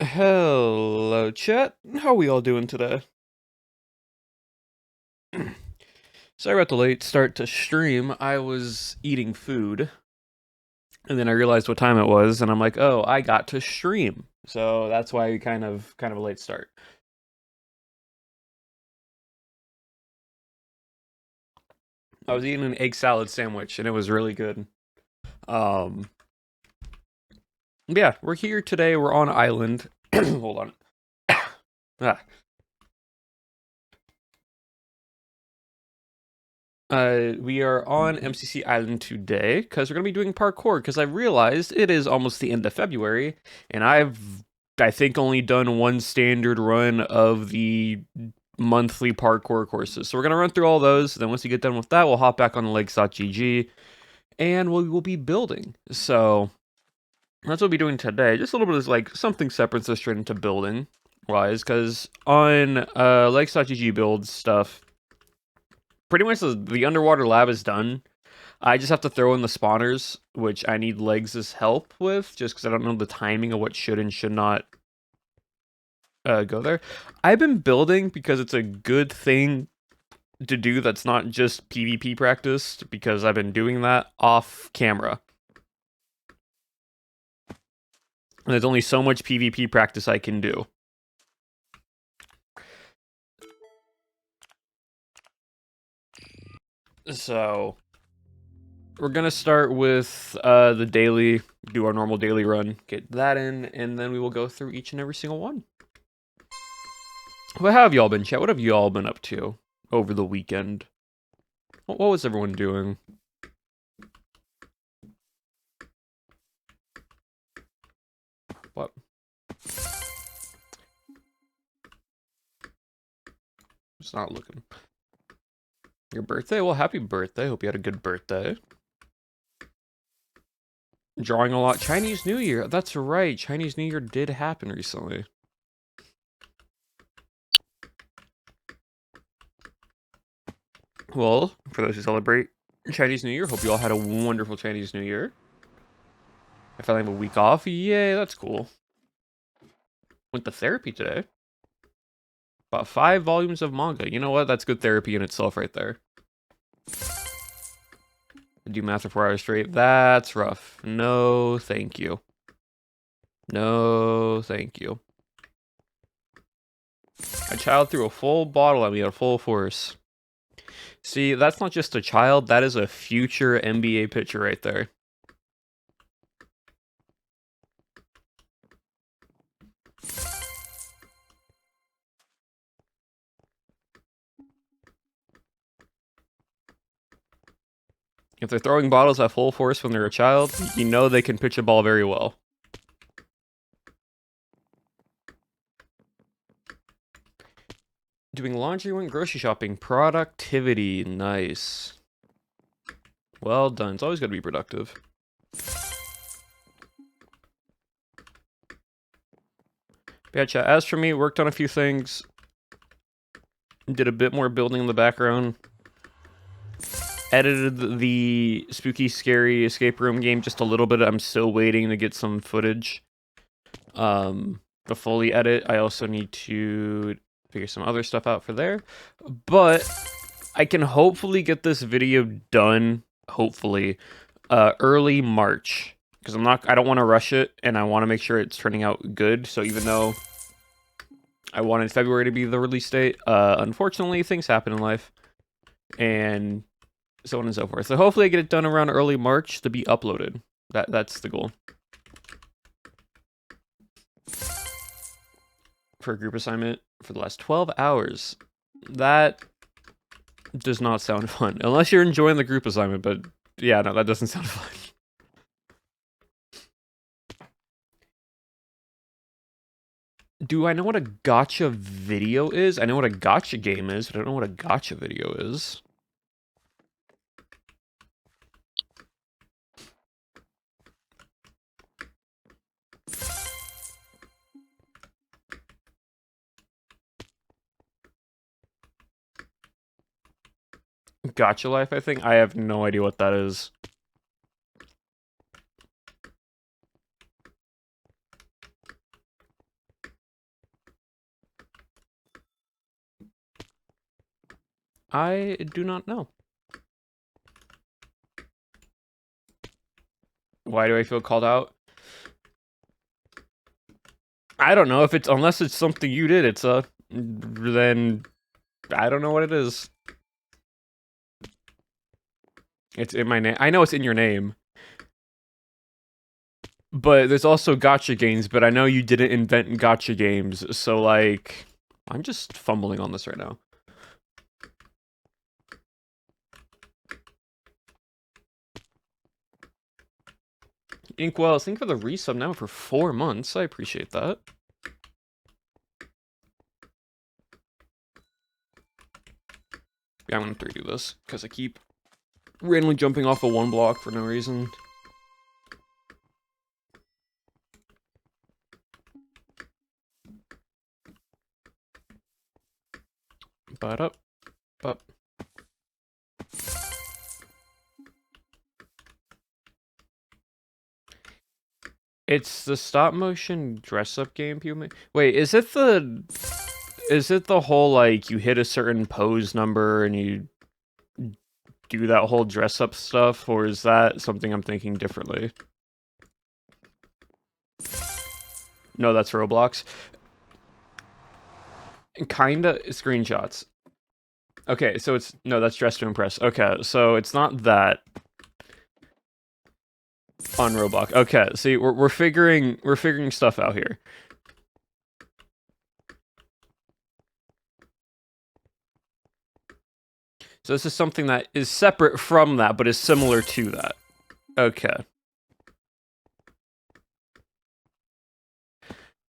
Hello, chat. How are we all doing today? Sorry about the late start to stream. I was eating food, and then I realized what time it was, and I'm like, oh, I got to stream. So that's why kind of a late start. I was eating an egg salad sandwich, and it was really good. Um, yeah, we're here today. We're on island. Hold on. Ah. We are on MCC Island today because we're gonna be doing parkour. Because I realized it is almost the end of February, and I think, only done one standard run of the monthly parkour courses. So we're gonna run through all those. Then once we get done with that, we'll hop back on the lakes.gg, and we will be building. So that's what we'll be doing today. Just a little bit of like something separate, so straight into building wise. Because on lakes.gg build stuff, pretty much the underwater lab is done. I just have to throw in the spawners, which I need Legs' help with, just because I don't know the timing of what should and should not go there. I've been building because it's a good thing to do that's not just PvP practice, because I've been doing that off camera. And there's only so much PvP practice I can do. So we're gonna start with the daily, do our normal daily run, get that in, and then we will go through each and every single one. What have y'all been, chat? What have y'all been up to over the weekend? What was everyone doing? What? It's not looking. Your birthday? Well, happy birthday. Hope you had a good birthday. Drawing a lot. Chinese New Year. That's right. Chinese New Year did happen recently. Well, for those who celebrate Chinese New Year, hope you all had a wonderful Chinese New Year. I finally have a week off. Yay, that's cool. Went to therapy today. About 5 volumes of manga. You know what? That's good therapy in itself right there. Do math for 4 hours straight. That's rough. No, thank you. No, thank you. A child threw a full bottle at me at full force. See, that's not just a child, that is a future NBA pitcher right there. If they're throwing bottles at full force when they're a child, you know they can pitch a ball very well. Doing laundry, went grocery shopping. Productivity, nice. Well done. It's always got to be productive. Yeah, chat. As for me, worked on a few things. Did a bit more building in the background. Edited the spooky, scary escape room game just a little bit. I'm still waiting to get some footage. To fully edit. I also need to figure some other stuff out for there. But I can hopefully get this video done, hopefully, early March. Because I don't want to rush it, and I want to make sure it's turning out good. So even though I wanted February to be the release date, unfortunately, things happen in life. And so on and so forth. So hopefully I get it done around early March to be uploaded. That's the goal. For a group assignment for the last 12 hours. That does not sound fun. Unless you're enjoying the group assignment, but yeah, no, that doesn't sound fun. Do I know what a gotcha video is? I know what a gotcha game is, but I don't know what a gotcha video is. Gotcha Life, I think? I have no idea what that is. I do not know. Why do I feel called out? I don't know if it's, unless it's something you did, it's then I don't know what it is. It's in my name. I know it's in your name. But there's also gotcha games, but I know you didn't invent gotcha games, so like, I'm just fumbling on this right now. Inkwell, thank you for the resub now for 4 months. I appreciate that. Yeah, I'm gonna 3D this, because I keep randomly jumping off of one block for no reason. But up. It's the stop motion dress up game people make. Wait, is it the whole like you hit a certain pose number and you do that whole dress up stuff, or is that something I'm thinking differently? No, that's Roblox. Kinda screenshots. Okay, so it's no, that's Dress to Impress. Okay, so it's not that on Roblox. Okay, see, we're figuring stuff out here. So this is something that is separate from that, but is similar to that. Okay.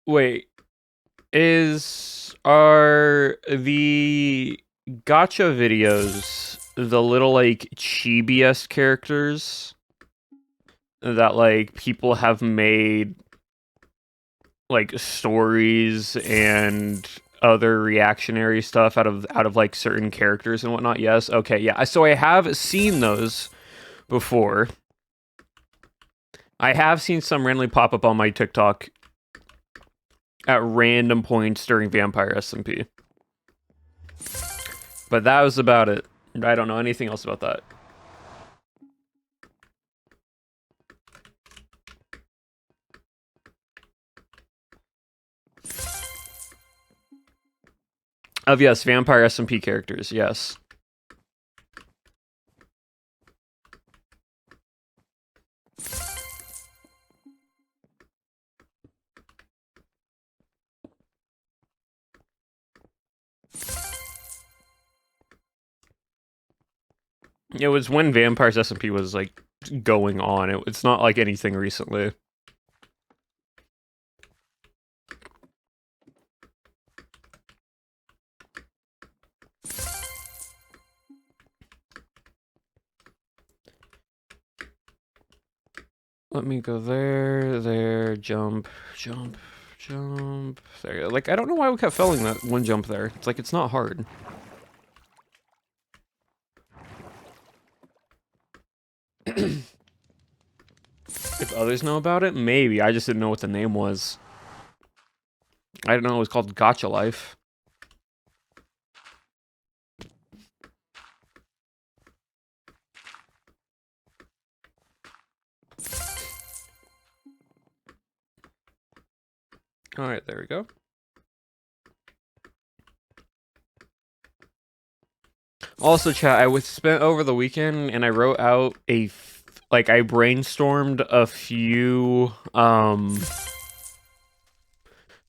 Wait, are the gotcha videos the little like chibi-esque characters that like people have made like stories and other reactionary stuff out of like certain characters and whatnot? Yes. Okay. Yeah. So I have seen those before. I have seen some randomly pop up on my TikTok at random points during Vampire SMP. But that was about it. I don't know anything else about that. Yes, Vampire SMP characters, yes. It was when Vampire's SMP was like going on. It's not like anything recently. Let me go there, jump. There. Like, I don't know why we kept failing that one jump there. It's like, it's not hard. If others know about it, maybe. I just didn't know what the name was. I didn't know it was called Gotcha Life. Alright, there we go. Also, chat, I was spent over the weekend and I wrote out I brainstormed a few,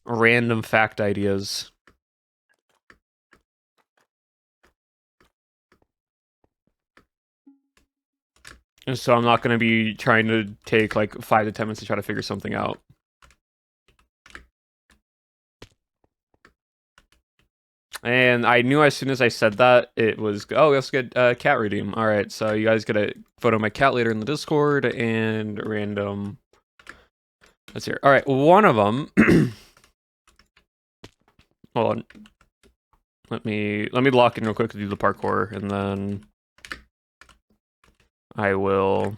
random fact ideas. And so I'm not going to be trying to take like 5 to 10 minutes to try to figure something out. And I knew as soon as I said that, it was, oh, let's get cat redeem. All right, so you guys get a photo of my cat later in the Discord and random. Let's hear. All right, one of them. Hold on. Let me lock in real quick to do the parkour, and then I will.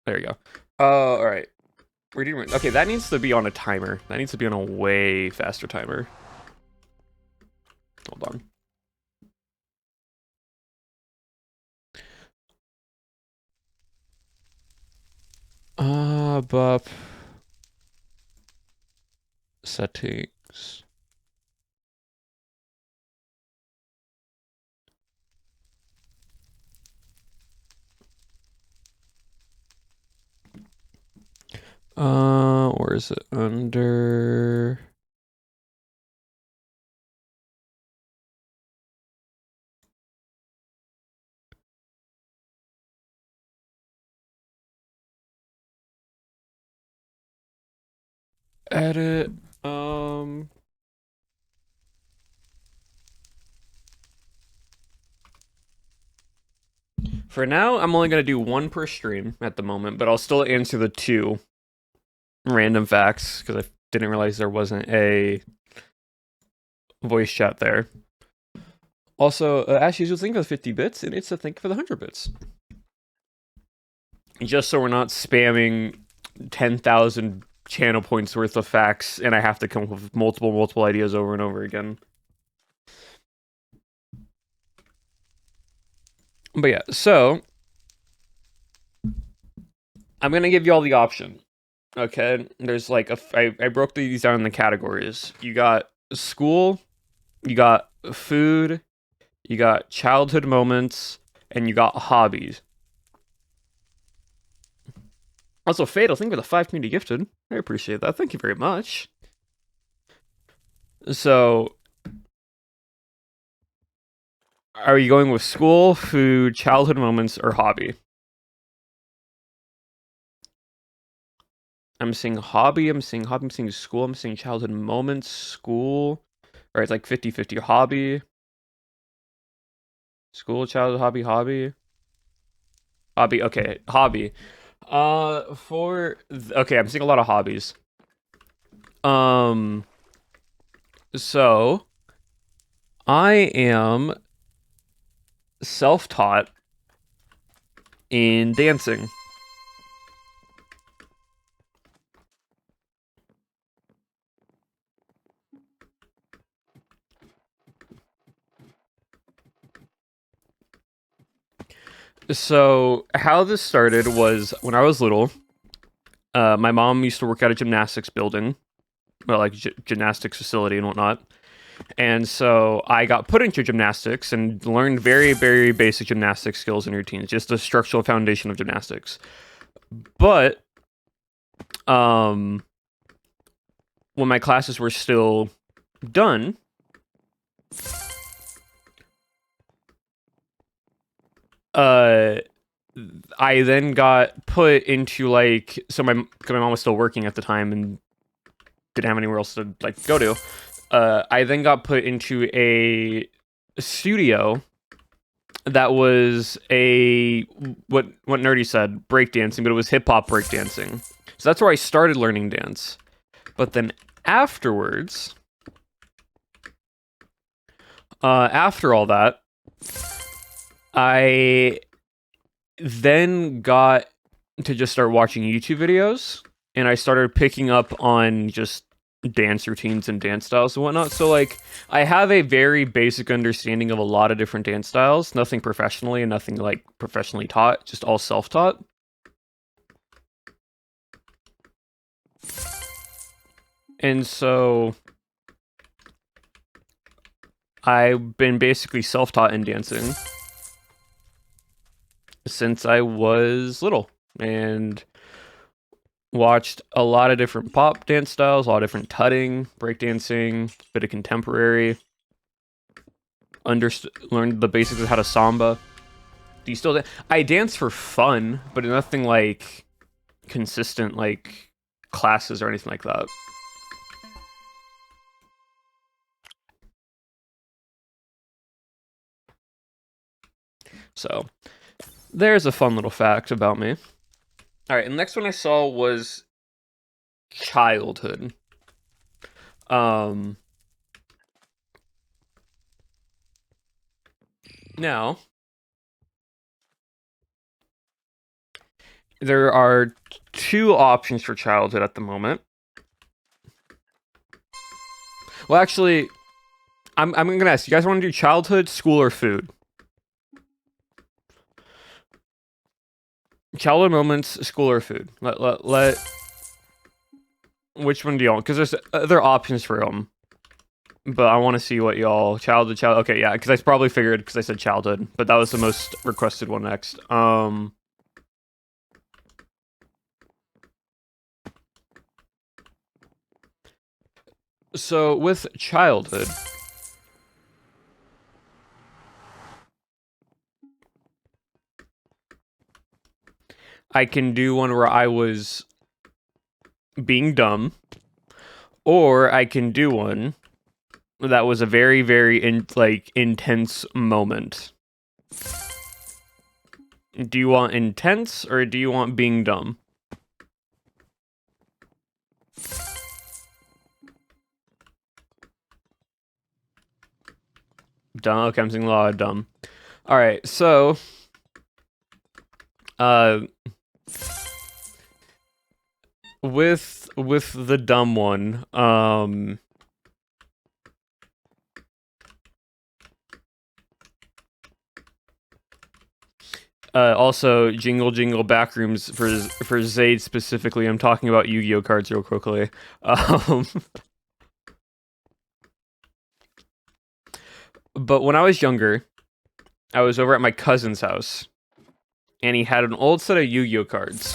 There you go. All right. Okay, that needs to be on a timer. That needs to be on a way faster timer. Hold on. Bup. Settings. Where is it? Under... Edit. For now, I'm only going to do one per stream at the moment, but I'll still answer the 2 random facts because I didn't realize there wasn't a voice chat there. Also, Ash usually think of 50 bits, and it's a thank you for the 100 bits. Just so we're not spamming 10,000 channel points worth of facts, and I have to come up with multiple ideas over and over again. But yeah, so I'm gonna give you all the option. Okay, there's like I broke these down in the categories. You got school, you got food, you got childhood moments, and you got hobbies. Also, Fatal, thank you for the 5 community gifted. I appreciate that. Thank you very much. So, are you going with school, food, childhood moments, or hobby? I'm seeing hobby, I'm seeing hobby, I'm seeing school, I'm seeing childhood moments, school. Or it's like 50-50 hobby. School, childhood, hobby, hobby. Hobby, okay, hobby. Okay, I'm seeing a lot of hobbies. So I am self-taught in dancing. So how this started was when I was little. My mom used to work at a gymnastics building, well, like gymnastics facility and whatnot. And so I got put into gymnastics and learned very basic gymnastics skills and routines, just the structural foundation of gymnastics. But when my classes were still done, I then got put into like, so my mom was still working at the time and didn't have anywhere else to like go to. I then got put into a studio that was what Nerdy said, breakdancing, but it was hip hop breakdancing. So that's where I started learning dance. But then afterwards, after all that, I then got to just start watching YouTube videos, and I started picking up on just dance routines and dance styles and whatnot. So like I have a very basic understanding of a lot of different dance styles, nothing professionally and nothing like professionally taught, just all self-taught. And so I've been basically self-taught in dancing since I was little and watched a lot of different pop dance styles, a lot of different tutting, breakdancing, a bit of contemporary. Learned the basics of how to samba. Do you still? I dance for fun, but nothing like consistent, like classes or anything like that. So there's a fun little fact about me. All right, and the next one I saw was childhood. Now there are 2 options for childhood at the moment. Well, actually, I'm gonna ask you guys want to do childhood, school, or food? Childhood moments, school, or food? Let which one do y'all? Because there's other options for them, but I want to see what y'all childhood. Okay, yeah, because I probably figured because I said childhood, but that was the most requested one next. So with childhood, I can do one where I was being dumb, or I can do one that was a very, very intense moment. Do you want intense or do you want being dumb? Dumb. Okay, I'm seeing a lot of dumb. All right, so with the dumb one, also jingle jingle backrooms for Zayd specifically. I'm talking about Yu-Gi-Oh cards real quickly. But when I was younger, I was over at my cousin's house, and he had an old set of Yu-Gi-Oh cards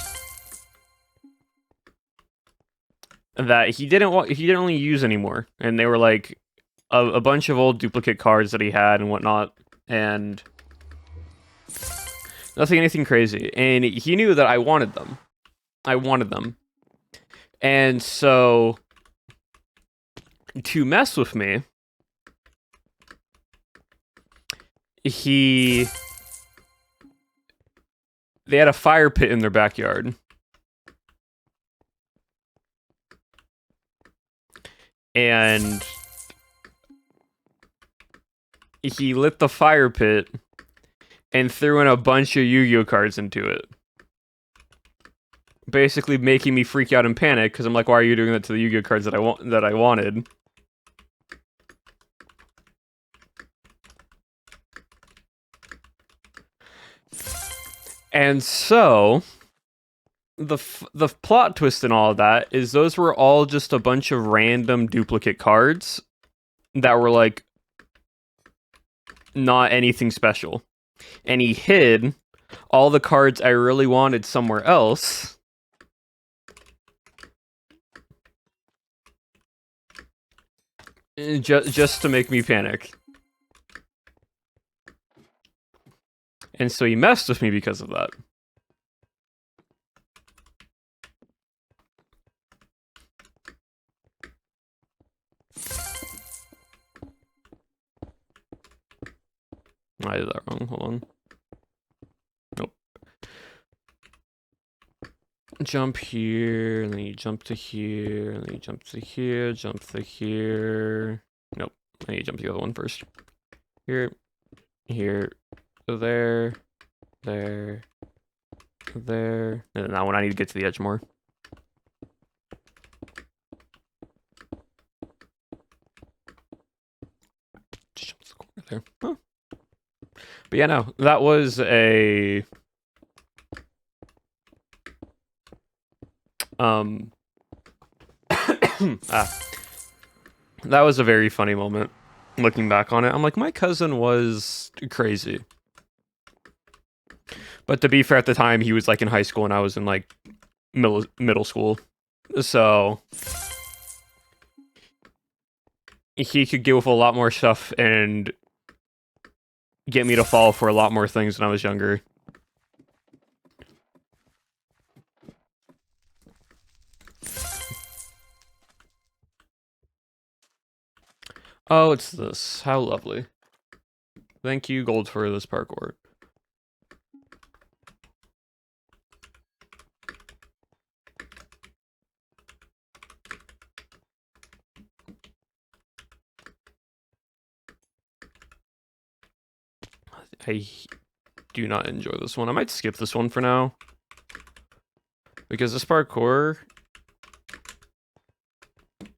that he didn't really use anymore, and they were like a bunch of old duplicate cards that he had and whatnot, and nothing anything crazy. And he knew that I wanted them. And so to mess with me, they had a fire pit in their backyard. And he lit the fire pit and threw in a bunch of Yu-Gi-Oh cards into it. Basically making me freak out and panic because I'm like, why are you doing that to the Yu-Gi-Oh cards that I wanted? And so the plot twist in all of that is those were all just a bunch of random duplicate cards that were like not anything special. And he hid all the cards I really wanted somewhere else. Just to make me panic. And so he messed with me because of that. I did that wrong. Hold on. Nope. Jump here, and then you jump to here, and then you jump to here, jump to here. Nope. I need to jump to the other one first. Here, here, there, there, there. And now when I need to get to the edge more. Just jump to the corner there. Huh. But yeah, no, that was a that was a very funny moment. Looking back on it, I'm like, my cousin was crazy. But to be fair, at the time, he was like in high school and I was in like middle school. So he could get with a lot more stuff and get me to fall for a lot more things when I was younger. Oh, it's this. How lovely. Thank you, Gold, for this parkour. I do not enjoy this one. I might skip this one for now. Because this parkour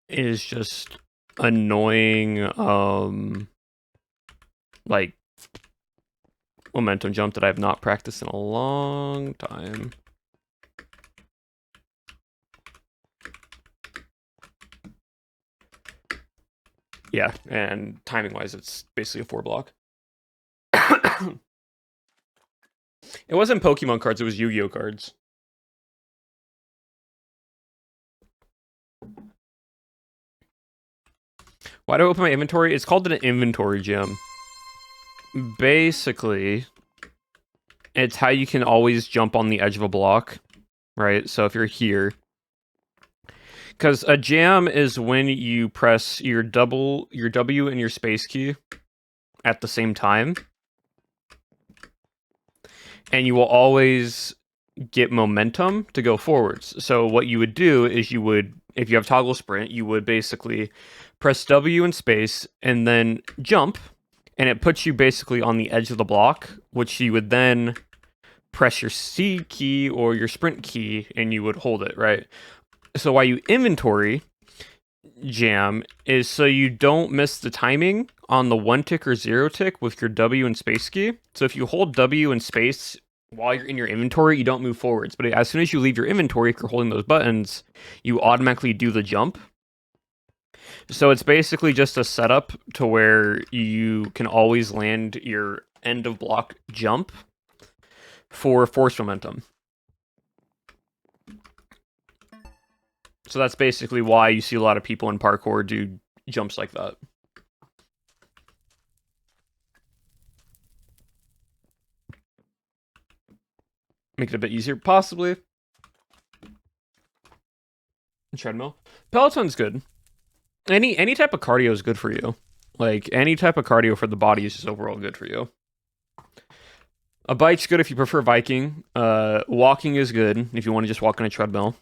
is just annoying, like, momentum jump that I have not practiced in a long time. Yeah, and timing-wise, it's basically a 4-block. It wasn't Pokemon cards, it was Yu-Gi-Oh cards. Why do I open my inventory? It's called an inventory gem. Basically, it's how you can always jump on the edge of a block, right? So if you're here, because a jam is when you press your W and your space key at the same time, and you will always get momentum to go forwards. So what you would do is you would, if you have toggle sprint, you would basically press W and space and then jump, and it puts you basically on the edge of the block, which you would then press your C key or your sprint key and you would hold it, right? So why you inventory jam is so you don't miss the timing on the 1 tick or 0 tick with your W and space key. So if you hold W and space while you're in your inventory, you don't move forwards. But as soon as you leave your inventory, if you're holding those buttons, you automatically do the jump. So it's basically just a setup to where you can always land your end of block jump for force momentum. So that's basically why you see a lot of people in parkour do jumps like that. Make it a bit easier, possibly. Treadmill. Peloton's good. Any type of cardio is good for you. Like, any type of cardio for the body is just overall good for you. A bike's good if you prefer biking. Walking is good if you want to just walk on a treadmill.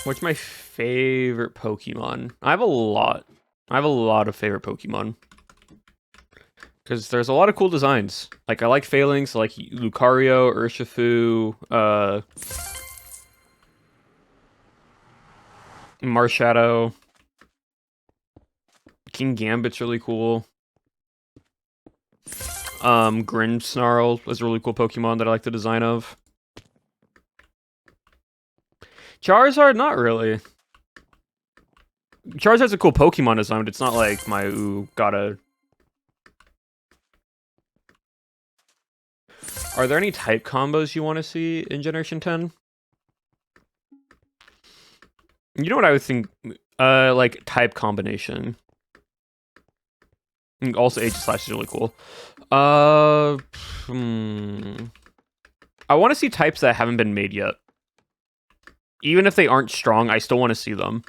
What's my favorite Pokemon? I have a lot. I have a lot of favorite Pokemon. Because there's a lot of cool designs. Like, I like Phalanx, I like Lucario, Urshifu, Marshadow. King Gambit's really cool. Grimmsnarl is a really cool Pokemon that I like the design of. Charizard, not really. Charizard's a cool Pokemon design, but it's not like my gotta. Are there any type combos you want to see in Generation 10? You know what I would think? Like type combination. And also Aegislash is really cool. I want to see types that haven't been made yet. Even if they aren't strong, I still want to see them.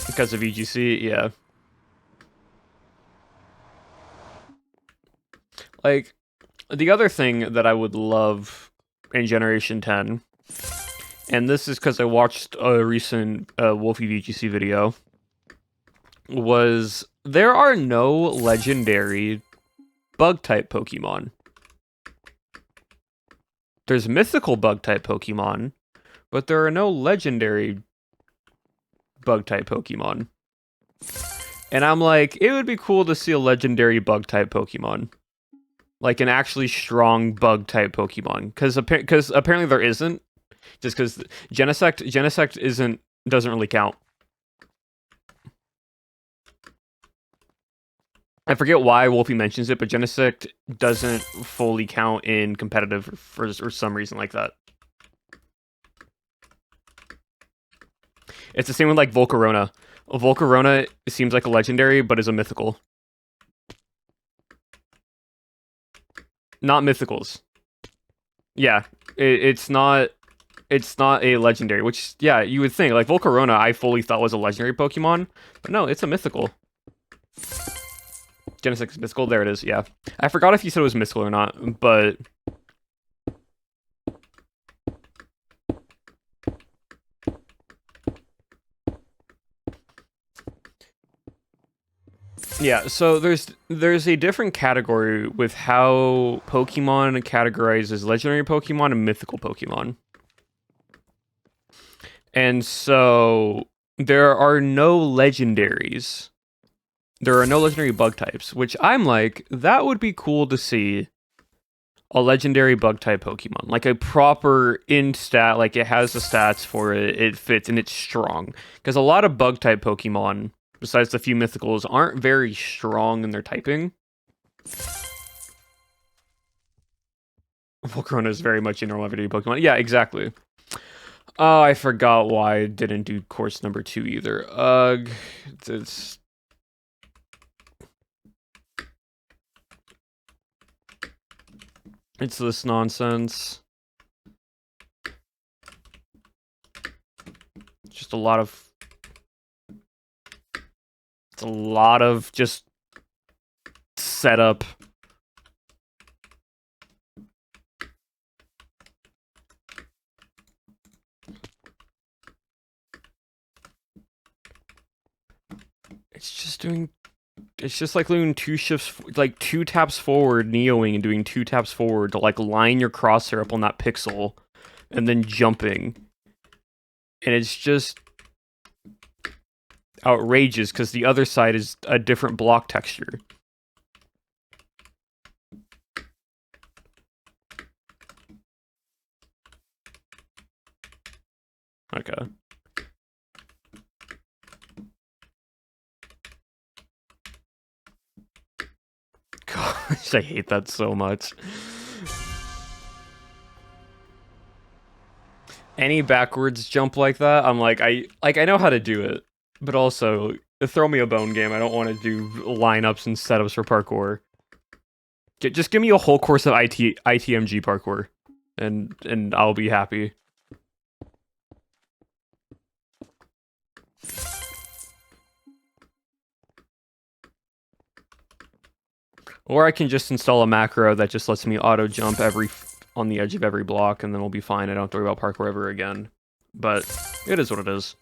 Because of EGC, yeah. Like, the other thing that I would love in Generation 10, and this is because I watched a recent Wolfie VGC video, was there are no legendary bug-type Pokemon. There's mythical bug-type Pokemon, but there are no legendary bug-type Pokemon. And I'm like, it would be cool to see a legendary bug-type Pokemon. Like an actually strong bug-type Pokemon. Because apparently there isn't. Just because Genesect doesn't really count. I forget why Wolfie mentions it, but Genesect doesn't fully count in competitive for some reason like that. It's the same with like Volcarona. Volcarona seems like a legendary, but is a mythical. Not mythicals. Yeah, it's not a legendary, which, yeah, you would think. Like, Volcarona, I fully thought was a legendary Pokemon, but no, it's a mythical. Gen 6 mythical, there it is, yeah. I forgot if you said it was mythical or not, but... Yeah, so there's a different category with how Pokemon categorizes legendary Pokemon and mythical Pokemon. And so there are no legendaries. There are no legendary bug types, which I'm like, that would be cool to see a legendary bug type Pokemon. Like a proper in stat, like it has the stats for it, it fits, and it's strong. Because a lot of bug type Pokemon, besides the few mythicals, aren't very strong in their typing. Volcarona is very much a normal everyday Pokemon. Yeah, exactly. Oh, I forgot why I didn't do course number 2 either. Ugh, it's this nonsense. Just a lot of... It's a lot of just setup. It's just doing... It's just like doing 2 shifts, like 2 taps forward, neoing, and doing 2 taps forward to like line your crosshair up on that pixel, and then jumping. And it's just outrageous because the other side is a different block texture. Okay. Gosh, I hate that so much. Any backwards jump like that, I'm like, I know how to do it, but also throw me a bone game. I don't want to do lineups and setups for parkour. Just give me a whole course of ITMG parkour, and I'll be happy. Or I can just install a macro that just lets me auto jump on the edge of every block, and then we'll be fine. I don't have to worry about parkour ever again. But it is what it is.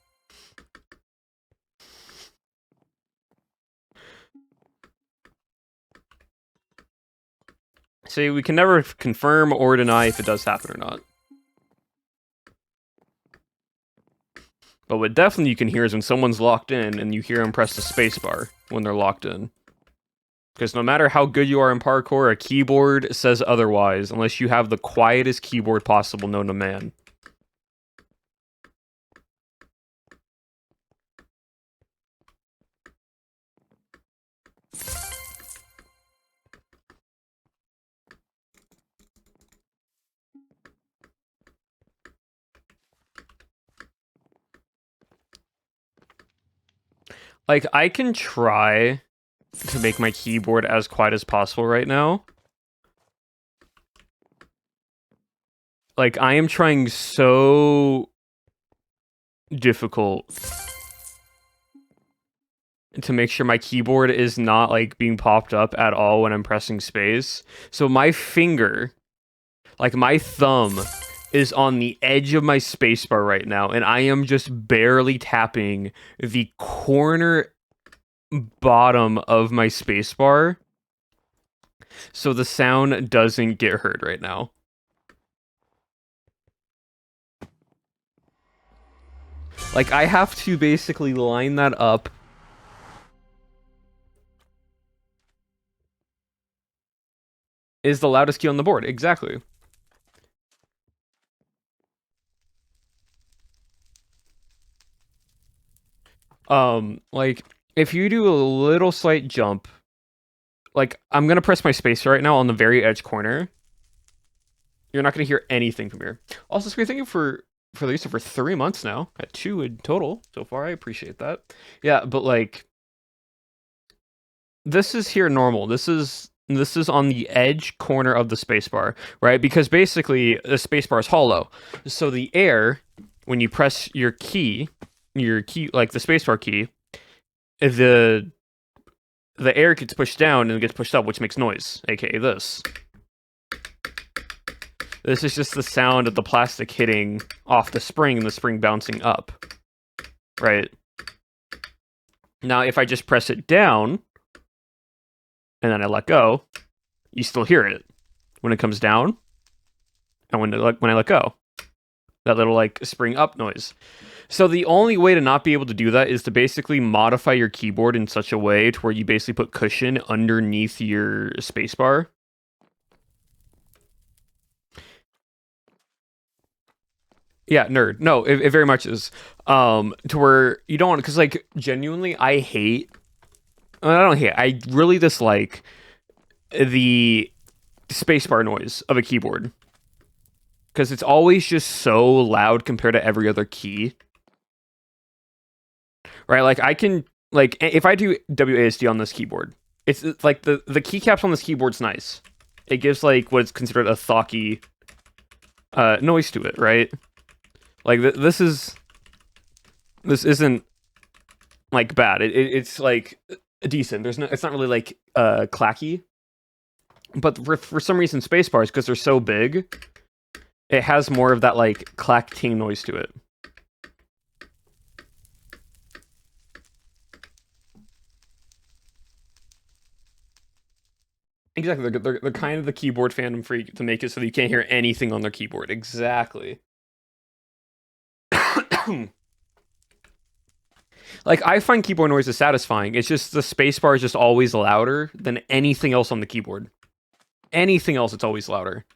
See, we can never confirm or deny if it does happen or not. But what definitely you can hear is when someone's locked in and you hear them press the spacebar when they're locked in. Because no matter how good you are in parkour, a keyboard says otherwise, unless you have the quietest keyboard possible known to man. Like, I can try to make my keyboard as quiet as possible right now. Like, I am trying so difficult to make sure my keyboard is not, like, being popped up at all when I'm pressing space. So my finger, like, my thumb is on the edge of my spacebar right now, and I am just barely tapping the corner bottom of my spacebar so the sound doesn't get heard right now. Like, I have to basically line that up is the loudest key on the board. Exactly. Like, if you do a little slight jump, like, I'm gonna press my spacer right now on the very edge corner. You're not gonna hear anything from here. Also, Screen, thank you for the use for 3 months now. At 2 in total so far. I appreciate that. Yeah, but like, this is here normal. This is on the edge corner of the spacebar, right? Because basically the spacebar is hollow. So the air, when you press your key, like the spacebar key, the the air gets pushed down and it gets pushed up, which makes noise, aka this. This is just the sound of the plastic hitting off the spring and the spring bouncing up. Right? Now, if I just press it down, and then I let go, you still hear it when it comes down, and when I let go. That little, like, spring up noise. So the only way to not be able to do that is to basically modify your keyboard in such a way to where you basically put cushion underneath your spacebar. Yeah, nerd. No, it very much is. To where you don't want, because, like, genuinely, I don't hate, I really dislike the spacebar noise of a keyboard. Because it's always just so loud compared to every other key. Right? Like, I can, like, if I do WASD on this keyboard, it's like the keycaps on this keyboard's nice. It gives, like, what's considered a thocky noise to it, right? Like, this isn't, like, bad. It's, like, decent. It's not really, like, clacky. But for some reason, spacebars, because they're so big, it has more of that, like, clack-ting noise to it. Exactly, they're kind of the keyboard fandom freak to make it so that you can't hear anything on their keyboard. Exactly. Like, I find keyboard noises satisfying. It's just the spacebar is just always louder than anything else on the keyboard. Anything else, it's always louder.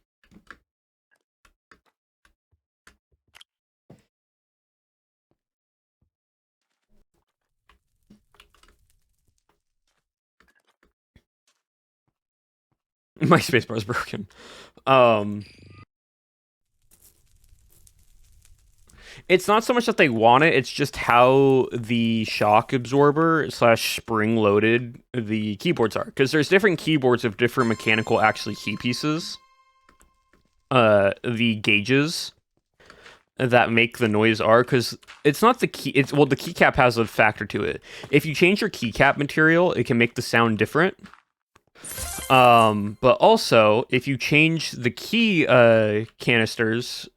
My spacebar is broken. It's not so much that they want it, it's just how the shock absorber / spring loaded the keyboards are. Because there's different keyboards of different mechanical actually key pieces. The gauges that make the noise are, because it's not the key, the keycap has a factor to it. If you change your keycap material, it can make the sound different. But also, if you change the key canisters,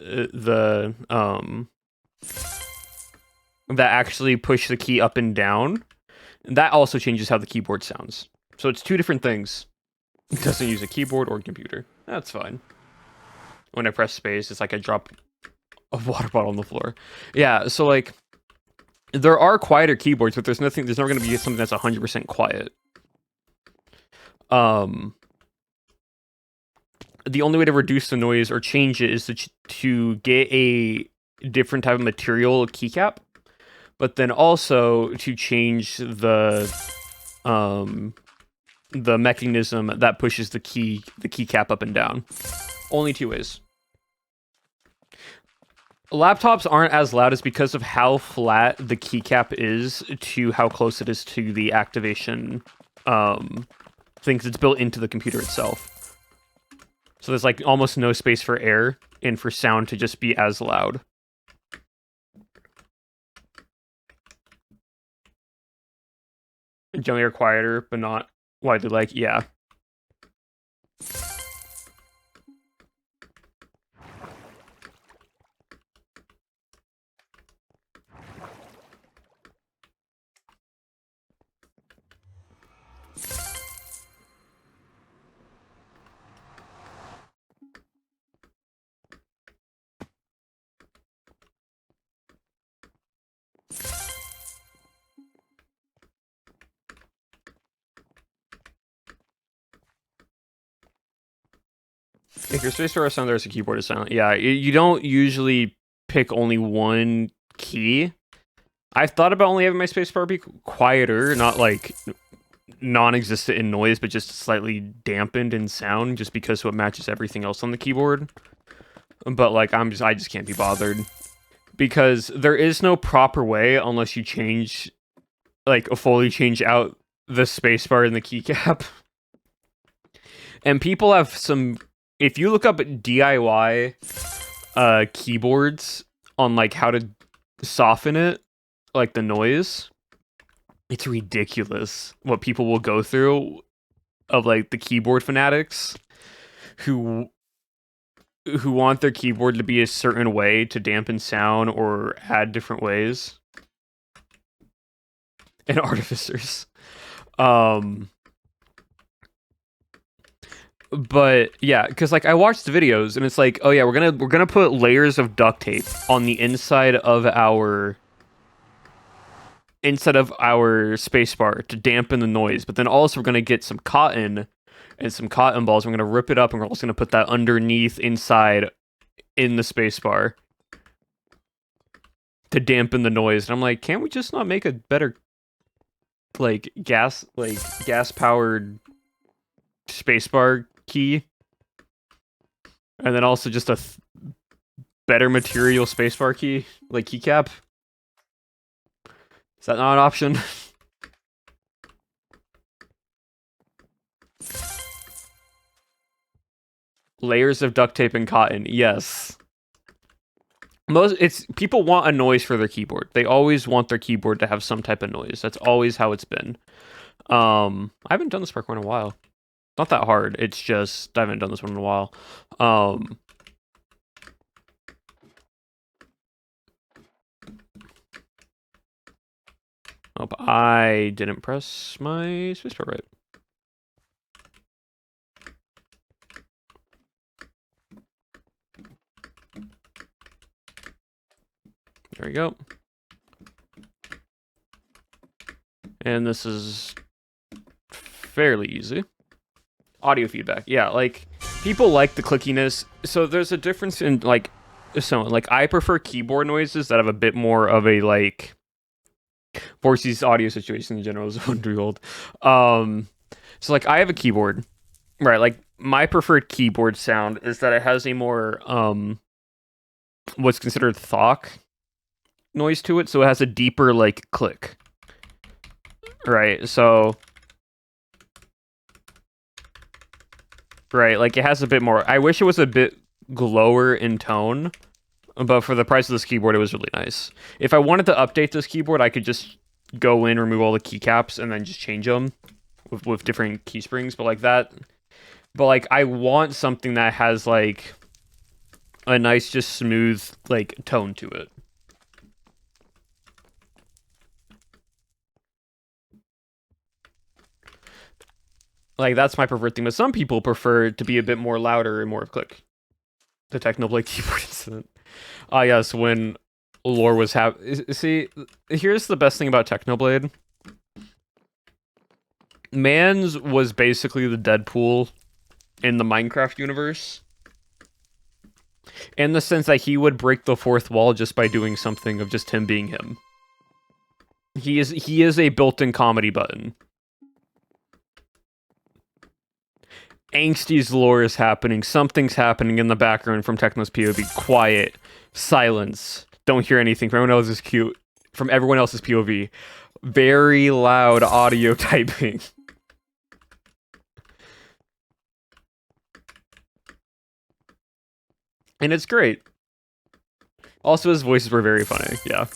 that actually push the key up and down, that also changes how the keyboard sounds. So it's two different things. It doesn't use a keyboard or computer. That's fine. When I press space, it's like I drop a water bottle on the floor. Yeah, so, like, there are quieter keyboards, but there's never going to be something that's 100% quiet. The only way to reduce the noise or change it is to get a different type of material keycap, but then also to change the mechanism that pushes the keycap up and down. Only two ways. Laptops aren't as loud is because of how flat the keycap is to how close it is to the activation things it's built into the computer itself. So there's, like, almost no space for air and for sound to just be as loud. Generally are quieter, but not widely liked, yeah. If your spacebar is silent, there's a keyboard is silent. Yeah, you don't usually pick only one key. I've thought about only having my spacebar be quieter, not, like, non-existent in noise, but just slightly dampened in sound, just because so it matches everything else on the keyboard. But, like, I just can't be bothered, because there is no proper way unless you change, like, fully change out the spacebar and the keycap. And people have some. If you look up DIY keyboards on, like, how to soften it, like, the noise, It's ridiculous what people will go through of like the keyboard fanatics who want their keyboard to be a certain way to dampen sound or add different ways. And artificers. But yeah, because like I watched the videos and it's like, oh yeah, we're gonna put layers of duct tape on the inside of our spacebar to dampen the noise. But then also we're gonna get some cotton and some cotton balls. We're gonna rip it up and we're also gonna put that underneath inside in the spacebar to dampen the noise. And I'm like, can't we just not make a better gas powered spacebar key? And then also just a better material spacebar key, like keycap? Is that not an option? Layers of duct tape and cotton, yes. People want a noise for their keyboard. They always want their keyboard to have some type of noise. That's always how it's been. I haven't done this parkour in a while. Not that hard. It's just I haven't done this one in a while. Oh, but I didn't press my spacebar right. There we go. And this is fairly easy. Audio feedback. Yeah, like, people like the clickiness. So there's a difference in, like, I prefer keyboard noises that have a bit more of a, like, Forcey's audio situation in general is 1-year-old. So, like, I have a keyboard. Right, like, my preferred keyboard sound is that it has a more, what's considered thock noise to it. So it has a deeper, like, click. Right, so... Right, like, it has a bit more... I wish it was a bit lower in tone, but for the price of this keyboard, it was really nice. If I wanted to update this keyboard, I could just go in, remove all the keycaps, and then just change them with different key springs, but like that... But, like, I want something that has, like, a nice, just smooth, like, tone to it. Like, that's my preferred thing, but some people prefer to be a bit more louder and more of click. The Technoblade keyboard incident. Ah, yes, when lore was see, here's the best thing about Technoblade. Mans was basically the Deadpool in the Minecraft universe. In the sense that he would break the fourth wall just by doing something of just him being him. He is a built-in comedy button. Angsty's lore is happening. Something's happening in the background from Techno's POV. Quiet. Silence. Don't hear anything from everyone else's POV. Very loud audio typing. And it's great. Also, his voices were very funny. Yeah.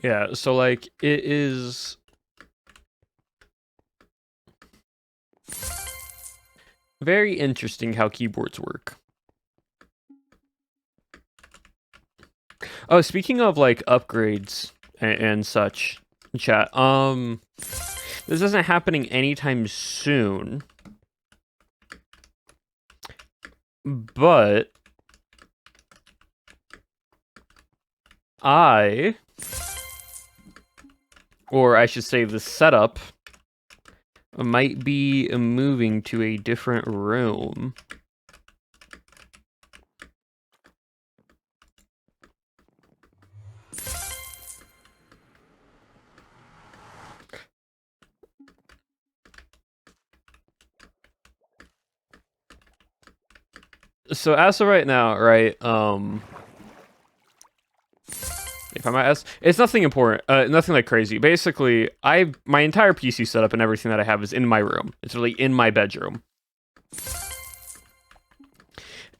Yeah, so, like, it is... very interesting how keyboards work. Oh, speaking of, like, upgrades and such, chat, this isn't happening anytime soon. But... or I should say the setup, might be moving to a different room. So as of right now, right, If I might ask, it's nothing important, nothing like crazy. Basically, my entire PC setup and everything that I have is in my room. It's really in my bedroom.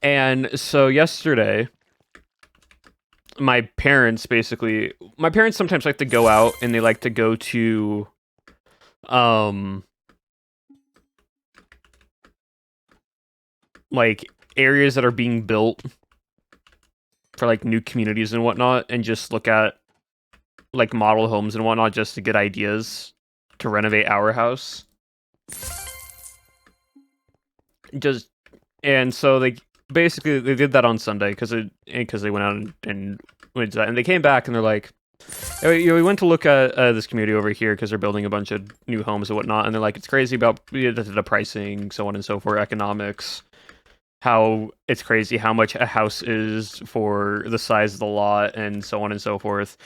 And so yesterday, my parents sometimes like to go out and they like to go to, like areas that are being built for like new communities and whatnot, and just look at like model homes and whatnot just to get ideas to renovate our house. Just and so they did that on Sunday because they went out and went to that, and they came back and they're like, "Hey, we went to look at this community over here because they're building a bunch of new homes and whatnot," and they're like, "It's crazy about the pricing, so on and so forth, economics. How it's crazy how much a house is for the size of the lot, and so on and so forth."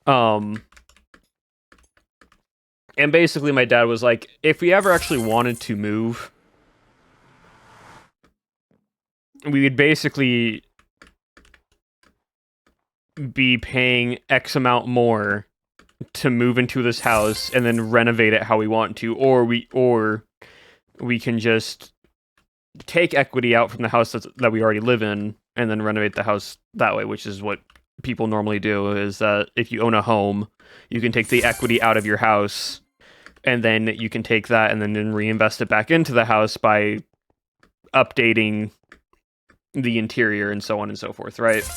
And basically my dad was like, if we ever actually wanted to move, we would basically be paying X amount more to move into this house and then renovate it how we want to, or we can just take equity out from the house that we already live in and then renovate the house that way, which is what people normally do. Is that if you own a home, you can take the equity out of your house and then you can take that and then reinvest it back into the house by updating the interior and so on and so forth, right?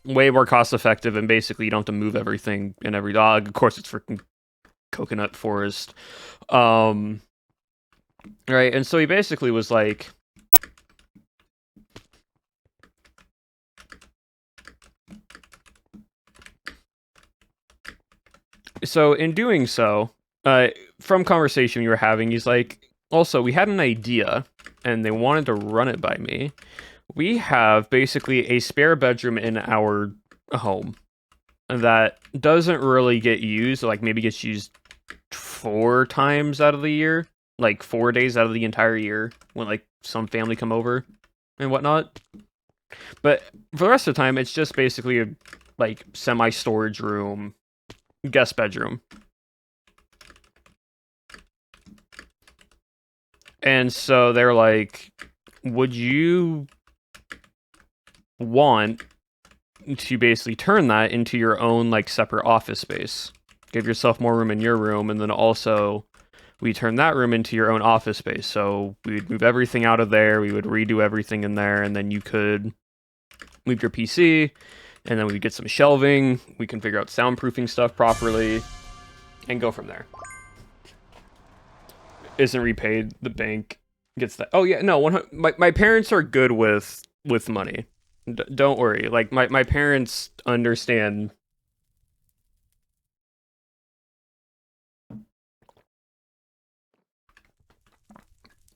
Way more cost effective, and basically you don't have to move everything and every dog. Of course, it's freaking coconut forest. Right, and so he basically was like, so in doing so, from conversation we were having, he's like, also, we had an idea, and they wanted to run it by me. We have basically a spare bedroom in our home that doesn't really get used, like maybe gets used 4 times out of the year, like 4 days out of the entire year when like some family come over and whatnot. But for the rest of the time, it's just basically a like semi-storage room, guest bedroom. And so they're like, would you want to basically turn that into your own like separate office space? Give yourself more room in your room, and then also we turn that room into your own office space. So we would move everything out of there, we would redo everything in there, and then you could move your PC, and then we would get some shelving, we can figure out soundproofing stuff properly, and go from there. Isn't repaid, the bank gets that. Oh yeah, no, my parents are good with money. Don't worry. Like my parents understand.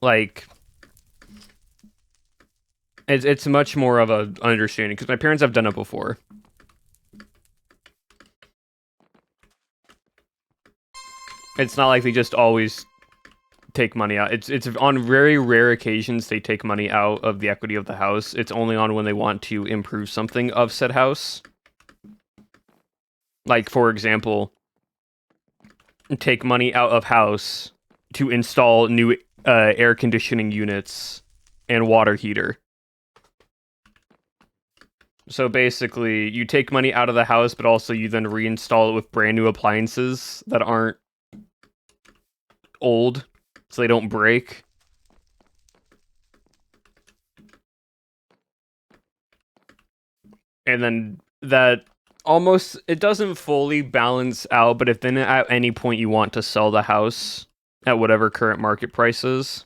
Like it's much more of a understanding because my parents have done it before. It's not like they just always take money out. It's on very rare occasions they take money out of the equity of the house. It's only on when they want to improve something of said house. Like for example, take money out of house to install new air conditioning units and water heater. So basically, you take money out of the house, but also you then reinstall it with brand new appliances that aren't old, so they don't break. And then that almost, it doesn't fully balance out, but if then at any point you want to sell the house at whatever current market price is,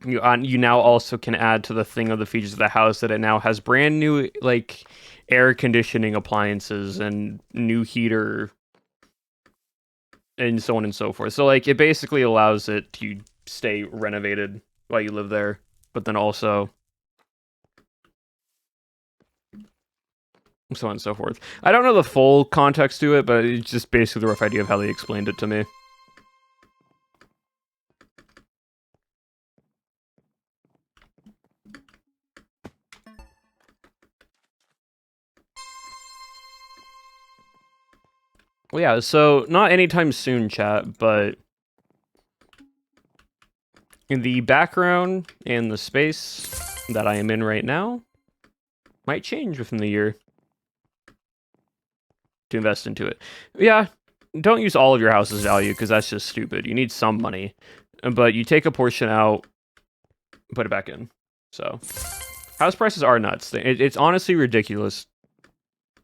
you now also can add to the thing of the features of the house that it now has brand new like air conditioning appliances and new heater and so on and so forth. So like it basically allows it to stay renovated while you live there, but then also so on and so forth. I don't know the full context to it, but it's just basically the rough idea of how they explained it to me. Well, yeah, so not anytime soon, chat, but in the background and the space that I am in right now might change within the year to invest into it. Yeah, don't use all of your house's value because that's just stupid. You need some money, but you take a portion out, put it back in. So house prices are nuts. It's honestly ridiculous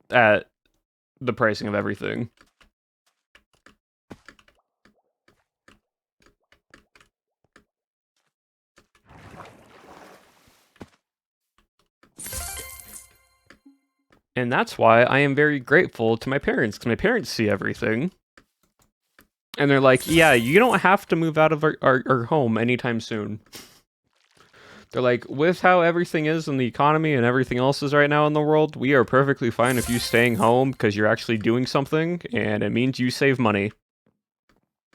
at the pricing of everything. And that's why I am very grateful to my parents, because my parents see everything. And they're like, yeah, you don't have to move out of our home anytime soon. They're like, with how everything is in the economy and everything else is right now in the world, we are perfectly fine if you staying home because you're actually doing something and it means you save money.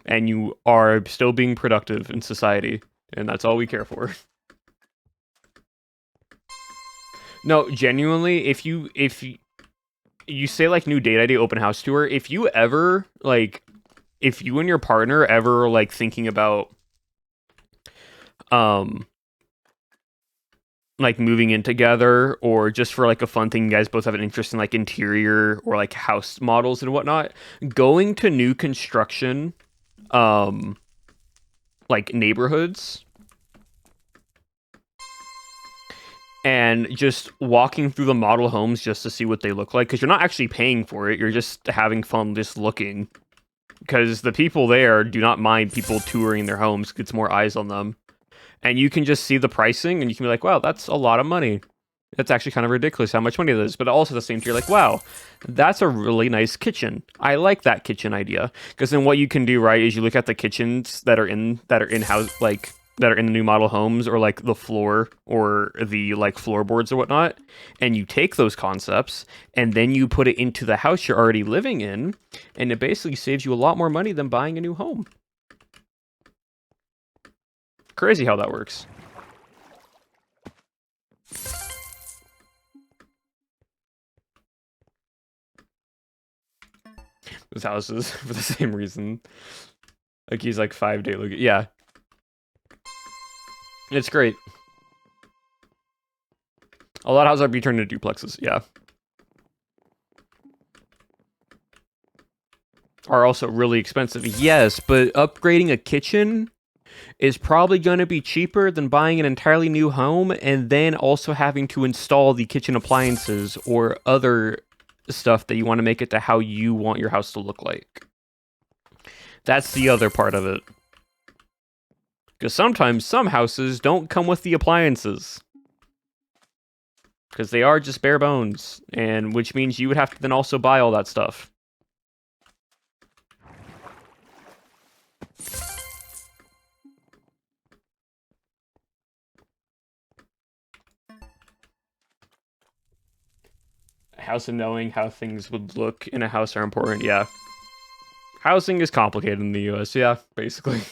And you are still being productive in society. And that's all we care for. No, genuinely, if you say like new date ID open house tour, if you ever like if you and your partner ever like thinking about like moving in together or just for like a fun thing, you guys both have an interest in like interior or like house models and whatnot, going to new construction like neighborhoods and just walking through the model homes just to see what they look like, because you're not actually paying for it, you're just having fun just looking, because the people there do not mind people touring their homes. It's more eyes on them, and you can just see the pricing and you can be like, wow, that's a lot of money. That's actually kind of ridiculous how much money it is. But also at the same time, you're like, wow, that's a really nice kitchen. I like that kitchen idea. Because then what you can do, right, is you look at the kitchens that are in house, like that are in the new model homes, or like the floor or the like floorboards or whatnot, and you take those concepts and then you put it into the house you're already living in, and it basically saves you a lot more money than buying a new home. Crazy how that works. Those houses for the same reason. Like he's like 5-day look. Yeah, it's great. A lot of houses are being turned into duplexes. Yeah, are also really expensive. Yes, but upgrading a kitchen is probably going to be cheaper than buying an entirely new home and then also having to install the kitchen appliances or other stuff that you want to make it to how you want your house to look like. That's the other part of it. Because sometimes some houses don't come with the appliances. Because they are just bare bones, and which means you would have to then also buy all that stuff. House and knowing how things would look in a house are important, yeah. Housing is complicated in the US, yeah, basically.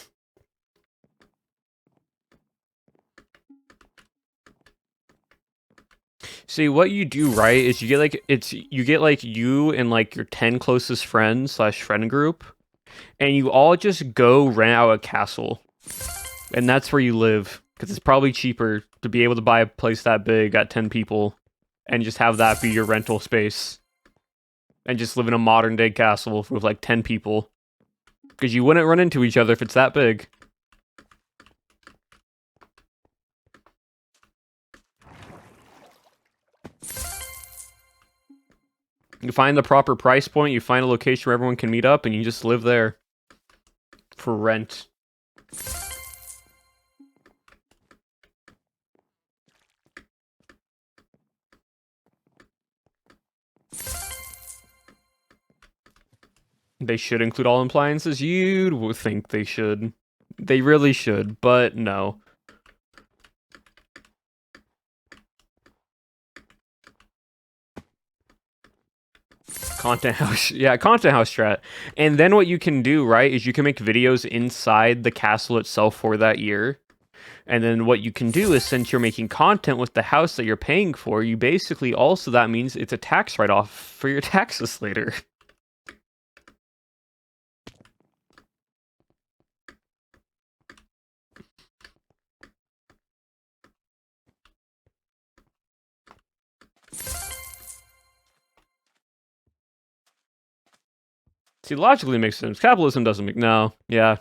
See, what you do, right, is you get like you and like your 10 closest friends slash friend group, and you all just go rent out a castle. And that's where you live, because it's probably cheaper to be able to buy a place that big at 10 people and just have that be your rental space. And just live in a modern day castle with like 10 people. Because you wouldn't run into each other if it's that big. You find the proper price point, you find a location where everyone can meet up, and you just live there. For rent. They should include all appliances? You'd think they should. They really should, but no. Content house, yeah, content house strat. And then what you can do, right, is you can make videos inside the castle itself for that year. And then what you can do is, since you're making content with the house that you're paying for, you basically also, that means it's a tax write-off for your taxes later. See, logically it makes sense. Capitalism doesn't make... No. Yeah.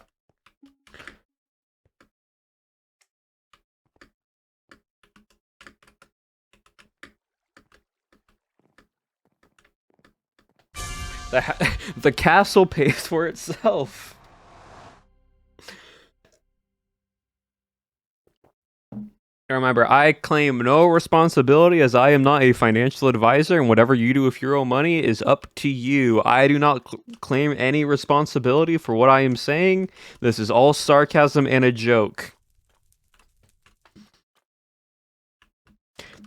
The castle pays for itself. Remember, I claim no responsibility as I am not a financial advisor, and whatever you do with your own money is up to you. I do not claim any responsibility for what I am saying. This is all sarcasm and a joke.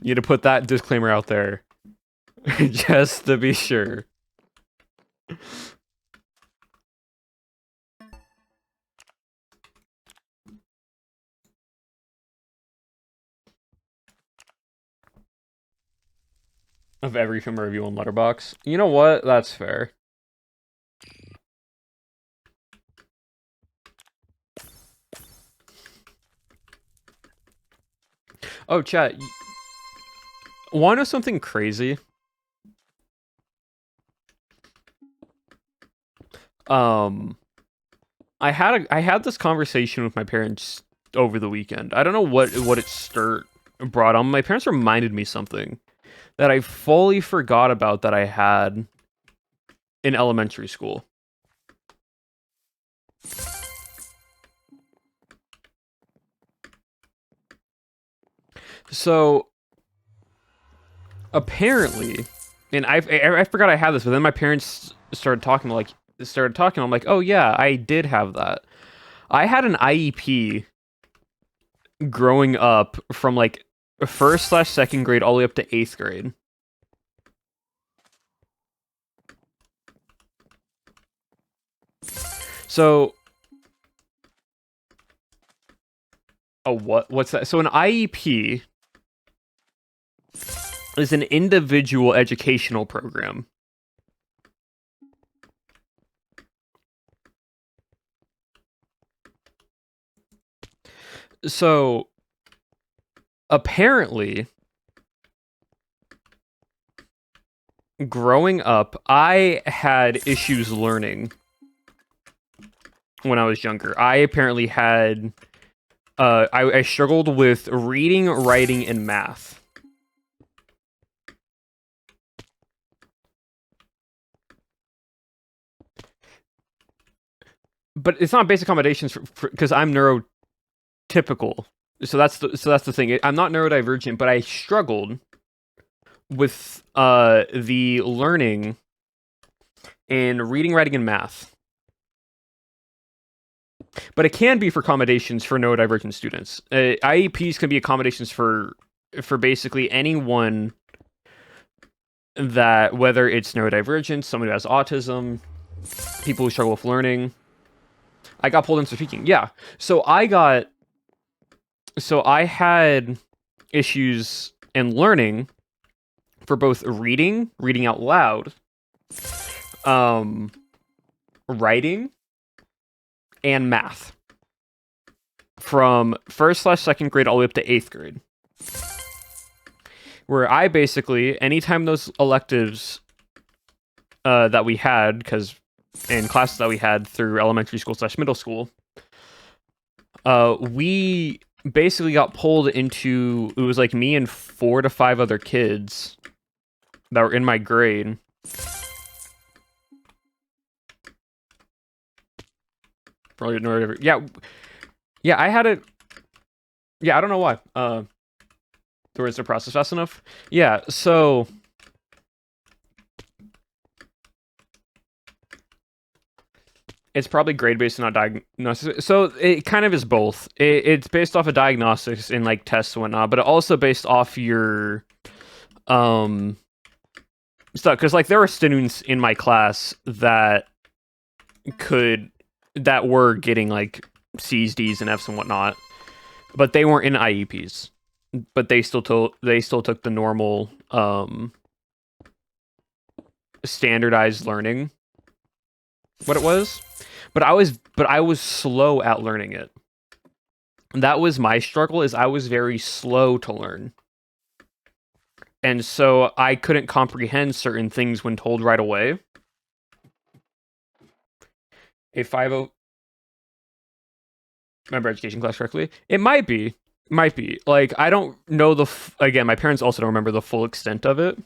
You need to put that disclaimer out there. Just to be sure. Of every film review on Letterboxd. You know what? That's fair. Oh, chat. Want to know something crazy? I had this conversation with my parents over the weekend. I don't know what it brought on. My parents reminded me something that I fully forgot about that I had in elementary school. So apparently, and I forgot I had this, but then my parents started talking. I'm like, oh yeah, I did have that. I had an IEP growing up from like 1st/2nd grade all the way up to 8th grade. So, what's that? So an IEP is an individual educational program. So, apparently, growing up, I had issues learning when I was younger. I apparently had... I struggled with reading, writing, and math. But it's not basic accommodations because I'm neurotypical. So that's the thing. I'm not neurodivergent, but I struggled with the learning in reading, writing, and math. But it can be for accommodations for neurodivergent students. IEPs can be accommodations for basically anyone that, whether it's neurodivergent, someone who has autism, people who struggle with learning. I got pulled into speaking. Yeah. So I had issues in learning for both reading out loud, writing, and math from 1st/2nd grade all the way up to 8th grade. Where I basically, anytime those electives that we had, in classes that we had through elementary school/middle school, we basically got pulled into, it was like me and 4 to 5 other kids that were in my grade. Probably neurodivergent. Yeah, I had it. Yeah, I don't know why. Towards the process fast enough. Yeah, so it's probably grade-based and not diagnosis. So it kind of is both. It's based off of diagnostics and like tests and whatnot, but also based off your stuff. Because like there were students in my class that were getting like C's, D's, and F's and whatnot, but they weren't in IEPs. But they still took the normal standardized learning. What it was, but I was slow at learning it. That was my struggle. Is I was very slow to learn, and so I couldn't comprehend certain things when told right away. A 50 member education class correctly. It might be. Like I don't know again. My parents also don't remember the full extent of it.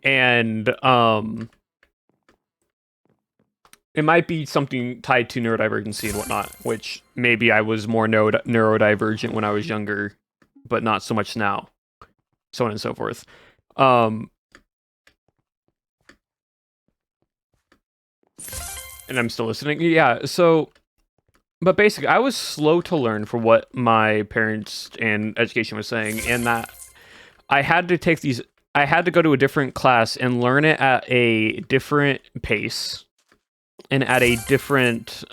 And it might be something tied to neurodivergency and whatnot, which maybe I was more neurodivergent when I was younger, but not so much now. So on and so forth. And I'm still listening. Yeah, so but basically I was slow to learn for what my parents and education was saying, and that I had to take these I had to go to a different class and learn it at a different pace and at a different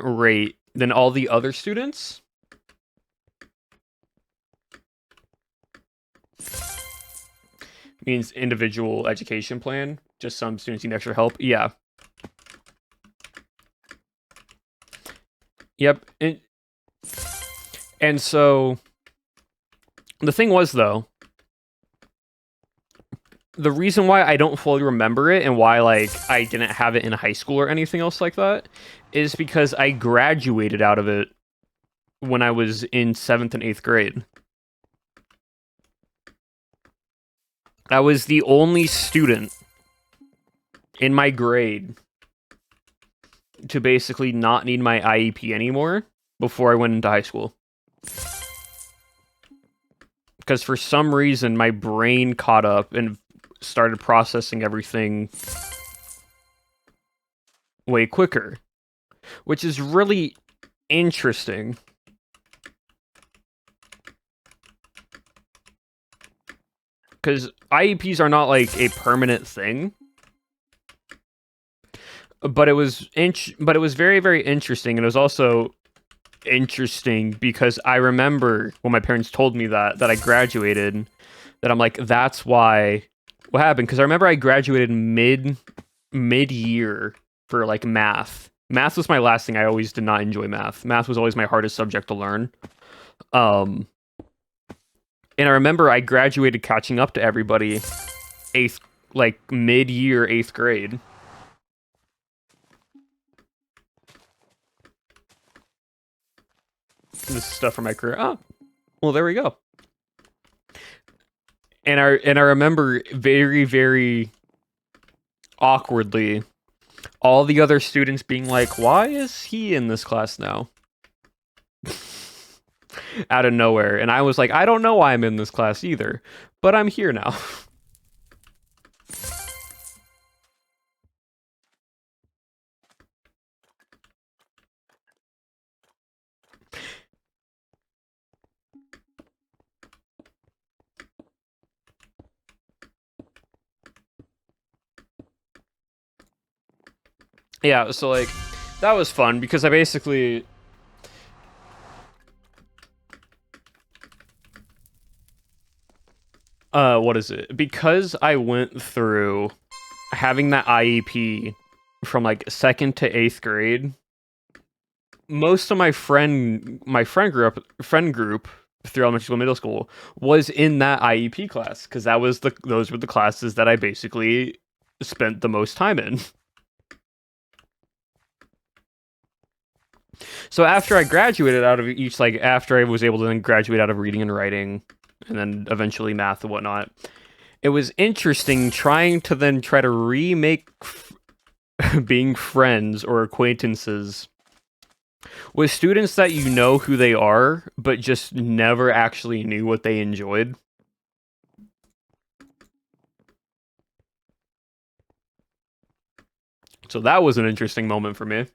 rate than all the other students. Means individual education plan. Just some students need extra help. Yeah. Yep. And so the thing was, though, the reason why I don't fully remember it and why like I didn't have it in high school or anything else like that is because I graduated out of it when I was in 7th and 8th grade. I was the only student in my grade to basically not need my IEP anymore before I went into high school. Because for some reason, my brain caught up and started processing everything way quicker, which is really interesting. Because IEPs are not like a permanent thing, but it was very, very interesting, and it was also interesting because I remember when my parents told me that I graduated, that I'm like, that's why what happened. Because I remember I graduated mid-year for like math. Math was my last thing. I always did not enjoy math. Math was always my hardest subject to learn. And I remember I graduated catching up to everybody mid-year 8th grade. This stuff from my career. Oh, well, there we go. And I remember very, very awkwardly all the other students being like, "Why is he in this class now?" Out of nowhere. And I was like, I don't know why I'm in this class either, but I'm here now. Yeah, so like that was fun because I basically what is it? Because I went through having that IEP from like 2nd to 8th grade, most of my friend group through elementary school, middle school was in that IEP class because those were the classes that I basically spent the most time in. So after I graduated out of each, like after I was able to then graduate out of reading and writing, and then eventually math and whatnot, it was interesting trying to remake being friends or acquaintances with students that you know who they are, but just never actually knew what they enjoyed. So that was an interesting moment for me.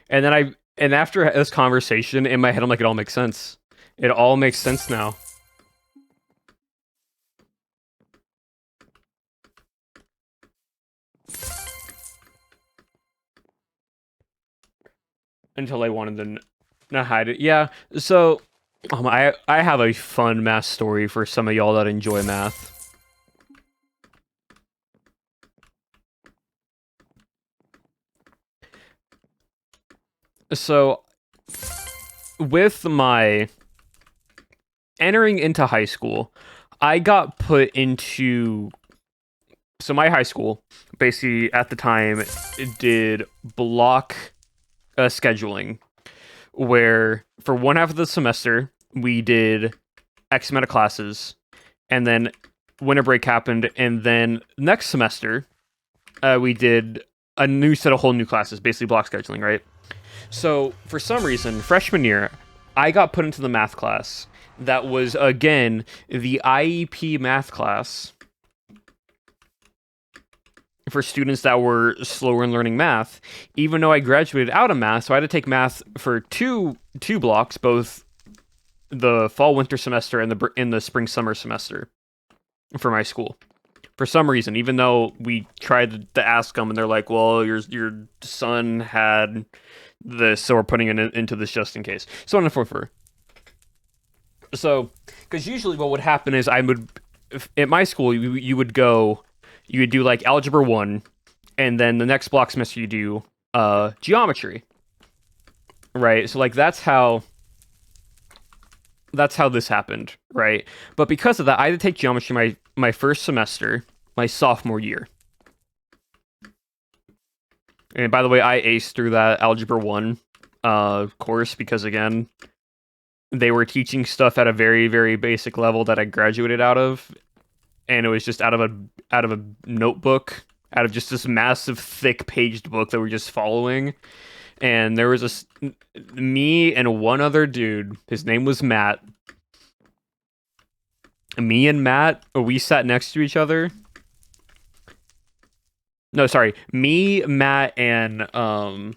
And then after this conversation in my head, I'm like, it all makes sense. It all makes sense now. Until I wanted to not hide it. Yeah. So, I have a fun math story for some of y'all that enjoy math. So with my entering into high school, I got put into my high school basically at the time did block scheduling where for one half of the semester we did X amount of classes, and then winter break happened, and then next semester we did a new set of whole new classes, basically block scheduling, right? So for some reason, freshman year, I got put into the math class that was again the IEP math class for students that were slower in learning math, even though I graduated out of math, so I had to take math for two blocks, both the fall winter semester and the spring summer semester for my school. For some reason, even though we tried to ask them, and they're like, "Well, your son had this, so we're putting it into this just in case." So on and forth. So, because usually what would happen is at my school, you would go, you would do like algebra 1, and then the next block semester you do geometry, right? So like that's how this happened, right? But because of that, I had to take geometry my first semester, my sophomore year. And by the way, I aced through that algebra 1 course because again, they were teaching stuff at a very, very basic level that I graduated out of, and it was just out of a notebook, out of just this massive, thick paged book that we're just following. And there was me and one other dude. His name was Matt. Me and Matt, we sat next to each other. No, sorry. Me, Matt, and a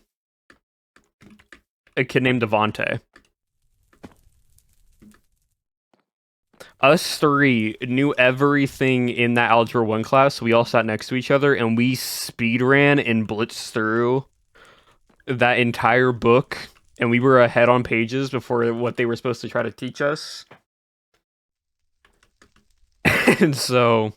kid named Devonte. Us three knew everything in that Algebra 1 class. We all sat next to each other, and we speed ran and blitzed through that entire book, and we were ahead on pages before what they were supposed to try to teach us. And so...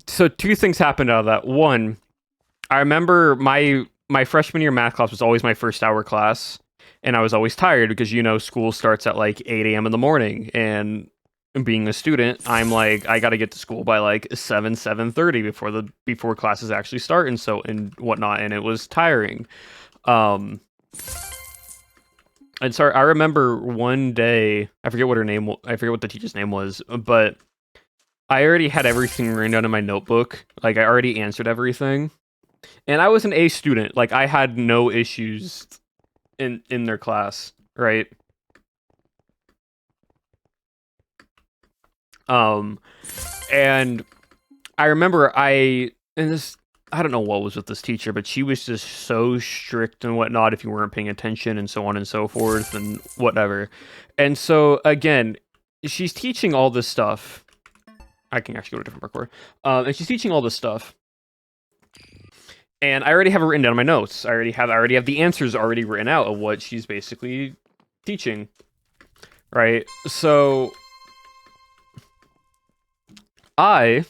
so two things happened out of that. One, I remember my freshman year math class was always my first hour class, and I was always tired because school starts at like 8 a.m. in the morning, and being a student, I'm like I got to get to school by like 7:30 before classes actually start and whatnot, and it was tiring. And sorry, I remember one day, I forget what the teacher's name was, but I already had everything written down in my notebook. Like I already answered everything. And I was an A student. Like I had no issues in their class, right? And I remember I don't know what was with this teacher, but she was just so strict and whatnot if you weren't paying attention and so on and so forth and whatever. And so again, she's teaching all this stuff. I can actually go to a different parkour. And she's teaching all this stuff. And I already have it written down in my notes. I already have the answers already written out of what she's basically teaching. Right? So I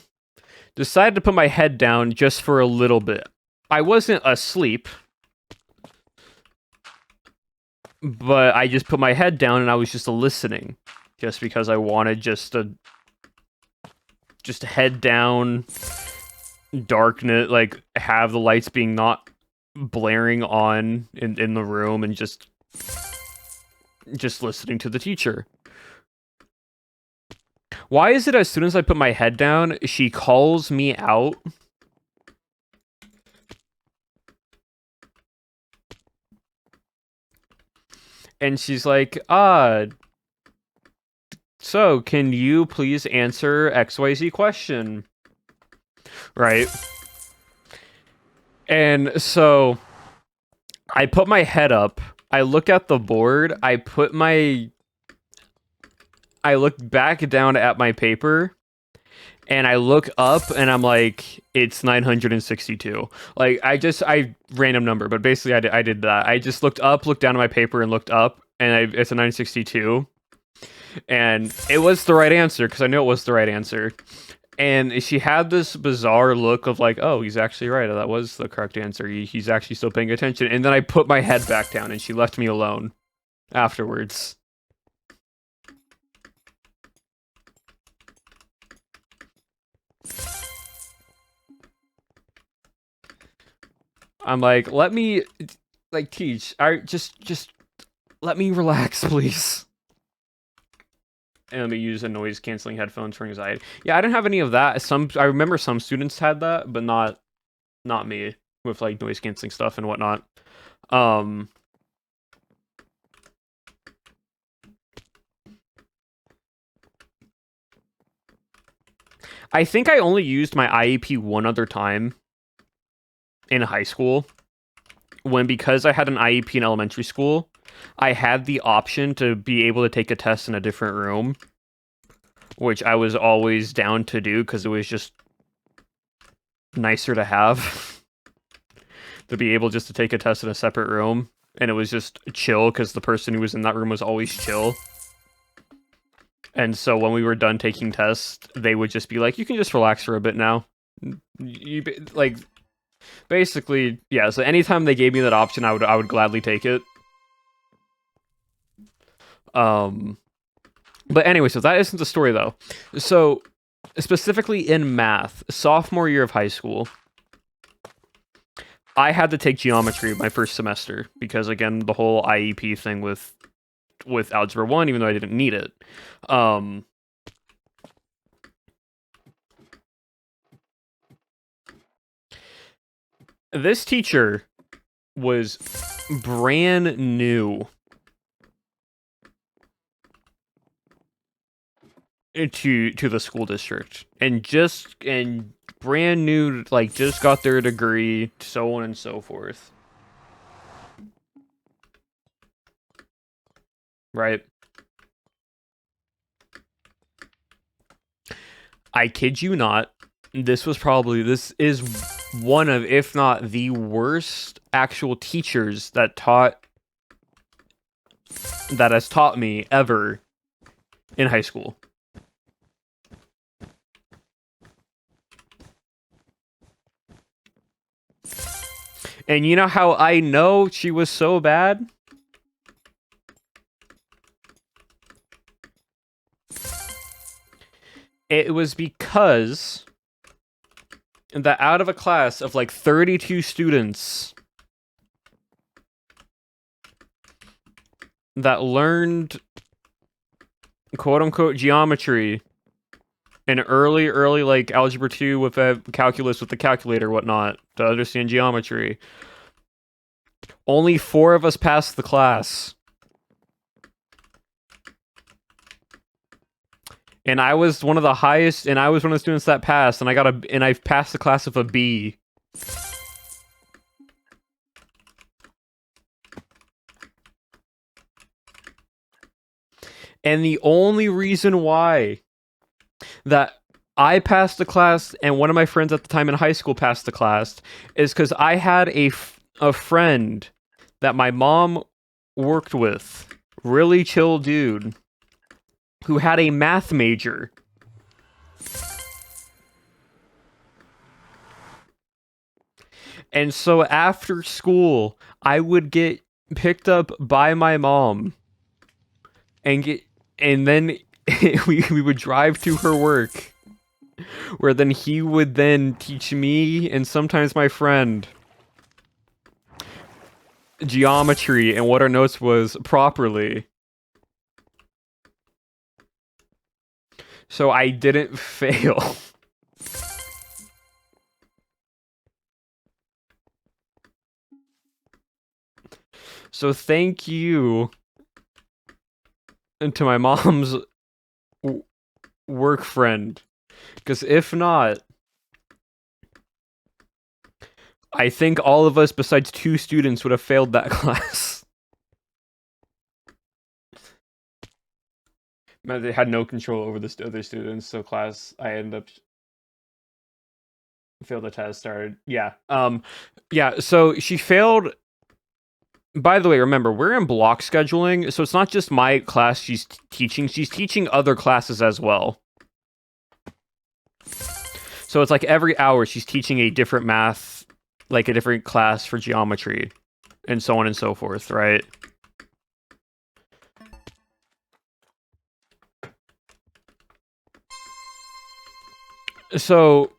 decided to put my head down just for a little bit. I wasn't asleep, but I just put my head down and I was just listening, just because I wanted just head down, darkness, like have the lights being not blaring on in the room, and just listening to the teacher. Why is it as soon as I put my head down, she calls me out? And she's like, so can you please answer XYZ question? Right? And so I put my head up, I look at the board, I look back down at my paper, and I look up, and I'm like, it's 962. Like, I random number, but basically I did that. I just looked down at my paper and looked up, and it's a 962. And it was the right answer because I knew it was the right answer. And she had this bizarre look of like, oh, he's actually right. That was the correct answer. He's actually still paying attention. And then I put my head back down and she left me alone afterwards. I'm like, let me like teach. I just let me relax, please. And let me use a noise canceling headphones for anxiety. Yeah, I didn't have any of that. I remember some students had that, but not me with like noise canceling stuff and whatnot. Um I think I only used my IEP one other time in high school when because I had an IEP in elementary school, I had the option to be able to take a test in a different room, which I was always down to do because it was just nicer to have to be able just to take a test in a separate room, and it was just chill because the person who was in that room was always chill. And so when we were done taking tests, they would just be like, "You can just relax for a bit now." Like basically, yeah. So anytime they gave me that option, I would gladly take it. Um, but anyway, so that isn't the story though. So specifically in math, sophomore year of high school, I had to take geometry my first semester because again, the whole IEP thing with algebra 1, even though I didn't need it. This teacher was brand new to the school district and brand new, like just got their degree, so on and so forth. Right? I kid you not. This is one of, if not the worst actual teachers that has taught me ever in high school. And you know how I know she was so bad? It was because that out of a class of like 32 students that learned quote unquote geometry in early like algebra 2 with a calculus with the calculator whatnot to understand geometry, only 4 of us passed the class. And I was one of the highest, and I was one of the students that passed, and I passed the class with a B. And the only reason why that I passed the class and one of my friends at the time in high school passed the class is because I had a friend that my mom worked with, really chill dude, who had a math major. And so after school, I would get picked up by my mom and then we would drive to her work, where then he would then teach me and sometimes my friend geometry and what our notes was properly. So I didn't fail. So thank you to my mom's work friend. Because if not, I think all of us besides 2 students would have failed that class. They had no control over the other students, so I ended up failed the test, started. Yeah. Yeah, so she failed By the way, remember, we're in block scheduling, so it's not just my class she's teaching other classes as well. So it's like every hour she's teaching a different math, like a different class for geometry, and so on and so forth, right? So,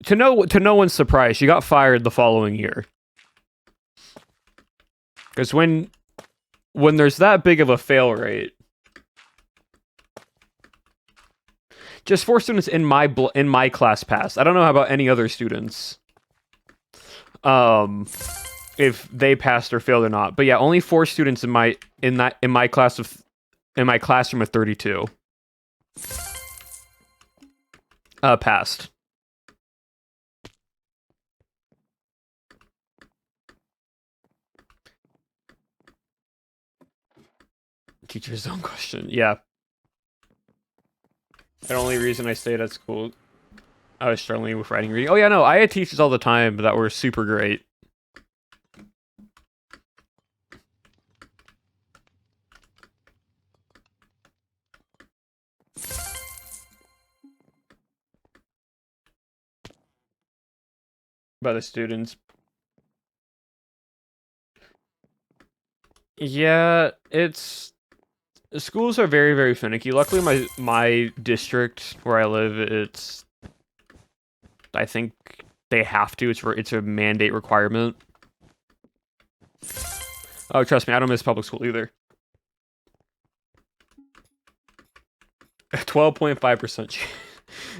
to no one's surprise, she got fired the following year. Because when there's that big of a fail rate, just 4 students in my class passed. I don't know about any other students. If they passed or failed or not. But yeah, only 4 students in my classroom of 32 passed. Teacher's own question. Yeah. The only reason I stayed at school, I was struggling with writing and reading. Oh yeah, no, I had teachers all the time that were super great. By the students. Yeah, schools are very, very finicky. Luckily, my district where I live, I think they have to. It's a mandate requirement. Oh, trust me, I don't miss public school either. 12.5%.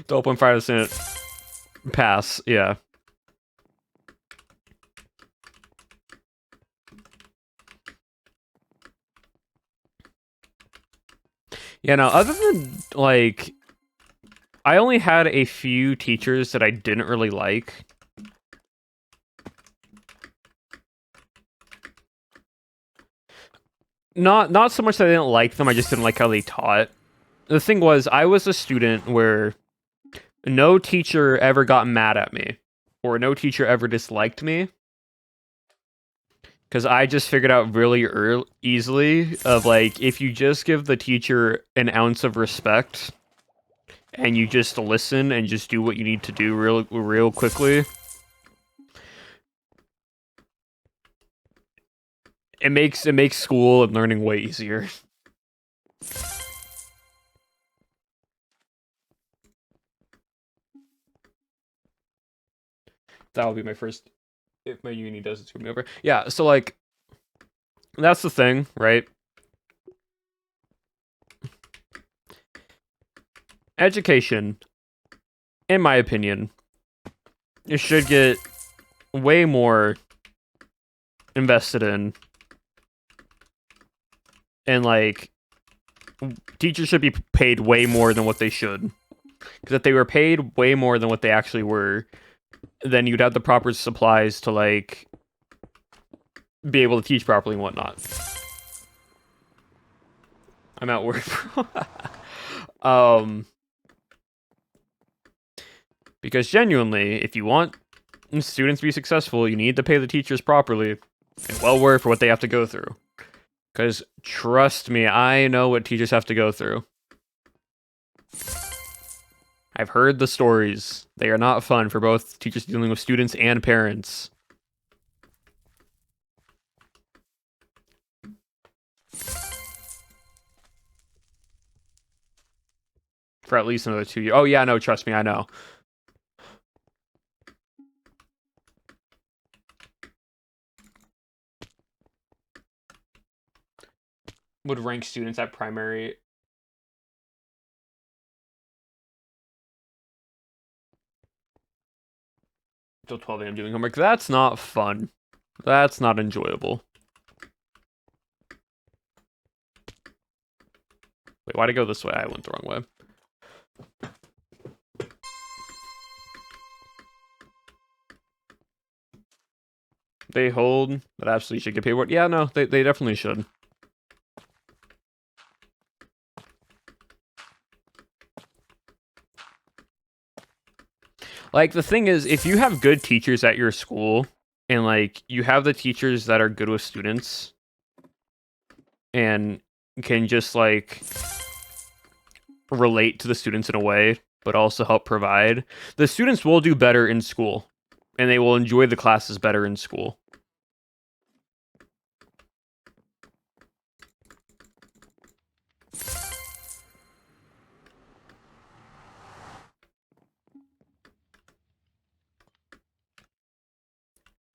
12.5% pass, yeah. Yeah, no, other than, like, I only had a few teachers that I didn't really like. Not so much that I didn't like them, I just didn't like how they taught. The thing was, I was a student where no teacher ever got mad at me, or no teacher ever disliked me. Because I just figured out really easily of, like, if you just give the teacher an ounce of respect and you just listen and just do what you need to do real quickly, it makes school and learning way easier. That will be my first, if my uni does it screw me over. Yeah, so, like, that's the thing, right? Education, in my opinion, it should get way more invested in, and, like, teachers should be paid way more than what they should. Because if they were paid way more than what they actually were, then you'd have the proper supplies to, like, be able to teach properly and whatnot. I'm at work. Because genuinely, if you want students to be successful, you need to pay the teachers properly and well worth for what they have to go through. Because trust me, I know what teachers have to go through. I've heard the stories. They are not fun for both teachers dealing with students and parents. For at least another 2 years. Oh yeah, no, trust me, I know. Would rank students at primary. Till 12 a.m. doing homework. That's not fun. That's not enjoyable. Wait, why'd I go this way? I went the wrong way. They hold that absolutely should get paid for it. Yeah, no, they definitely should. Like, the thing is, if you have good teachers at your school, And like you have the teachers that are good with students and can just like relate to the students in a way, but also help provide. The students will do better in school, and they will enjoy the classes better in school.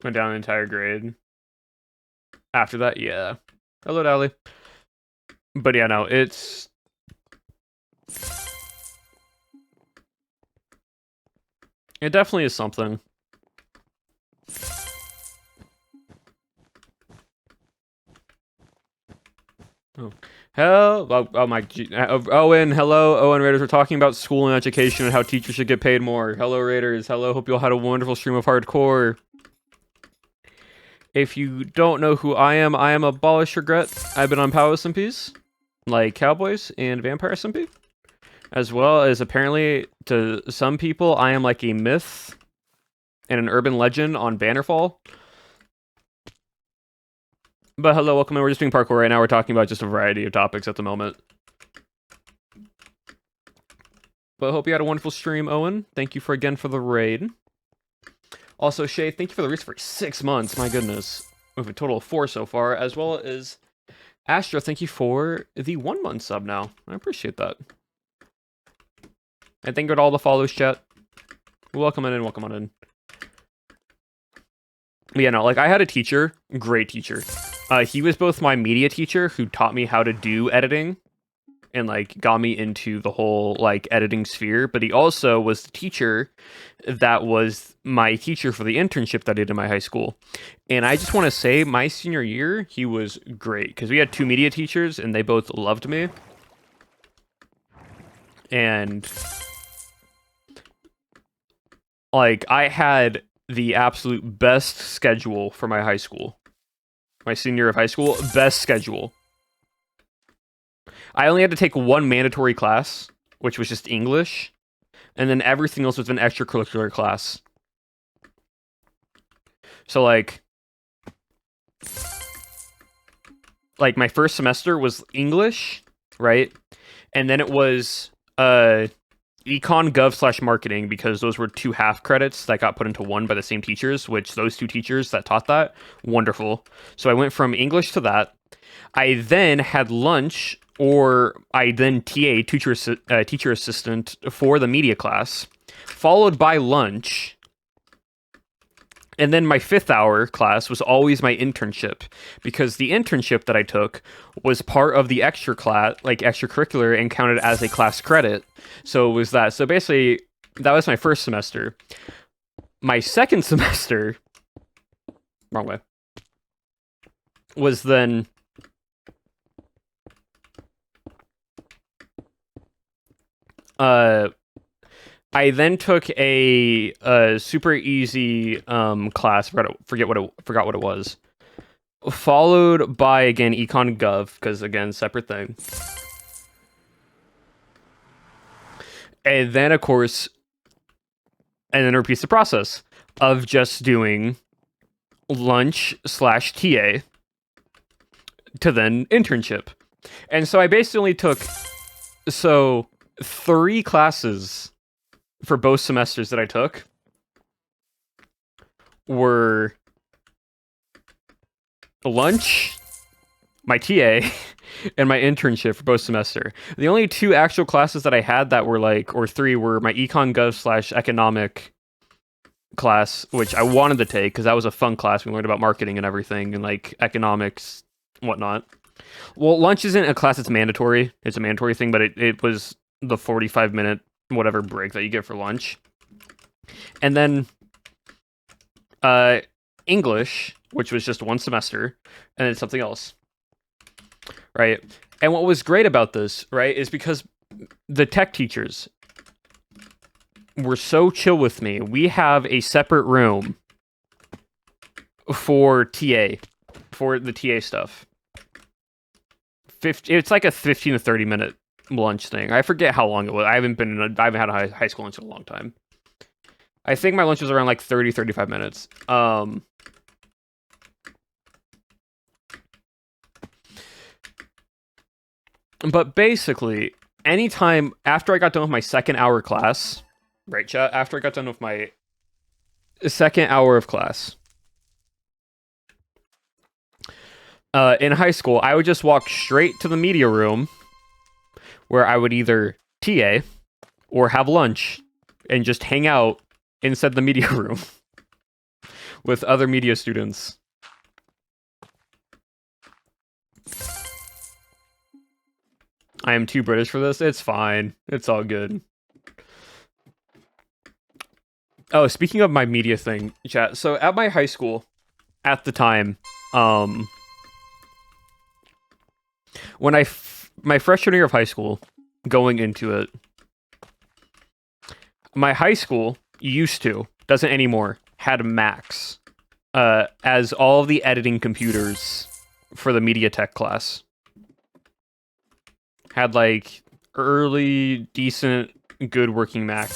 Went down an entire grade. After that, yeah. Hello, Dally. But yeah, no, it definitely is something. Oh, hell! Oh my! Owen, hello, Owen Raiders. We're talking about school and education and how teachers should get paid more. Hello, Raiders. Hello. Hope you all had a wonderful stream of hardcore. If you don't know who I am Abolish Regret. I've been on Power SMPs, like Cowboys and Vampire SMP, as well as apparently to some people, I am like a myth and an urban legend on Bannerfall. But hello, welcome in. We're just doing parkour right now. We're talking about just a variety of topics at the moment. But I hope you had a wonderful stream, Owen. Thank you again for the raid. Also, Shay, thank you for the raid for 6 months. My goodness. We have a total of 4 so far, as well as Astro, thank you for the 1 month sub now. I appreciate that. And thank you to all the follows, chat. Welcome on in, welcome on in. But yeah, no, like I had a teacher, great teacher. He was both my media teacher who taught me how to do editing and like got me into the whole like editing sphere, but he also was the teacher that was my teacher for the internship that I did in my high school. And I just want to say my senior year, he was great because we had 2 media teachers and they both loved me. And like I had the absolute best schedule for my high school. My senior year of high school, best schedule. I only had to take 1 mandatory class, which was just English, and then everything else was an extracurricular class. So like my first semester was English, right? And then it was econ gov / marketing, because those were 2 half credits that got put into 1 by the same teachers, which those 2 teachers that taught that, wonderful. So I went from English to that. I then had lunch, or I then TA, teacher assistant, for the media class, followed by lunch. And then my 5th hour class was always my internship, because the internship that I took was part of the extracurricular and counted as a class credit. So it was that. So basically, that was my first semester. My second semester, wrong way, was then I then took a super easy class. Forgot what it was. Followed by again econ gov, because again separate thing. And then of course, and then repeats the process of just doing lunch / TA to then internship. And so I basically took 3 classes for both semesters that I took were lunch, my TA, and my internship for both semester. The only 2 actual classes that I had that were like, or 3, were my econ gov / economic class, which I wanted to take because that was a fun class. We learned about marketing and everything and like economics, whatnot. Well, lunch isn't a class, it's mandatory. It's a mandatory thing, but it was the 45-minute whatever break that you get for lunch. And then English, which was just 1 semester, and then something else. Right? And what was great about this, right, is because the tech teachers were so chill with me. We have a separate room for TA, for the TA stuff. It's like a 15 to 30 minute lunch thing. I forget how long it was. I haven't had a high school lunch in a long time. I think my lunch was around like 30, 35 minutes. But basically, anytime after I got done with my second hour class, right, chat? After I got done with my second hour of class, in high school, I would just walk straight to the media room where I would either TA or have lunch and just hang out inside the media room with other media students. I am too British for this. It's fine. It's all good. Oh, speaking of my media thing, chat. So at my high school, at the time, when my freshman year of high school, going into it, my high school used to, doesn't anymore, had Macs as all of the editing computers for the media tech class. Had like early, decent, good working Mac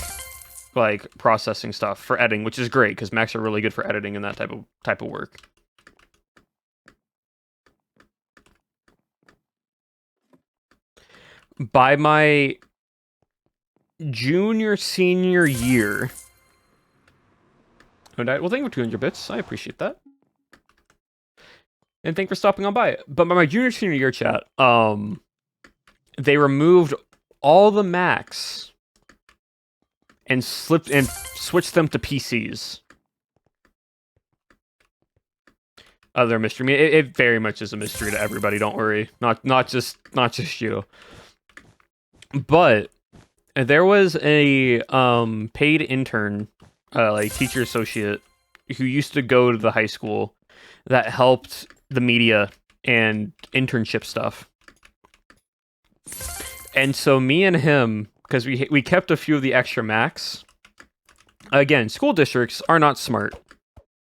like processing stuff for editing, which is great because Macs are really good for editing and that type of work. By my senior year. Well, thank you for 200 bits. I appreciate that. And thank you for stopping on by. But by my senior year, chat, they removed all the Macs and switched them to PCs. Other mystery. I mean, it very much is a mystery to everybody. Don't worry. Not just you. But there was a paid intern, like teacher associate, who used to go to the high school that helped the media and internship stuff. And so me and him, because we kept a few of the extra Macs. Again, school districts are not smart.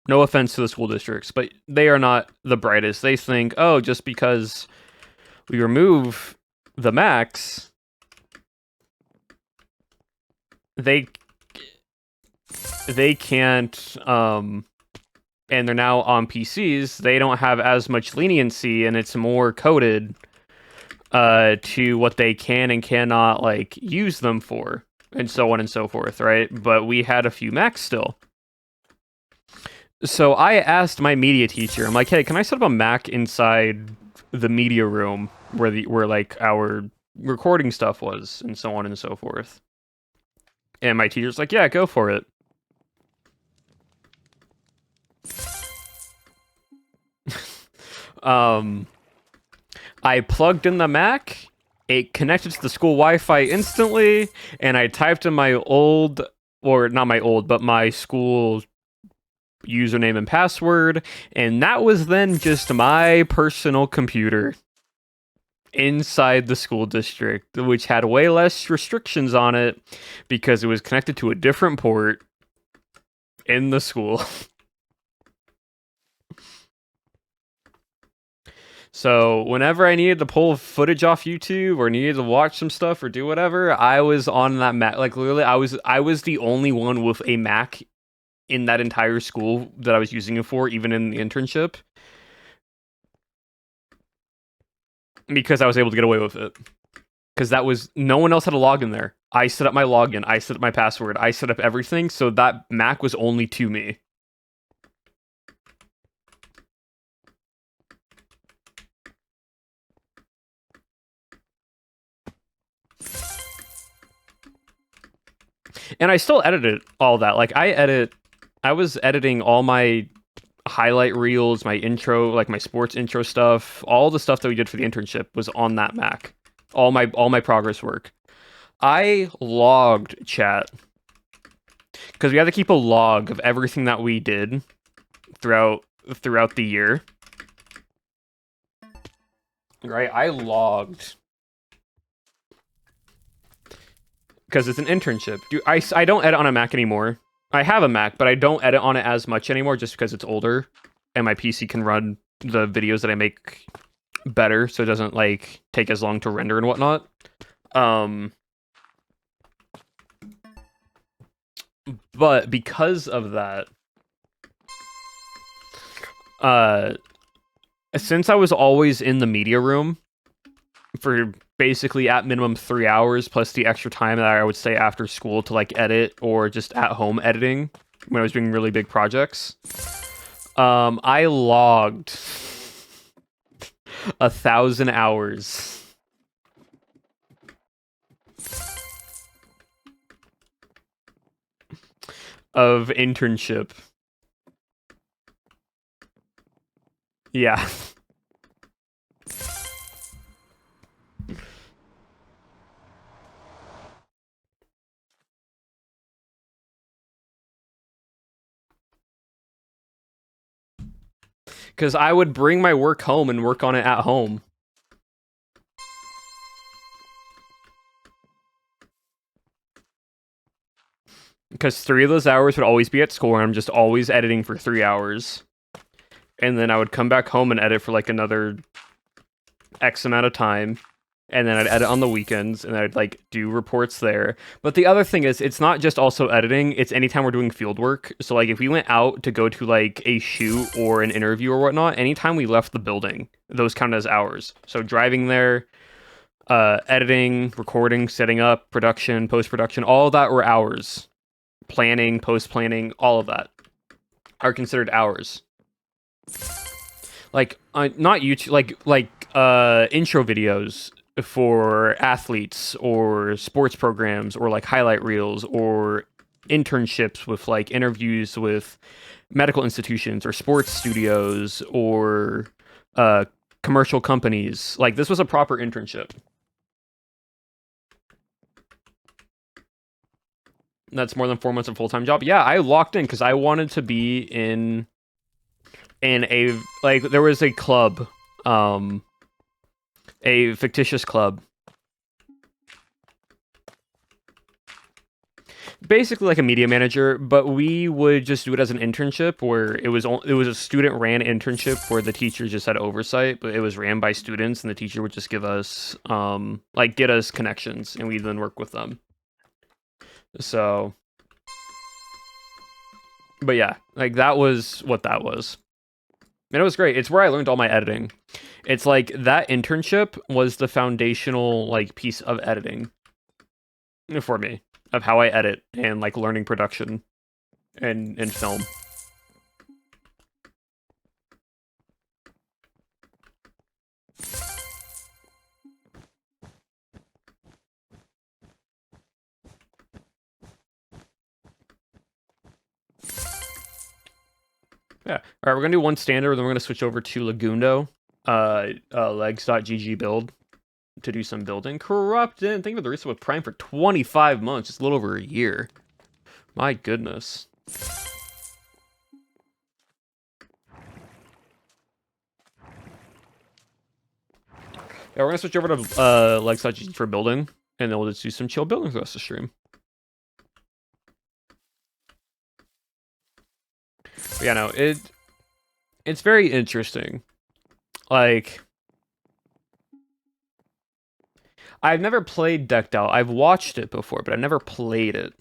No offense to the school districts, but they are not the brightest. They think, oh, just because we remove the Macs, they can't, and they're now on PCs, they don't have as much leniency, and it's more coded to what they can and cannot, like, use them for, and so on and so forth, right? But we had a few Macs still. So I asked my media teacher, I'm like, hey, can I set up a Mac inside the media room where like our recording stuff was, and so on and so forth? And my teacher's like, yeah, go for it. I plugged in the Mac, it connected to the school Wi-Fi instantly, and I typed in my my school username and password, and that was then just my personal computer inside the school district, which had way less restrictions on it because it was connected to a different port in the school. So whenever I needed to pull footage off YouTube or needed to watch some stuff or do whatever, I was on that Mac. Like literally, I was the only one with a Mac in that entire school that I was using it for, even in the internship, because I was able to get away with it. Because no one else had a login there. I set up my login, I set up my password, I set up everything, so that Mac was only to me. And I still edited all that. Like I was editing all my highlight reels, my intro, like my sports intro stuff, all the stuff that we did for the internship was on that Mac. All my progress work. I logged chat because we had to keep a log of everything that we did throughout the year. Right? I logged because it's an internship. I don't edit on a Mac anymore. I have a Mac, but I don't edit on it as much anymore just because it's older and my PC can run the videos that I make better, so it doesn't like take as long to render and whatnot. But because of that, since I was always in the media room for basically at minimum 3 hours plus the extra time that I would stay after school to like edit or just at home editing when I was doing really big projects. I logged 1,000 hours of internship. Yeah. Because I would bring my work home and work on it at home. Because 3 of those hours would always be at school, and I'm just always editing for 3 hours. And then I would come back home and edit for like another X amount of time. And then I'd edit on the weekends, and I'd like do reports there. But the other thing is, it's not just also editing, it's anytime we're doing field work. So like if we went out to go to like a shoot or an interview or whatnot, anytime we left the building, those count as hours. So driving there, editing, recording, setting up, production, post-production, all of that were hours. Planning, post-planning, all of that are considered hours. Like not YouTube, like intro videos for athletes or sports programs or like highlight reels or internships with like interviews with medical institutions or sports studios or commercial companies. Like this was a proper internship. That's more than 4 months of full-time job. Yeah, I locked in because I wanted to be in a like there was a club, a fictitious club, basically like a media manager, but we would just do it as an internship where it was a student ran internship where the teacher just had oversight, but it was ran by students and the teacher would just give us like get us connections and we'd then work with them. So but yeah, like that was what that was. And it was great. It's where I learned all my editing. It's like that internship was the foundational like piece of editing for me, of how I edit and like learning production and film. Yeah. All right, we're gonna do one standard, then we're gonna switch over to Lagundo, legs.gg build to do some building. Corrupted. Think about the reset with Prime for 25 months, just a little over a year. My goodness. Yeah, we're gonna switch over to legs.gg for building, and then we'll just do some chill building for the rest of the stream. But yeah, no, it's very interesting. Like, I've never played Decked Out. I've watched it before, but I've never played it.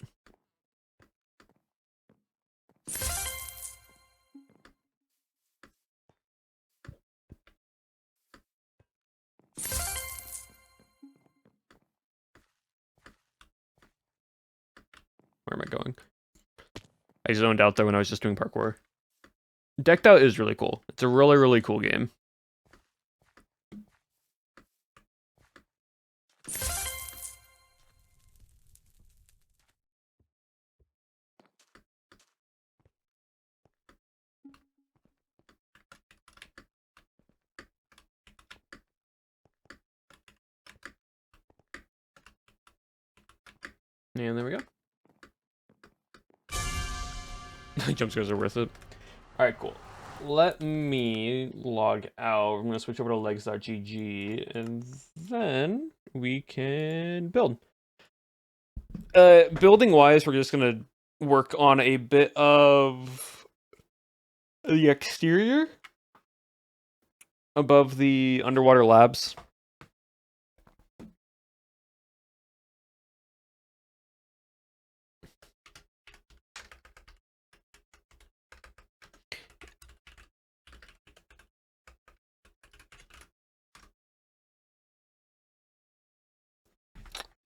Where am I going? I zoned out there when I was just doing parkour. Decked Out is really cool. It's a really, really cool game. And there we go. Jump scares are worth it. Alright, cool. Let me log out. I'm going to switch over to legs.gg, and then we can build. Building-wise, we're just going to work on a bit of the exterior above the underwater labs.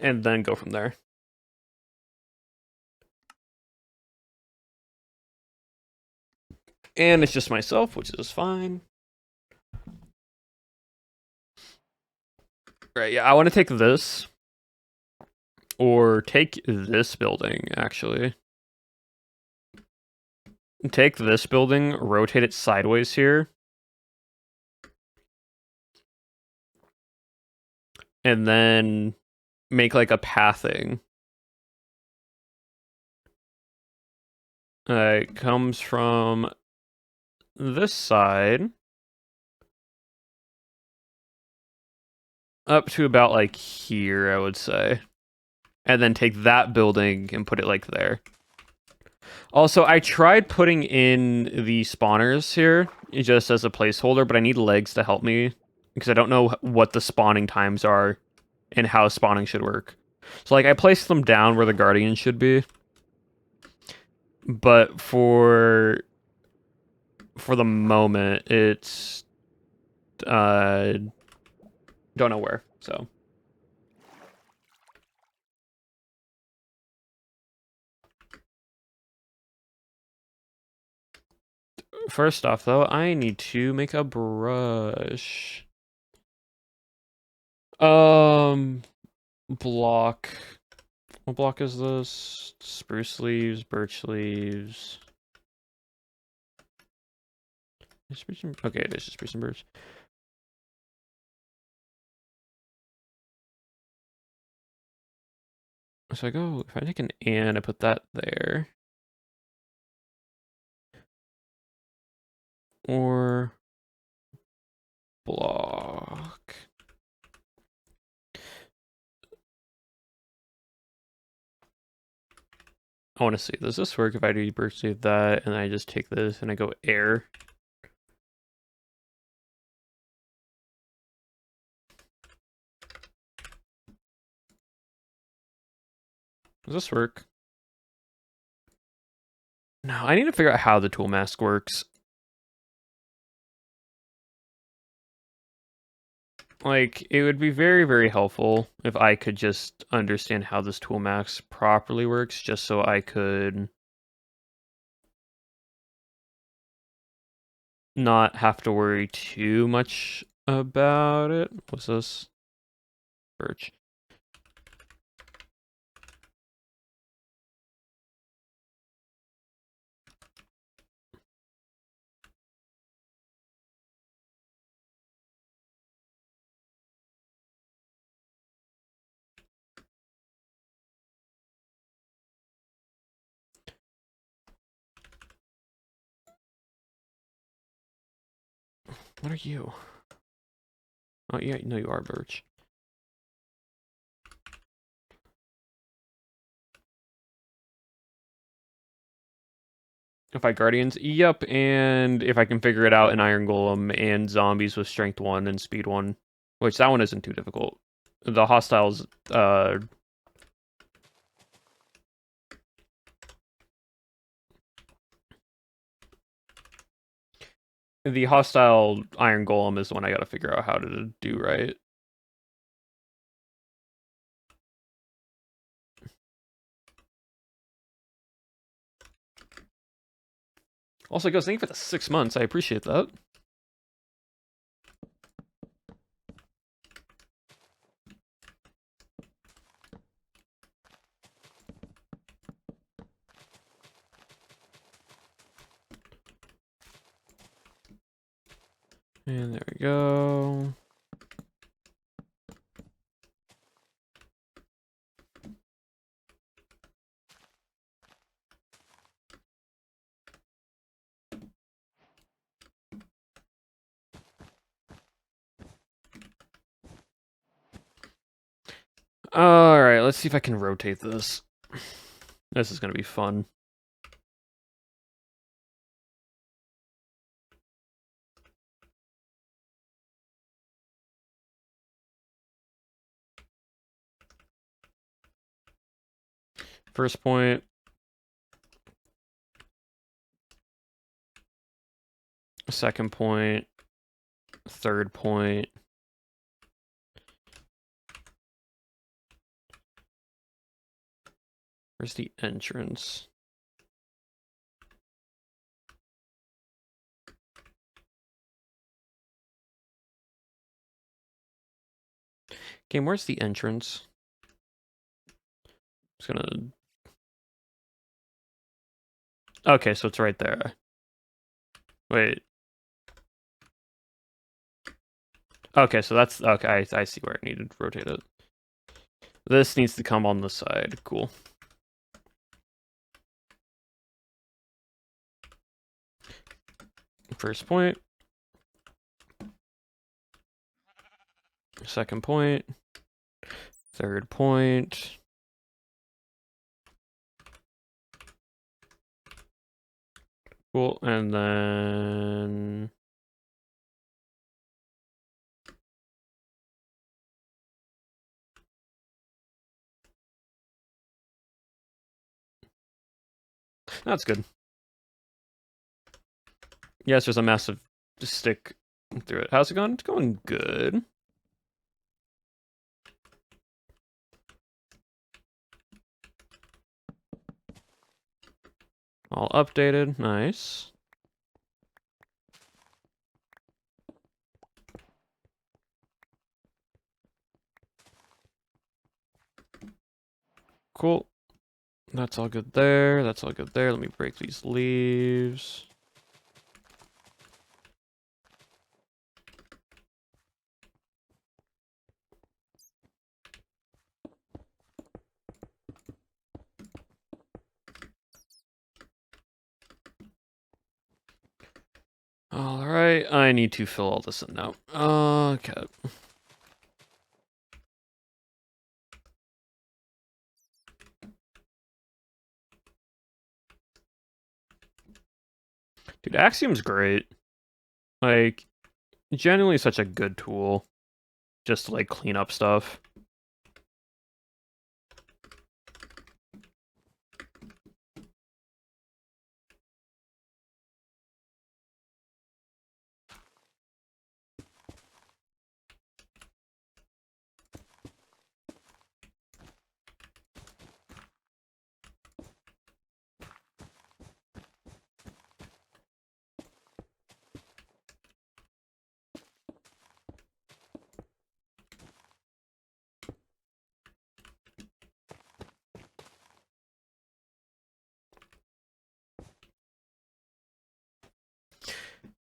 and then go from there. And it's just myself, which is fine. Right, yeah, I want to take this. Or take this building, actually. Take this building, rotate it sideways here. And then make like a pathing. It comes from this side up to about like here, I would say. And then take that building and put it like there. Also, I tried putting in the spawners here just as a placeholder, but I need legs to help me because I don't know what the spawning times are and how spawning should work. So, like, I placed them down where the guardian should be, but for the moment, it's don't know where. So. First off, though, I need to make a brush. Block. What block is this? Spruce leaves, birch leaves. Okay, it is just spruce and birch. So I go, if I take an and, I put that there. Or block. I want to see, does this work if I do birch leaf that, and I just take this and I go air? Does this work? No, I need to figure out how the tool mask works. Like, it would be very, very helpful if I could just understand how this tool mask properly works, just so I could not have to worry too much about it. What's this? Birch. What are you? Oh, yeah, no, you are birch. If I guardians, yep, and if I can figure it out, an iron golem and zombies with strength 1 and speed 1, which that one isn't too difficult. The hostiles, the hostile iron golem is the one I gotta figure out how to do right. Also, guys, thank you for the 6 months. I appreciate that. And there we go. Alright, let's see if I can rotate this. This is gonna be fun. First point. Second point. Third point. Where's the entrance? Game, where's the entrance? Just gonna... Okay, so it's right there. Wait. Okay, so that's... Okay, I see where I needed to rotate it. This needs to come on the side. Cool. First point. Second point. Third point. Cool, and then... That's good. Yes, there's a massive stick through it. How's it going? It's going good. All updated. Nice. Cool. That's all good there. That's all good there. Let me break these leaves. Alright, I need to fill all this in now. Okay. Dude, Axiom's great. Like, genuinely such a good tool. Just to, like, clean up stuff.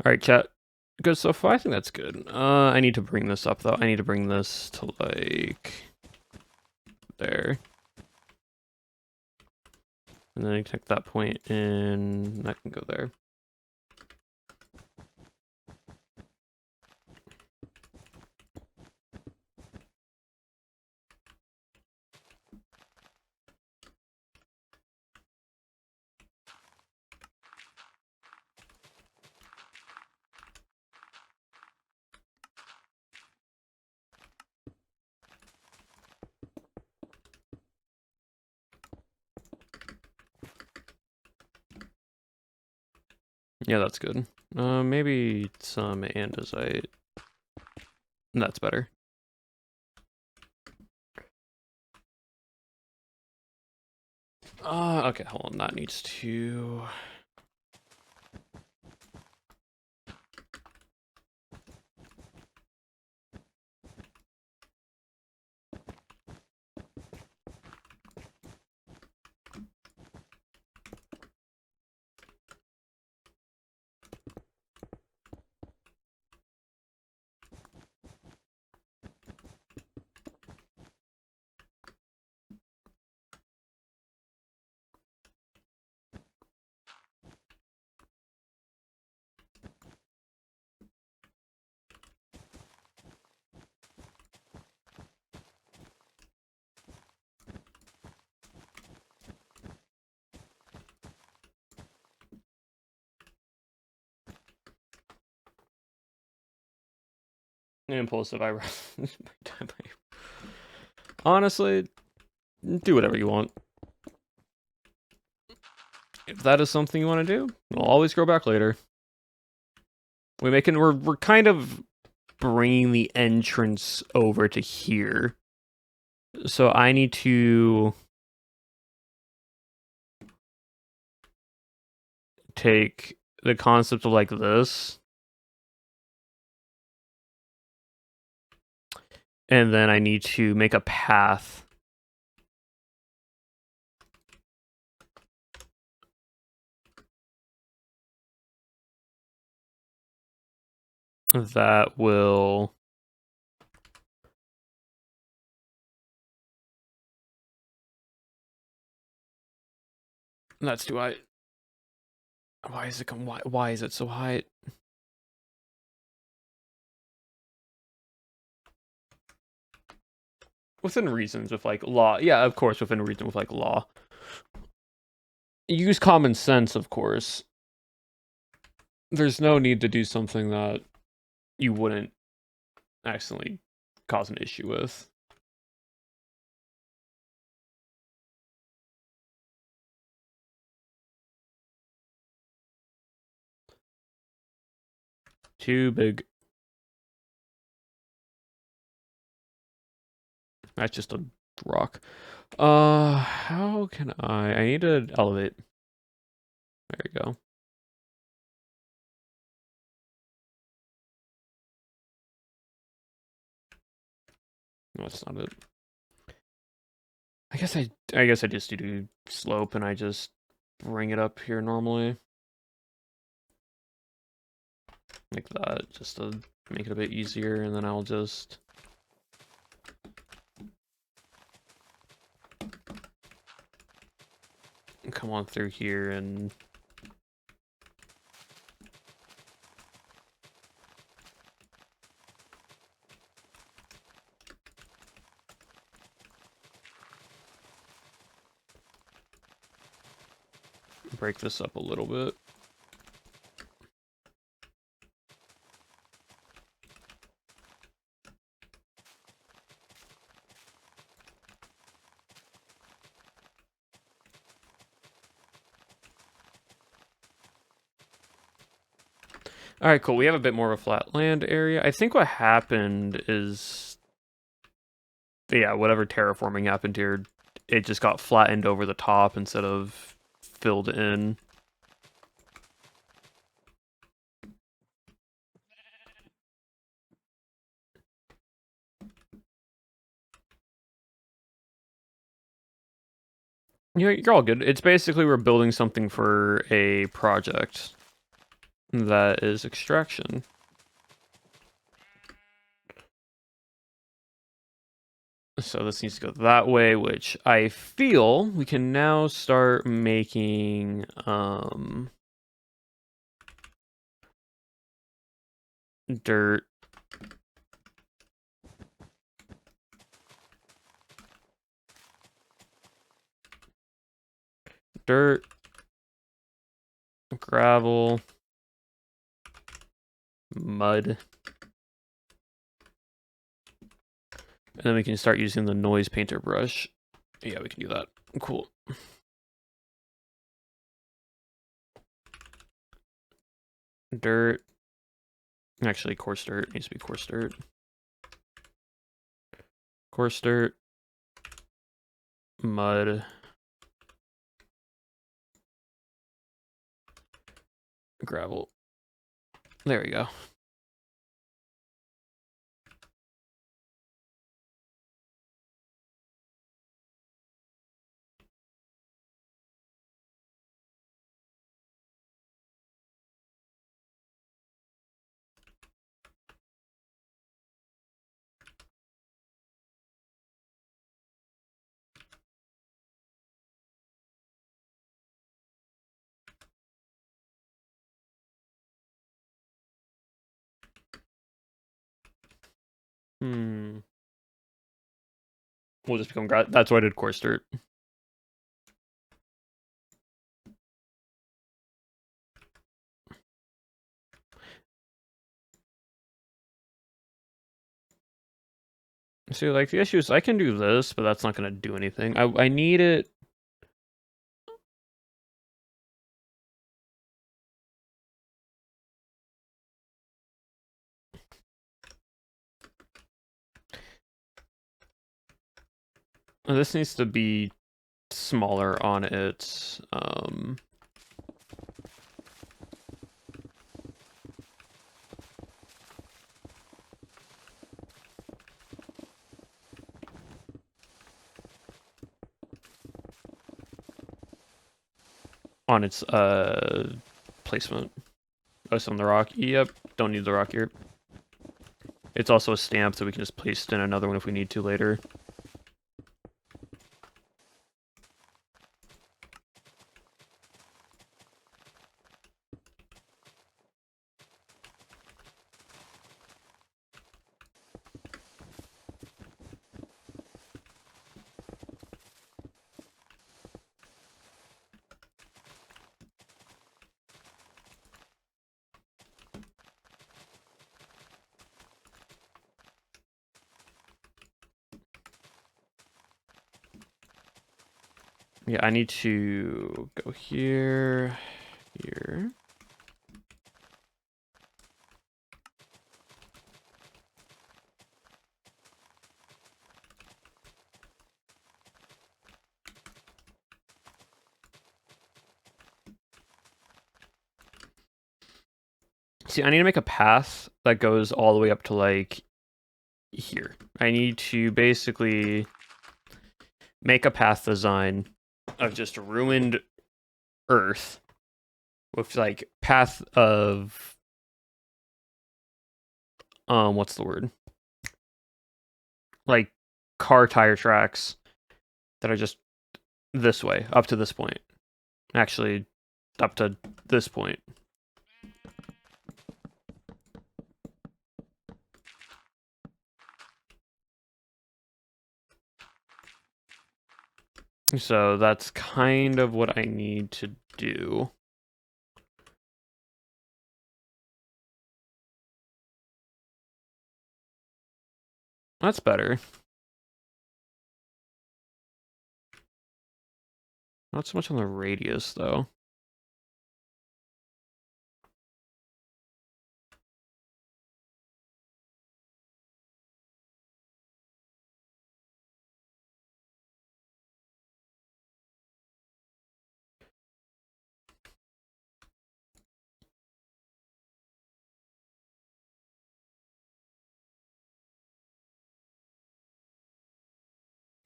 Alright, chat. Good so far. I think that's good. I need to bring this up, though. I need to bring this to, like... there. And then I take that point and that can go there. Yeah, that's good. Maybe some andesite. That's better. Okay, hold on. That needs to... impulsive eyebrow. Honestly, do whatever you want. If that is something you want to do, we'll always go back later. We're kind of bringing the entrance over to here. So I need to take the concept of like this, and then I need to make a path. That will... That's too high. Why is it why is it so high? Within reasons with like law. Yeah, of course, within reason with like law. Use common sense, of course. There's no need to do something that you wouldn't accidentally cause an issue with. Too big. That's just a rock. How can I need to elevate. There you go. No, that's not it. I guess I just do slope and I just bring it up here normally. Like that, just to make it a bit easier, and then I'll just come on through here and break this up a little bit. All right, cool. We have a bit more of a flat land area. I think what happened is, yeah, whatever terraforming happened here, it just got flattened over the top instead of filled in. You're all good. It's basically we're building something for a project that is extraction. So this needs to go that way, which I feel we can now start making dirt. Dirt, gravel, mud. And then we can start using the noise painter brush. Yeah, we can do that. Cool. Dirt. Actually, coarse dirt. Needs to be coarse dirt. Coarse dirt. Mud. Gravel. There we go. We'll just become that's why I did coarse dirt. See, like, the issue is I can do this, but that's not going to do anything. I need it. This needs to be smaller on its on its placement. Oh, it's on the rock. Yep, don't need the rock here. It's also a stamp, so we can just paste in another one if we need to later. Yeah, I need to go here, here. See, I need to make a path that goes all the way up to, like, here. I need to basically make a path design of just ruined earth with, like, path of, what's the word? Like, car tire tracks that are just this way, up to this point. Actually, up to this point. So that's kind of what I need to do. That's better. Not so much on the radius, though.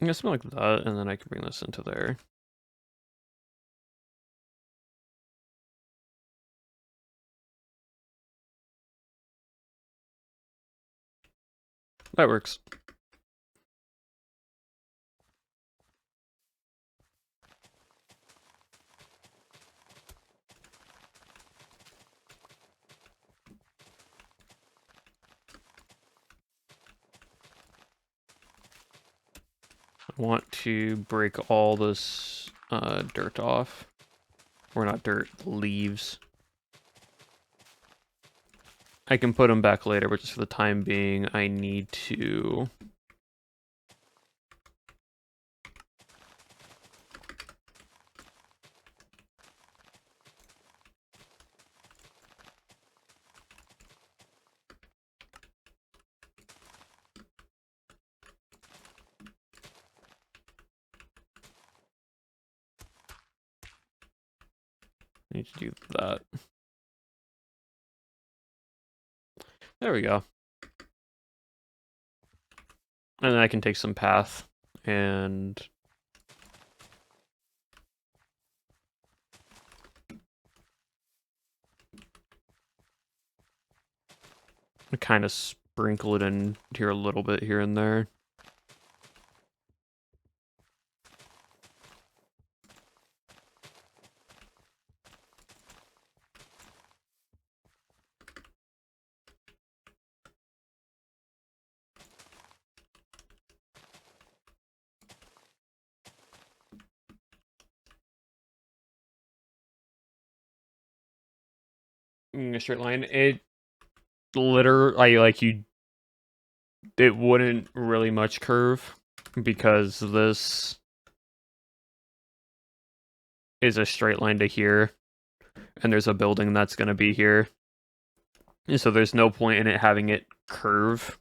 I guess something like that, and then I can bring this into there. That works. I want to break all this dirt off. Or not dirt, leaves. I can put them back later, but just for the time being, I need to... need to do that. There we go. And then I can take some path and... kind of sprinkle it in here a little bit here and there. A straight line. It literally, like, you... It wouldn't really much curve because this is a straight line to here, and there's a building that's going to be here. And so there's no point in it having it curve.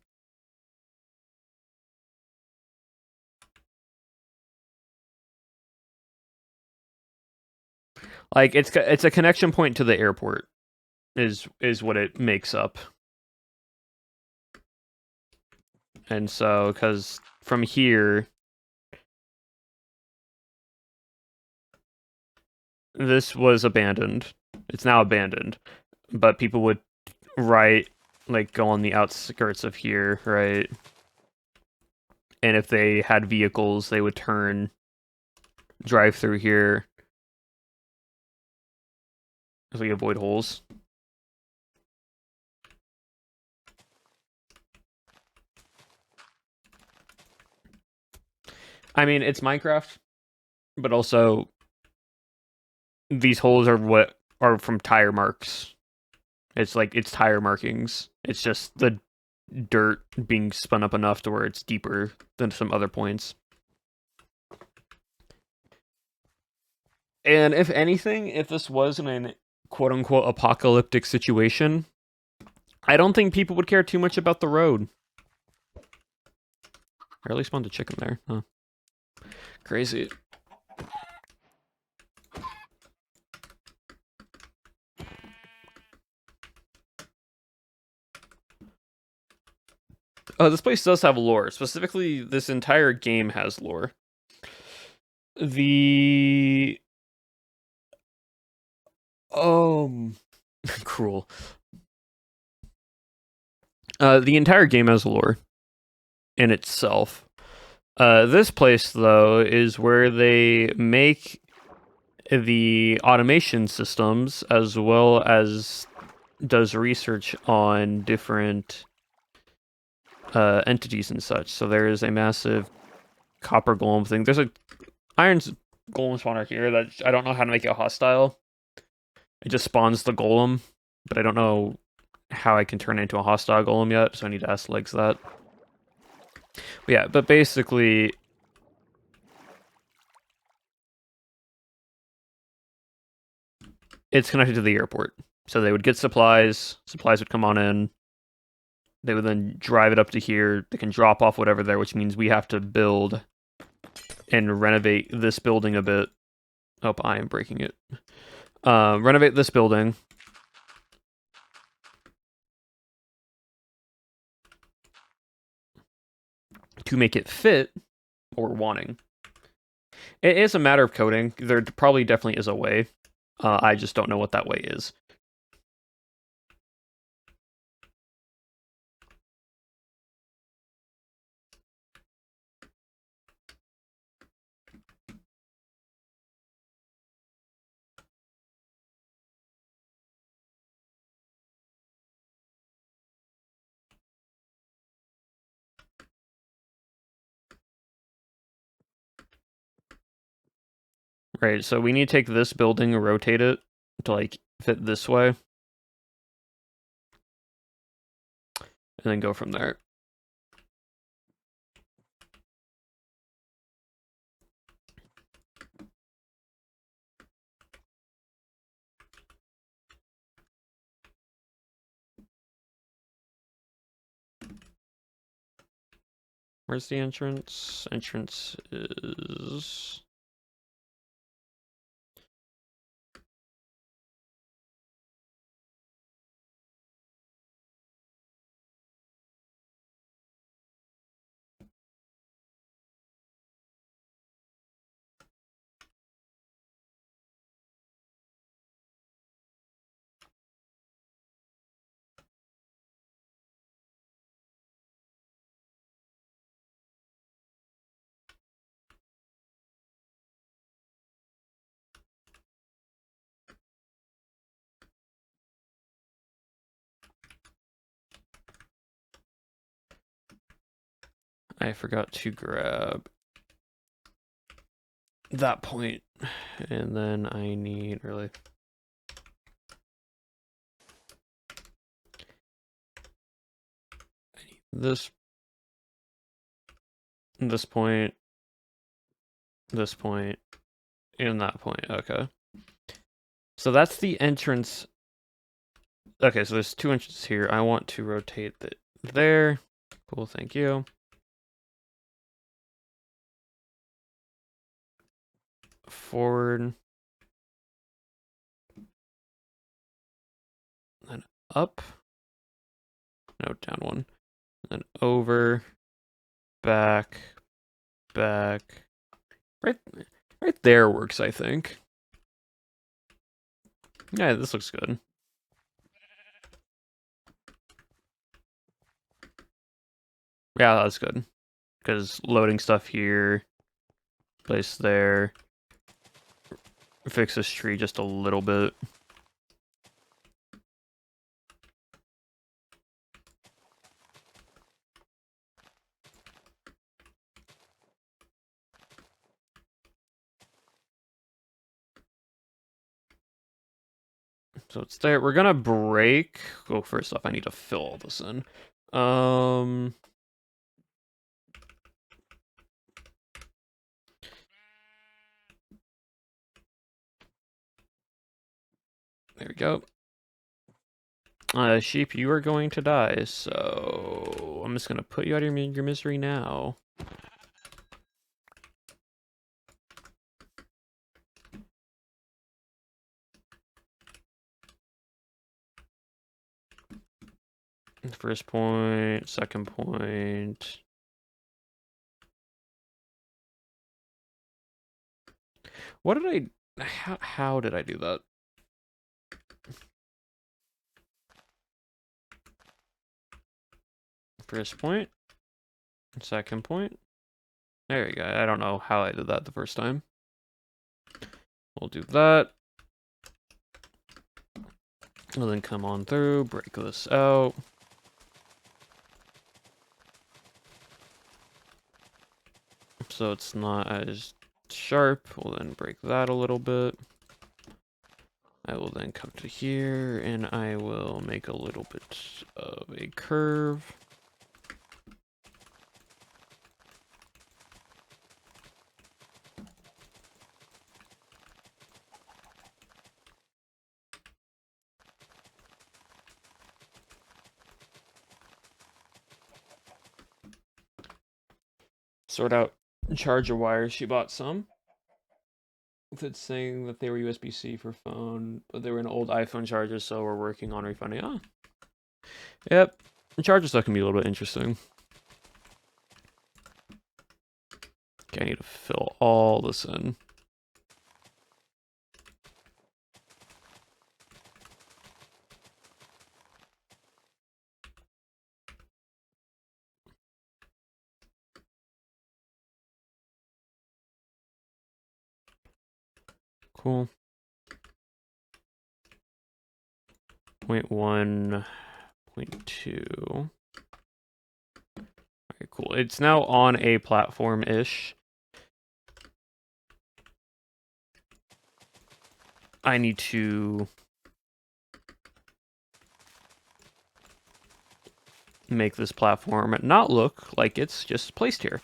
Like, it's a connection point to the airport is what it makes up. And so, because from here, this was abandoned. It's now abandoned, but people would like go on the outskirts of here, right? And if they had vehicles, they would drive through here so we avoid holes. I mean, it's Minecraft, but also these holes are what are from tire marks. It's like it's tire markings. It's just the dirt being spun up enough to where it's deeper than some other points. And if anything, if this was in a quote unquote apocalyptic situation, I don't think people would care too much about the road. I really spawned a chicken there, huh? Crazy. Oh, this place does have lore. Specifically, this entire game has lore. The cruel. The entire game has lore in itself. This place, though, is where they make the automation systems as well as does research on different entities and such. So there is a massive copper golem thing. There's a iron golem spawner here that I don't know how to make it hostile. It just spawns the golem, but I don't know how I can turn it into a hostile golem yet, so I need to ask Legs that. But yeah, but basically, it's connected to the airport. So they would get supplies would come on in, they would then drive it up to here, they can drop off whatever there, which means we have to build and renovate this building a bit. Oh, I am breaking it. Renovate this building. To make it fit what we're wanting. It is a matter of coding. There probably definitely is a way. I just don't know what that way is. Right, so we need to take this building and rotate it to like fit this way. And then go from there. Where's the entrance? Entrance is... I forgot to grab that point. And then I need this point, and that point. Okay. So that's the entrance. Okay, so there's two entrances here. I want to rotate it there. Cool, thank you. Forward. Then up. No, down one. Then over. Back. Back. Right there works, I think. Yeah, this looks good. Yeah, that's good. Because loading stuff here, place there, fix this tree just a little bit. So it's there. We're gonna break. Well, first off, I need to fill all this in. There we go. Sheep, you are going to die, so I'm just gonna put you out of your misery now. First point, second point. What did I... How did I do that? First point, second point. There you go. I don't know how I did that the first time. We'll do that. And then come on through, break this out. So it's not as sharp. We'll then break that a little bit. I will then come to here and I will make a little bit of a curve. Sort out charger wires. She bought some. It's saying that they were USB-C for phone, but they were an old iPhone charger, so we're working on refunding. Ah, yep. The charger stuff can be a little bit interesting. Okay, I need to fill all this in. Cool. 0.1, 0.2. Okay, cool. It's now on a platform-ish. I need to make this platform not look like it's just placed here.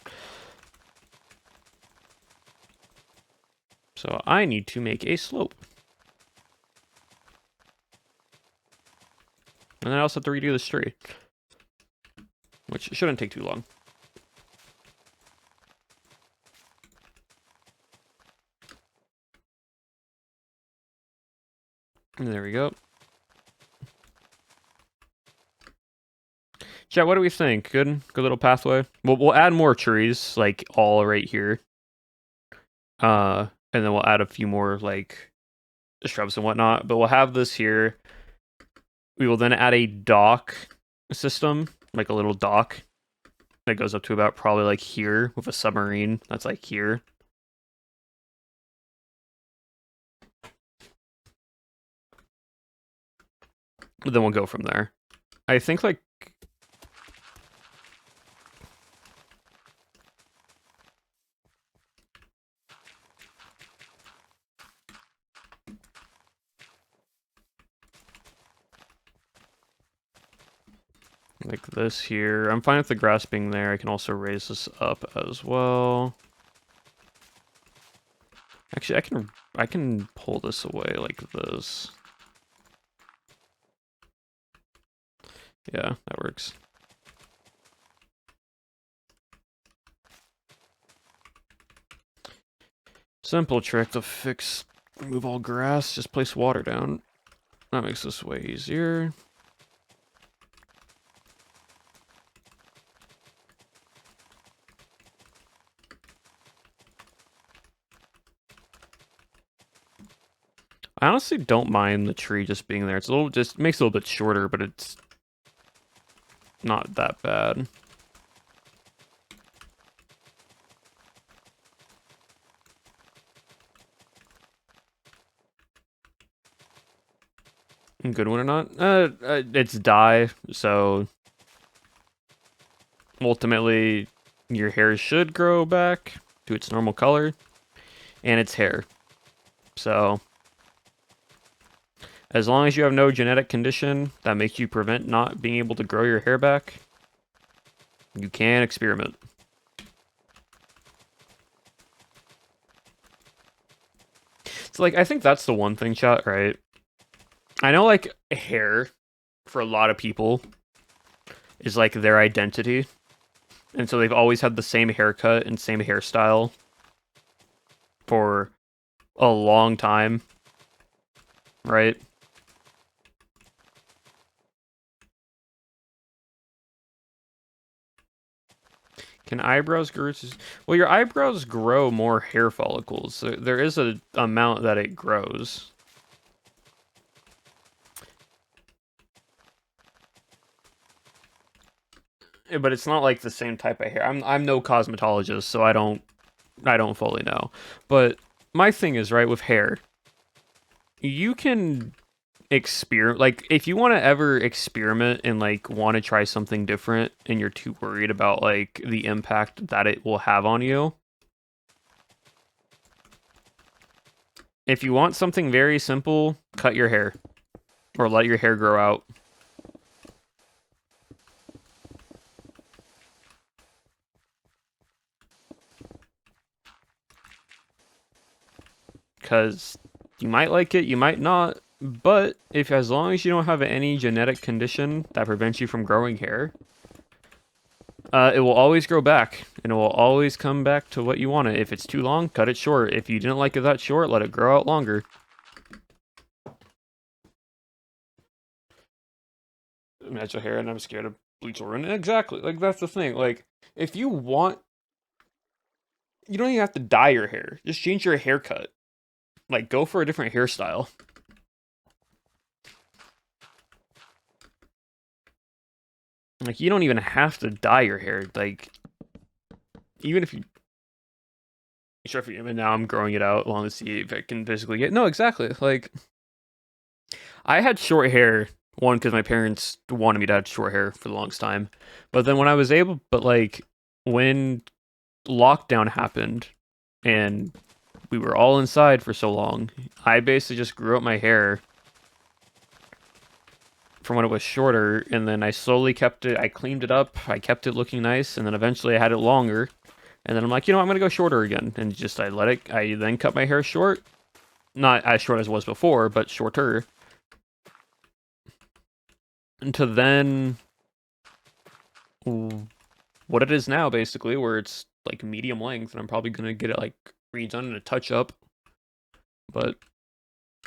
So I need to make a slope. And then I also have to redo this tree, which shouldn't take too long. And there we go. Chat, what do we think? Good little pathway. We'll add more trees, like all right here. And then we'll add a few more like shrubs and whatnot. But we'll have this here. We will then add a dock system, like a little dock that goes up to about probably like here with a submarine that's like here. But then we'll go from there. I think like this here. I'm fine with the grass being there. I can also raise this up as well. Actually, I can pull this away like this. Yeah, that works. Simple trick to remove all grass, just place water down. That makes this way easier. I honestly don't mind the tree just being there. It's a little, just makes it a little bit shorter, but it's not that bad. Good one or not? It's dye, so ultimately your hair should grow back to its normal color, and it's hair. So as long as you have no genetic condition that makes you prevent not being able to grow your hair back, you can experiment. So like I think that's the one thing, chat, right? I know like hair for a lot of people is like their identity. And so they've always had the same haircut and same hairstyle for a long time, right? Can eyebrows grow? Well, your eyebrows grow more hair follicles. So there is a amount that it grows. But it's not like the same type of hair. I'm no cosmetologist, so I don't fully know. But my thing is, right, with hair, you can experiment, like if you want to ever experiment and like want to try something different and you're too worried about like the impact that it will have on you, if you want something very simple, cut your hair or let your hair grow out. Because you might like it, you might not, but if as long as you don't have any genetic condition that prevents you from growing hair, it will always grow back, and it will always come back to what you want it. If it's too long, cut it short. If you didn't like it that short, let it grow out longer. Natural hair, and I'm scared of bleach will ruin it. Exactly. Like that's the thing. Like if you want, you don't even have to dye your hair. Just change your haircut. Like go for a different hairstyle. Like you don't even have to dye your hair. Like even if you sure if you, and now I'm growing it out long to see if I can physically get. No, exactly. Like I had short hair. One, because my parents wanted me to have short hair for the longest time, but then when I was able, but like when lockdown happened and we were all inside for so long, I basically just grew up my hair from when it was shorter, and then I slowly kept it. I cleaned it up. I kept it looking nice, and then eventually I had it longer. And then I'm like, I'm gonna go shorter again, and just I let it. I then cut my hair short, not as short as it was before, but shorter. And to then what it is now, basically, where it's like medium length, and I'm probably gonna get it like redone and a touch up, but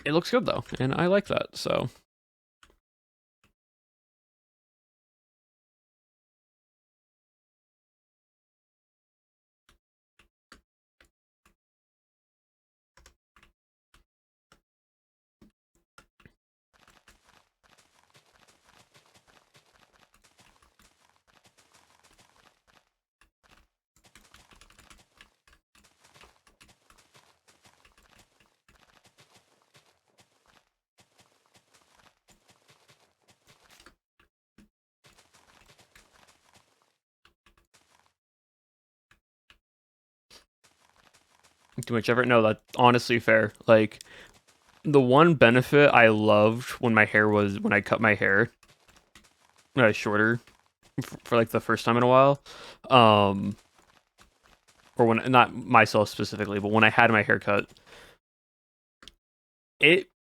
it looks good though, and I like that. So too much effort. No, that's honestly fair. Like the one benefit I loved when my hair was when I cut my hair shorter for like the first time in a while, um, or when not myself specifically, but when I had my hair cut, it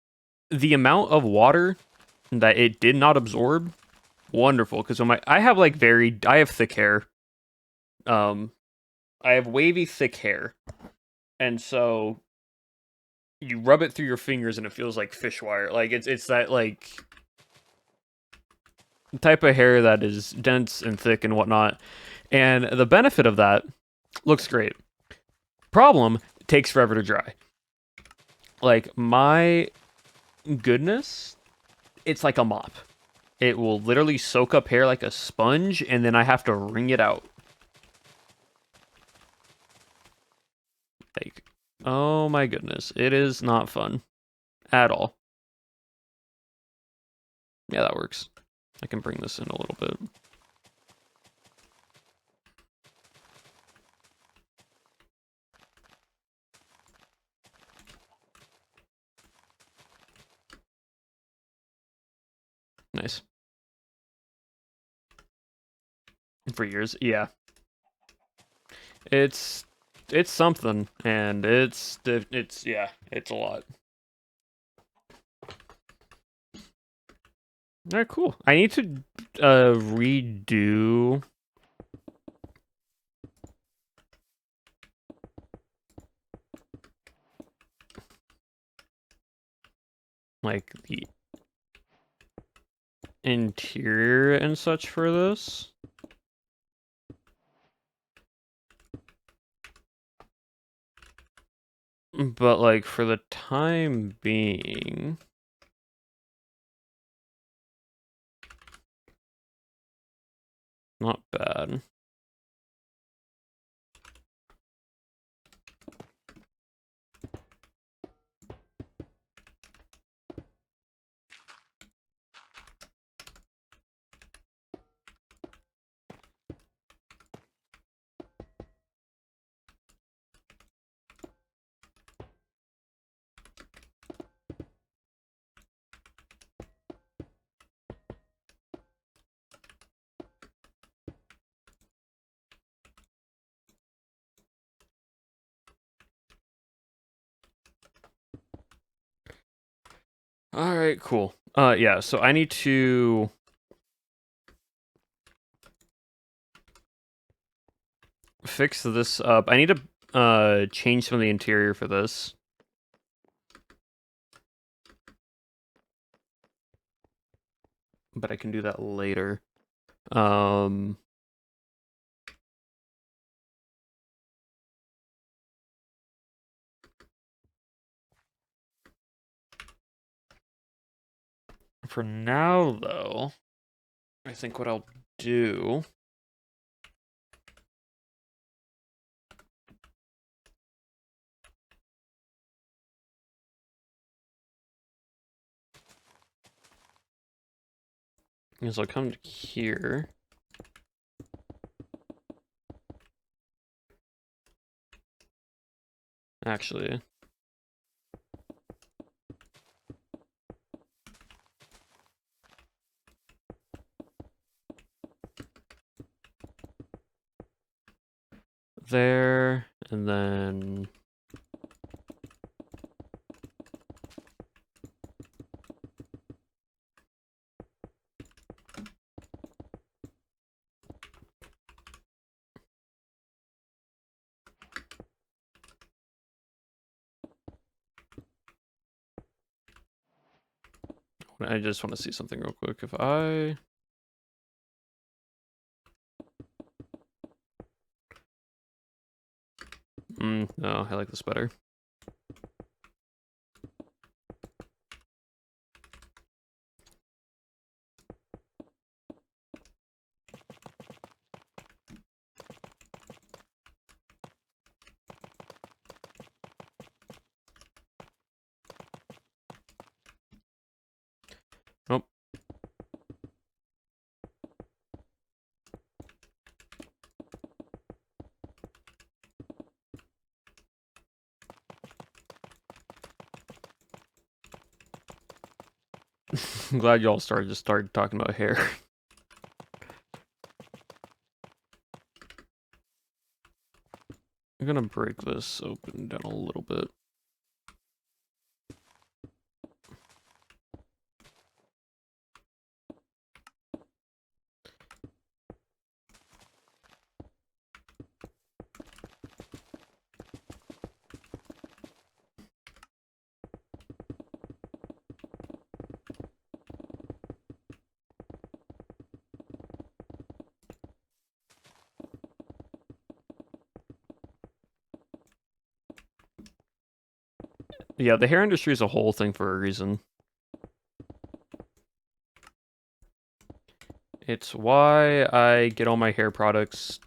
the amount of water that it did not absorb, wonderful. Because when I have thick hair, um, I have wavy thick hair, and so you rub it through your fingers and it feels like fish wire. Like it's that like type of hair that is dense and thick and whatnot. And the benefit of that looks great. Problem, it takes forever to dry. Like my goodness, it's like a mop. It will literally soak up hair like a sponge, and then I have to wring it out. Like, oh my goodness, it is not fun at all. Yeah, that works. I can bring this in a little bit. Nice. For years, yeah. It's it's something, and it's yeah, it's a lot. All right, cool. I need to redo like the interior and such for this. But like for the time being, not bad. All right, cool. Yeah, so I need to fix this up. I need to change some of the interior for this. But I can do that later. Um for now though, I think what I'll do is I'll come here. Actually, there, and then I just want to see something real quick. If I no, I like this better. Oh, I'm glad y'all started talking about hair. I'm gonna break this open down a little bit. Yeah, the hair industry is a whole thing for a reason. It's why I get all my hair products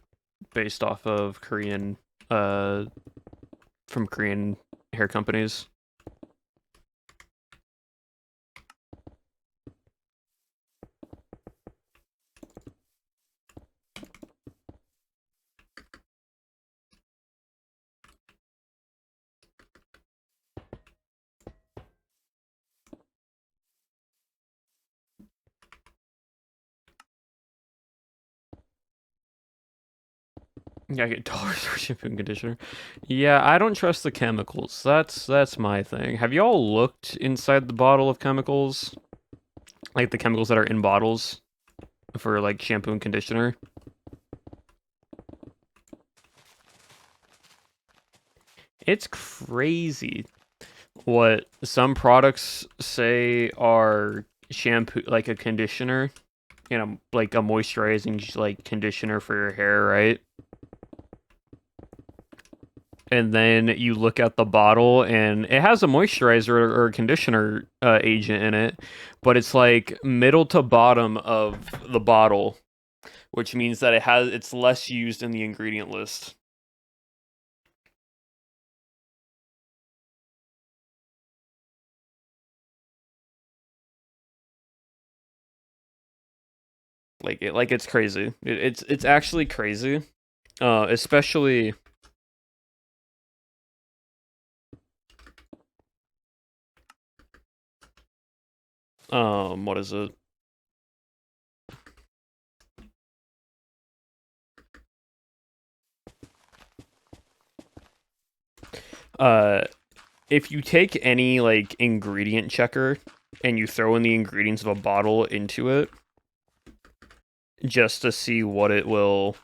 based off of Korean, from Korean hair companies. Yeah, I get dollars for shampoo and conditioner. Yeah, I don't trust the chemicals. That's my thing. Have y'all looked inside the bottle of chemicals? Like the chemicals that are in bottles for like shampoo and conditioner? It's crazy what some products say are shampoo, like a conditioner, like a moisturizing like conditioner for your hair, right? And then you look at the bottle and it has a moisturizer or a conditioner agent in it, but it's like middle to bottom of the bottle, which means that it's less used in the ingredient list. Like it's crazy. It's actually crazy. Especially what is it? Uh if you take any like ingredient checker and you throw in the ingredients of a bottle into it just to see what it will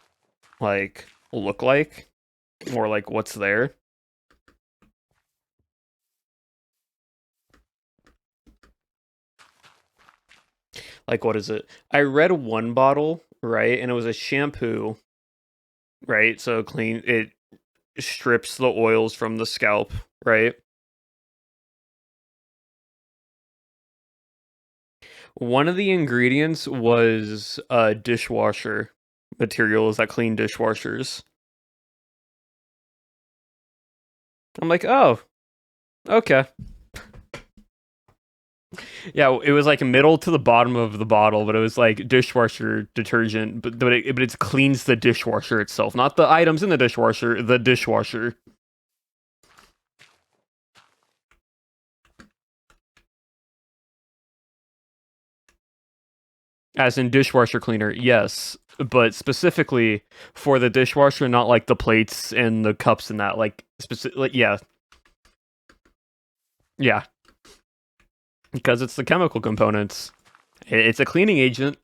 like look like or like what's there. Like what is it? I read one bottle, right? And it was a shampoo, right? So clean it strips the oils from the scalp, right? One of the ingredients was dishwasher materials that clean dishwashers. I'm like, "Oh, okay." Yeah, it was like middle to the bottom of the bottle, but it was like dishwasher detergent, but it cleans the dishwasher itself, not the items in the dishwasher, the dishwasher. As in dishwasher cleaner, yes, but specifically for the dishwasher, not like the plates and the cups and that. Like specific, yeah, yeah, because it's the chemical components. It's a cleaning agent.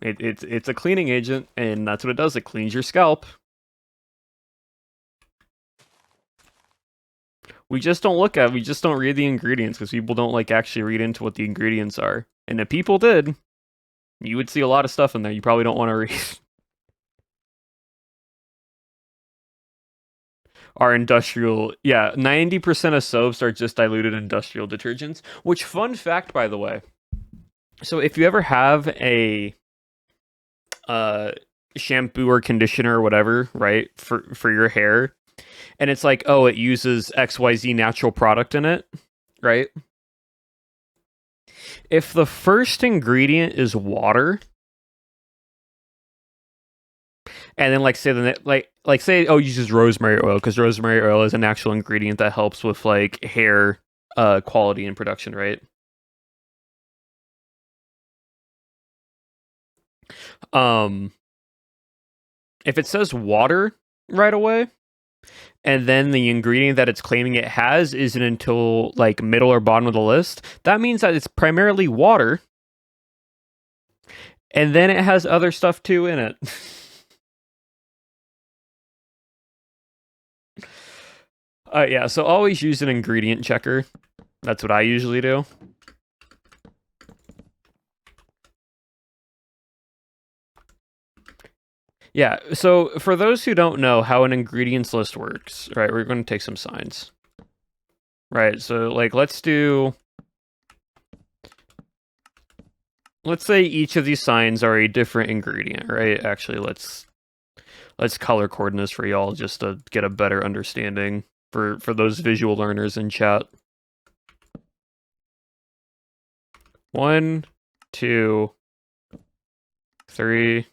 It's a cleaning agent, and that's what it does. It cleans your scalp. We just don't read the ingredients because people don't like actually read into what the ingredients are. And if people did, you would see a lot of stuff in there you probably don't want to read. Are industrial, yeah, 90% of soaps are just diluted industrial detergents. Which, fun fact, by the way. So if you ever have a uh shampoo or conditioner or whatever, right, for your hair, and it's like, oh, it uses XYZ natural product in it, right? If the first ingredient is water, and then like say like say oh uses rosemary oil because rosemary oil is an actual ingredient that helps with like hair quality and production, right? Um, if it says water right away, and then the ingredient that it's claiming it has isn't until like middle or bottom of the list, that means that it's primarily water, and then it has other stuff too in it. Yeah, so always use an ingredient checker. That's what I usually do. Yeah, so for those who don't know how an ingredients list works, right, we're going to take some signs. Right, so like let's do let's say each of these signs are a different ingredient, right? Actually, let's color coordinate this for y'all just to get a better understanding for those visual learners in chat. 1, 2, 3,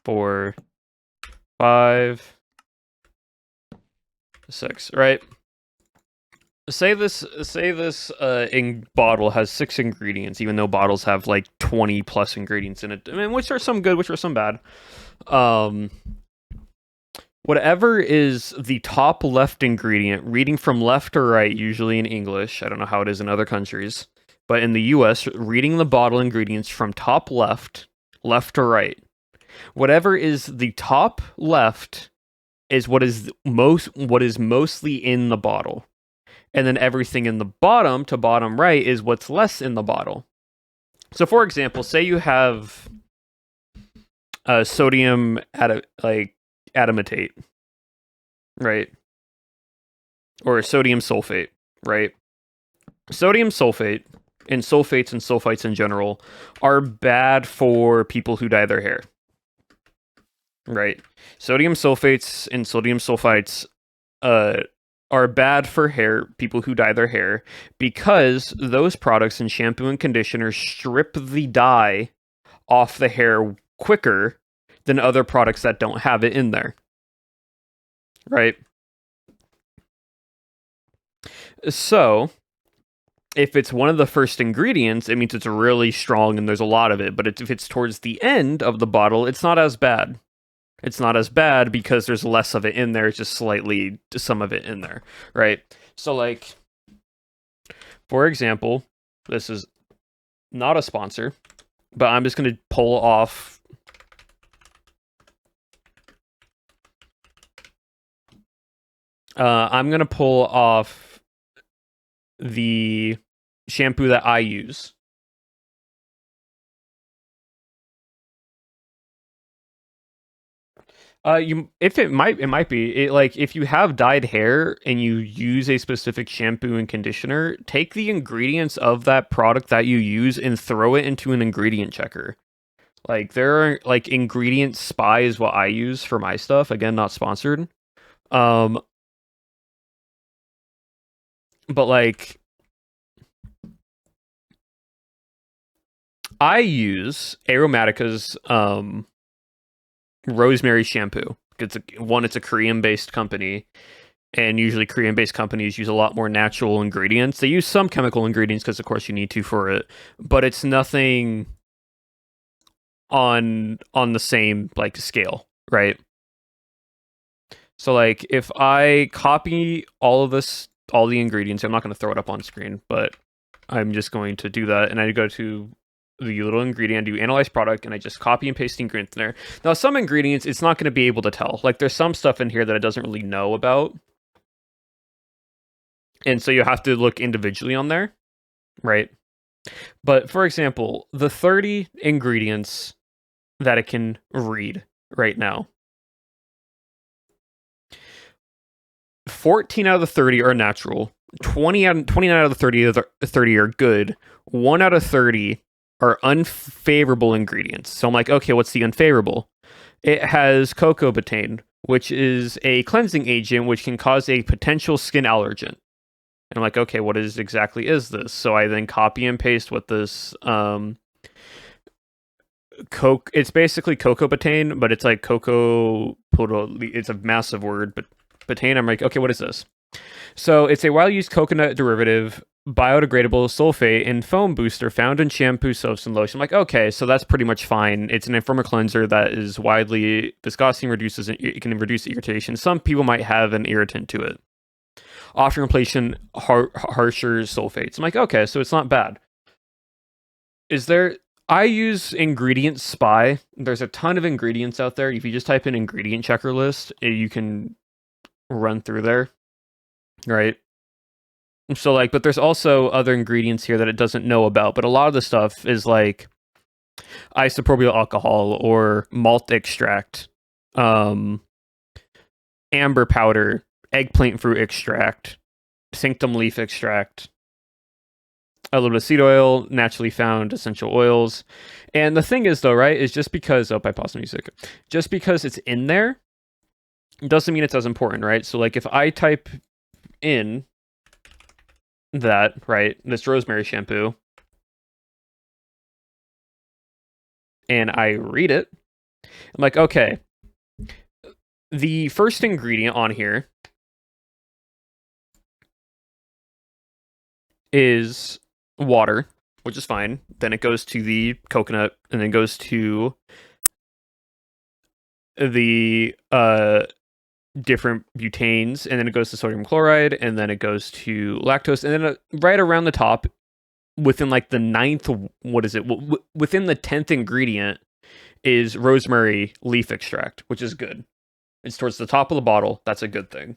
4, 5, 6, right? Say this bottle has 6 ingredients, even though bottles have like 20 plus ingredients in it. I mean, which are some good, which are some bad. Whatever is the top left ingredient, reading from left to right, usually in English. I don't know how it is in other countries, but in the US, reading the bottle ingredients from top left, left to right. Whatever is the top left is what is mostly in the bottle. And then everything in the bottom to bottom right is what's less in the bottle. So for example, say you have sodium adamantate, right? Or sodium sulfate, right? Sodium sulfate and sulfites in general are bad for people who dye their hair, right? Sodium sulfates and sodium sulfites are bad for people who dye their hair, because those products in shampoo and conditioner strip the dye off the hair quicker than other products that don't have it in there, right? So if it's one of the first ingredients, it means it's really strong and there's a lot of it. But if it's towards the end of the bottle, it's not as bad. It's not as bad because there's less of it in there. It's just slightly some of it in there, right? So, like, for example, this is not a sponsor, but I'm just going to pull off I'm going to pull off the shampoo that I use. It might be like if you have dyed hair and you use a specific shampoo and conditioner, take the ingredients of that product that you use and throw it into an ingredient checker. Like there are like ingredient spy is what I use for my stuff. Again, not sponsored. But like I use Aromatica's rosemary shampoo. It's a Korean-based company, and usually Korean-based companies use a lot more natural ingredients. They use some chemical ingredients because, of course, you need to for it, but it's nothing on the same like scale, right? So, like, if I copy all the ingredients, I'm not going to throw it up on screen, but I'm just going to do that, and I go to the little ingredient, do analyze product, and I just copy and paste the ingredients in there. Now, some ingredients, it's not going to be able to tell. Like, there's some stuff in here that it doesn't really know about. And so you have to look individually on there, right? But, for example, the 30 ingredients that it can read right now, 14 out of the 30 are natural, 29 out of the 30 are good, 1 out of 30 are unfavorable ingredients. So I'm like, okay, what's the unfavorable? It has cocoa betaine, which is a cleansing agent which can cause a potential skin allergen. And I'm like, okay, what exactly is this? So I then copy and paste what this it's basically cocoa betaine, but it's like cocoa it's a massive word, but betaine, I'm like, okay, what is this? So it's a widely used coconut derivative, biodegradable sulfate and foam booster found in shampoo, soaps, and lotion. I'm like, okay, so that's pretty much fine. It's an informal cleanser that is widely viscosity it can reduce irritation. Some people might have an irritant to it, often replacing harsher sulfates. I'm like, okay, so it's not bad. I use Ingredient Spy. There's a ton of ingredients out there. If you just type in ingredient checker list, you can run through there, right? So like, but there's also other ingredients here that it doesn't know about. But a lot of the stuff is like isopropyl alcohol or malt extract, amber powder, eggplant fruit extract, sanctum leaf extract, a little bit of seed oil, naturally found essential oils. And the thing is, though, right, is just because, oh, I paused the music, just because it's in there doesn't mean it's as important, right? So, like, if I type in that, right, this rosemary shampoo, and I read it, I'm like, okay, the first ingredient on here is water, which is fine. Then it goes to the coconut, and then goes to the different butanes, and then it goes to sodium chloride, and then it goes to lactose, and then right around the top, within like the ninth, what is it? Within the 10th ingredient is rosemary leaf extract, which is good. It's towards the top of the bottle. That's a good thing.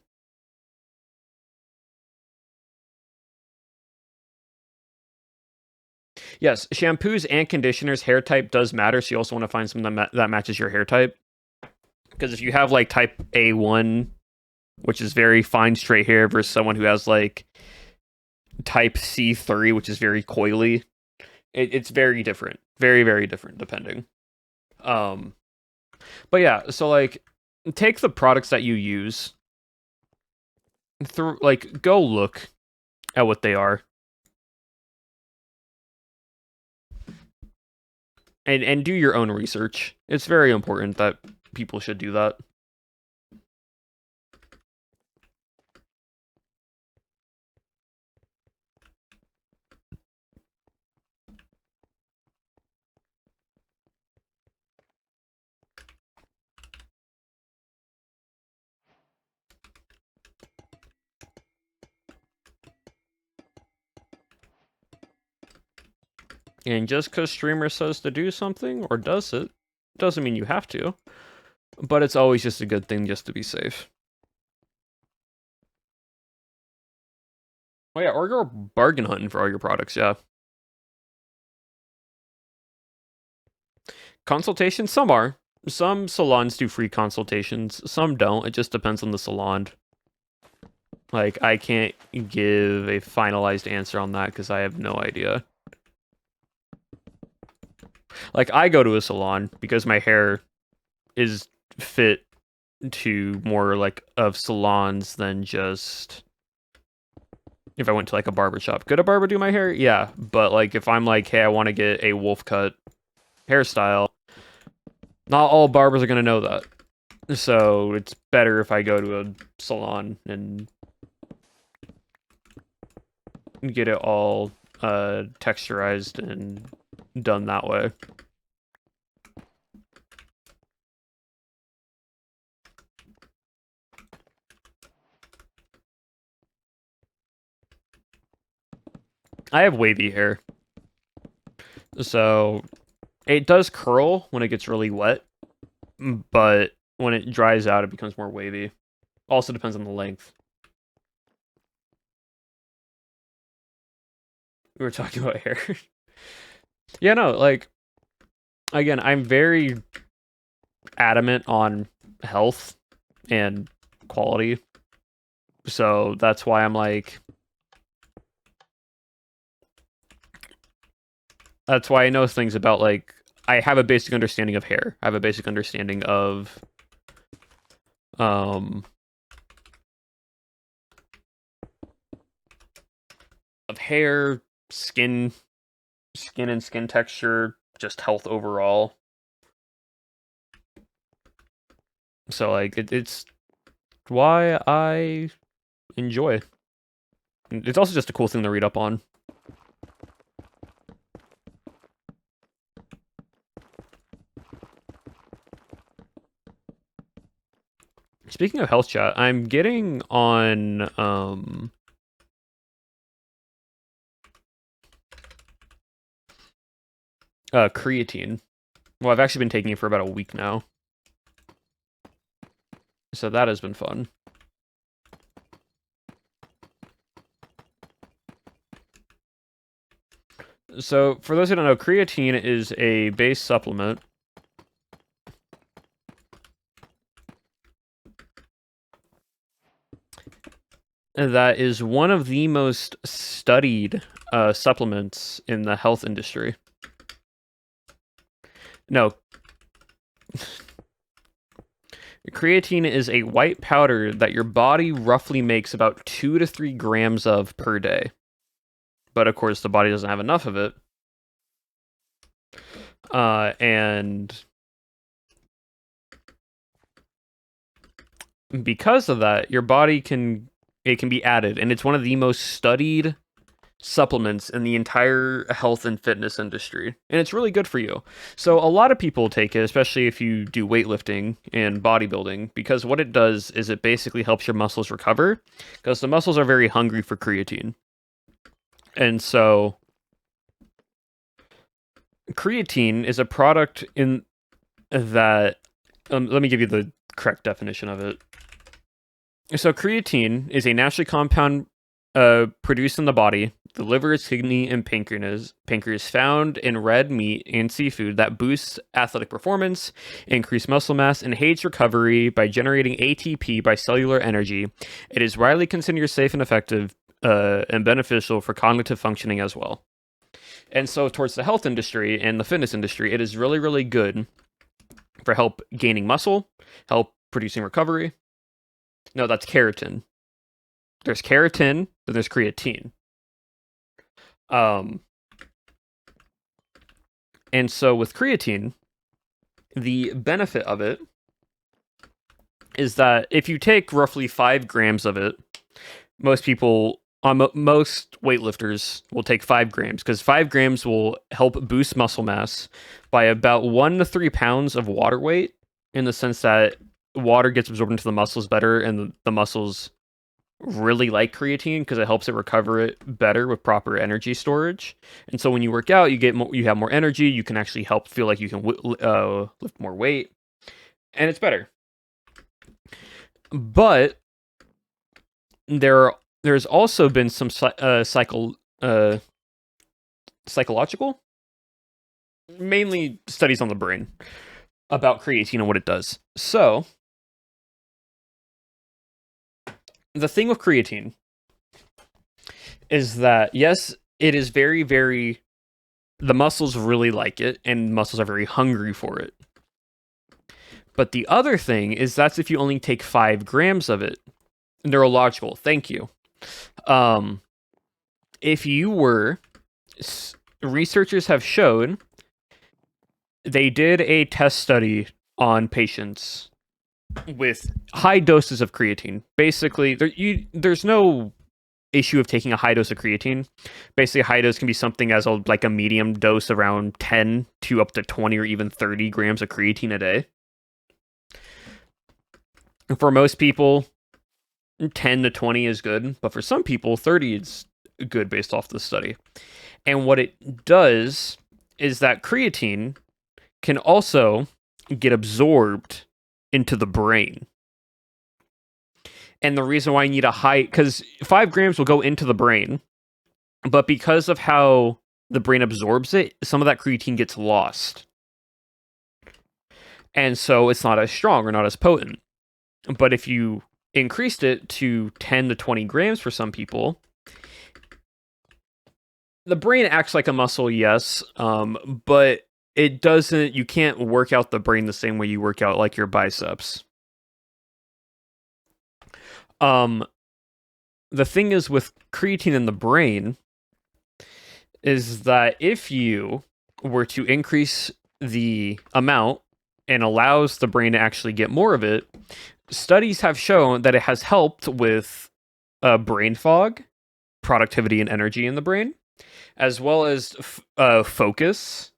Yes, shampoos and conditioners, hair type does matter. So you also want to find something that matches your hair type. Because if you have like type A1, which is very fine straight hair, versus someone who has like type C3, which is very coily, it's very different. Very, very different depending. But yeah, so like take the products that you use through, like, go look at what they are. And do your own research. It's very important that people should do that. And just because streamer says to do something or does it, doesn't mean you have to. But it's always just a good thing just to be safe. Oh yeah, or you're bargain hunting for all your products, yeah. Consultations, some are. Some salons do free consultations, some don't. It just depends on the salon. Like, I can't give a finalized answer on that because I have no idea. Like, I go to a salon because my hair is fit to more like of salons than just if I went to like a barber shop. Could a barber do my hair? Yeah, but like if I'm like, hey, I want to get a wolf cut hairstyle, not all barbers are gonna know that. So it's better if I go to a salon and get it all texturized and done that way. I have wavy hair, so it does curl when it gets really wet, but when it dries out, it becomes more wavy. Also depends on the length. We were talking about hair. Yeah, no, like, again, I'm very adamant on health and quality. So that's why I'm like, that's why I know things about, like, I have a basic understanding of hair. I have a basic understanding um of hair, skin and skin texture, just health overall. So like it's why I enjoy. It's also just a cool thing to read up on. Speaking of health chat, I'm getting on creatine. Well, I've actually been taking it for about a week now. So that has been fun. So for those who don't know, creatine is a base supplement that is one of the most studied supplements in the health industry. No. Creatine is a white powder that your body roughly makes about 2 to 3 grams of per day. But of course, the body doesn't have enough of it. And because of that, your body can be added, and it's one of the most studied supplements in the entire health and fitness industry, and it's really good for you. So a lot of people take it, especially if you do weightlifting and bodybuilding, because what it does is it basically helps your muscles recover, because the muscles are very hungry for creatine. And so creatine is a product in that let me give you the correct definition of it. So creatine is a naturally compound produced in the body, the liver, kidney, and pancreas found in red meat and seafood that boosts athletic performance, increase muscle mass, and aids recovery by generating ATP by cellular energy. It is widely considered safe and effective and beneficial for cognitive functioning as well. And so towards the health industry and the fitness industry, it is really, really good for help gaining muscle, help producing recovery. No, that's keratin. There's keratin, then there's creatine. And so with creatine, the benefit of it is that if you take roughly 5 grams of it, most weightlifters will take 5 grams, because 5 grams will help boost muscle mass by about 1 to 3 pounds of water weight, in the sense that water gets absorbed into the muscles better, and the muscles really like creatine because it helps it recover it better with proper energy storage. And so when you work out, you have more energy. You can actually feel like you can lift more weight, and it's better. But there's also been some psychological, mainly studies on the brain about creatine and what it does. So the thing with creatine is that, yes, it is very, very... the muscles really like it, and muscles are very hungry for it. But the other thing is that's if you only take 5 grams of it. Neurological, thank you. If you were... researchers have shown... they did a test study on patients with high doses of creatine. Basically, there's no issue of taking a high dose of creatine. Basically, a high dose can be something as like a medium dose, around 10 to up to 20 or even 30 grams of creatine a day. And for most people, 10 to 20 is good, but for some people, 30 is good based off the study. And what it does is that creatine can also get absorbed into the brain. And the reason why you need a high... because 5 grams will go into the brain, but because of how the brain absorbs it, some of that creatine gets lost. And so it's not as strong or not as potent. But if you increased it to 10 to 20 grams for some people, the brain acts like a muscle, yes, but it doesn't... you can't work out the brain the same way you work out like your biceps. The thing is with creatine in the brain is that if you were to increase the amount and allows the brain to actually get more of it, studies have shown that it has helped with brain fog, productivity and energy in the brain, as well as focus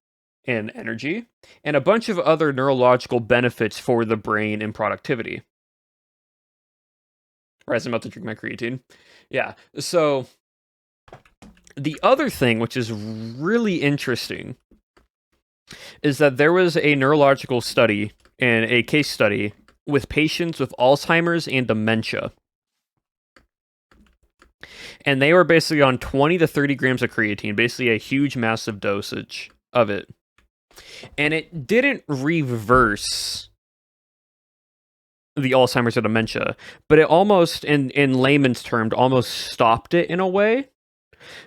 and energy, and a bunch of other neurological benefits for the brain and productivity. Right, I'm about to drink my creatine. Yeah, so the other thing, which is really interesting, is that there was a neurological study and a case study with patients with Alzheimer's and dementia. And they were basically on 20 to 30 grams of creatine, basically a huge, massive dosage of it. And it didn't reverse the Alzheimer's or dementia, but it almost, in layman's terms, almost stopped it in a way,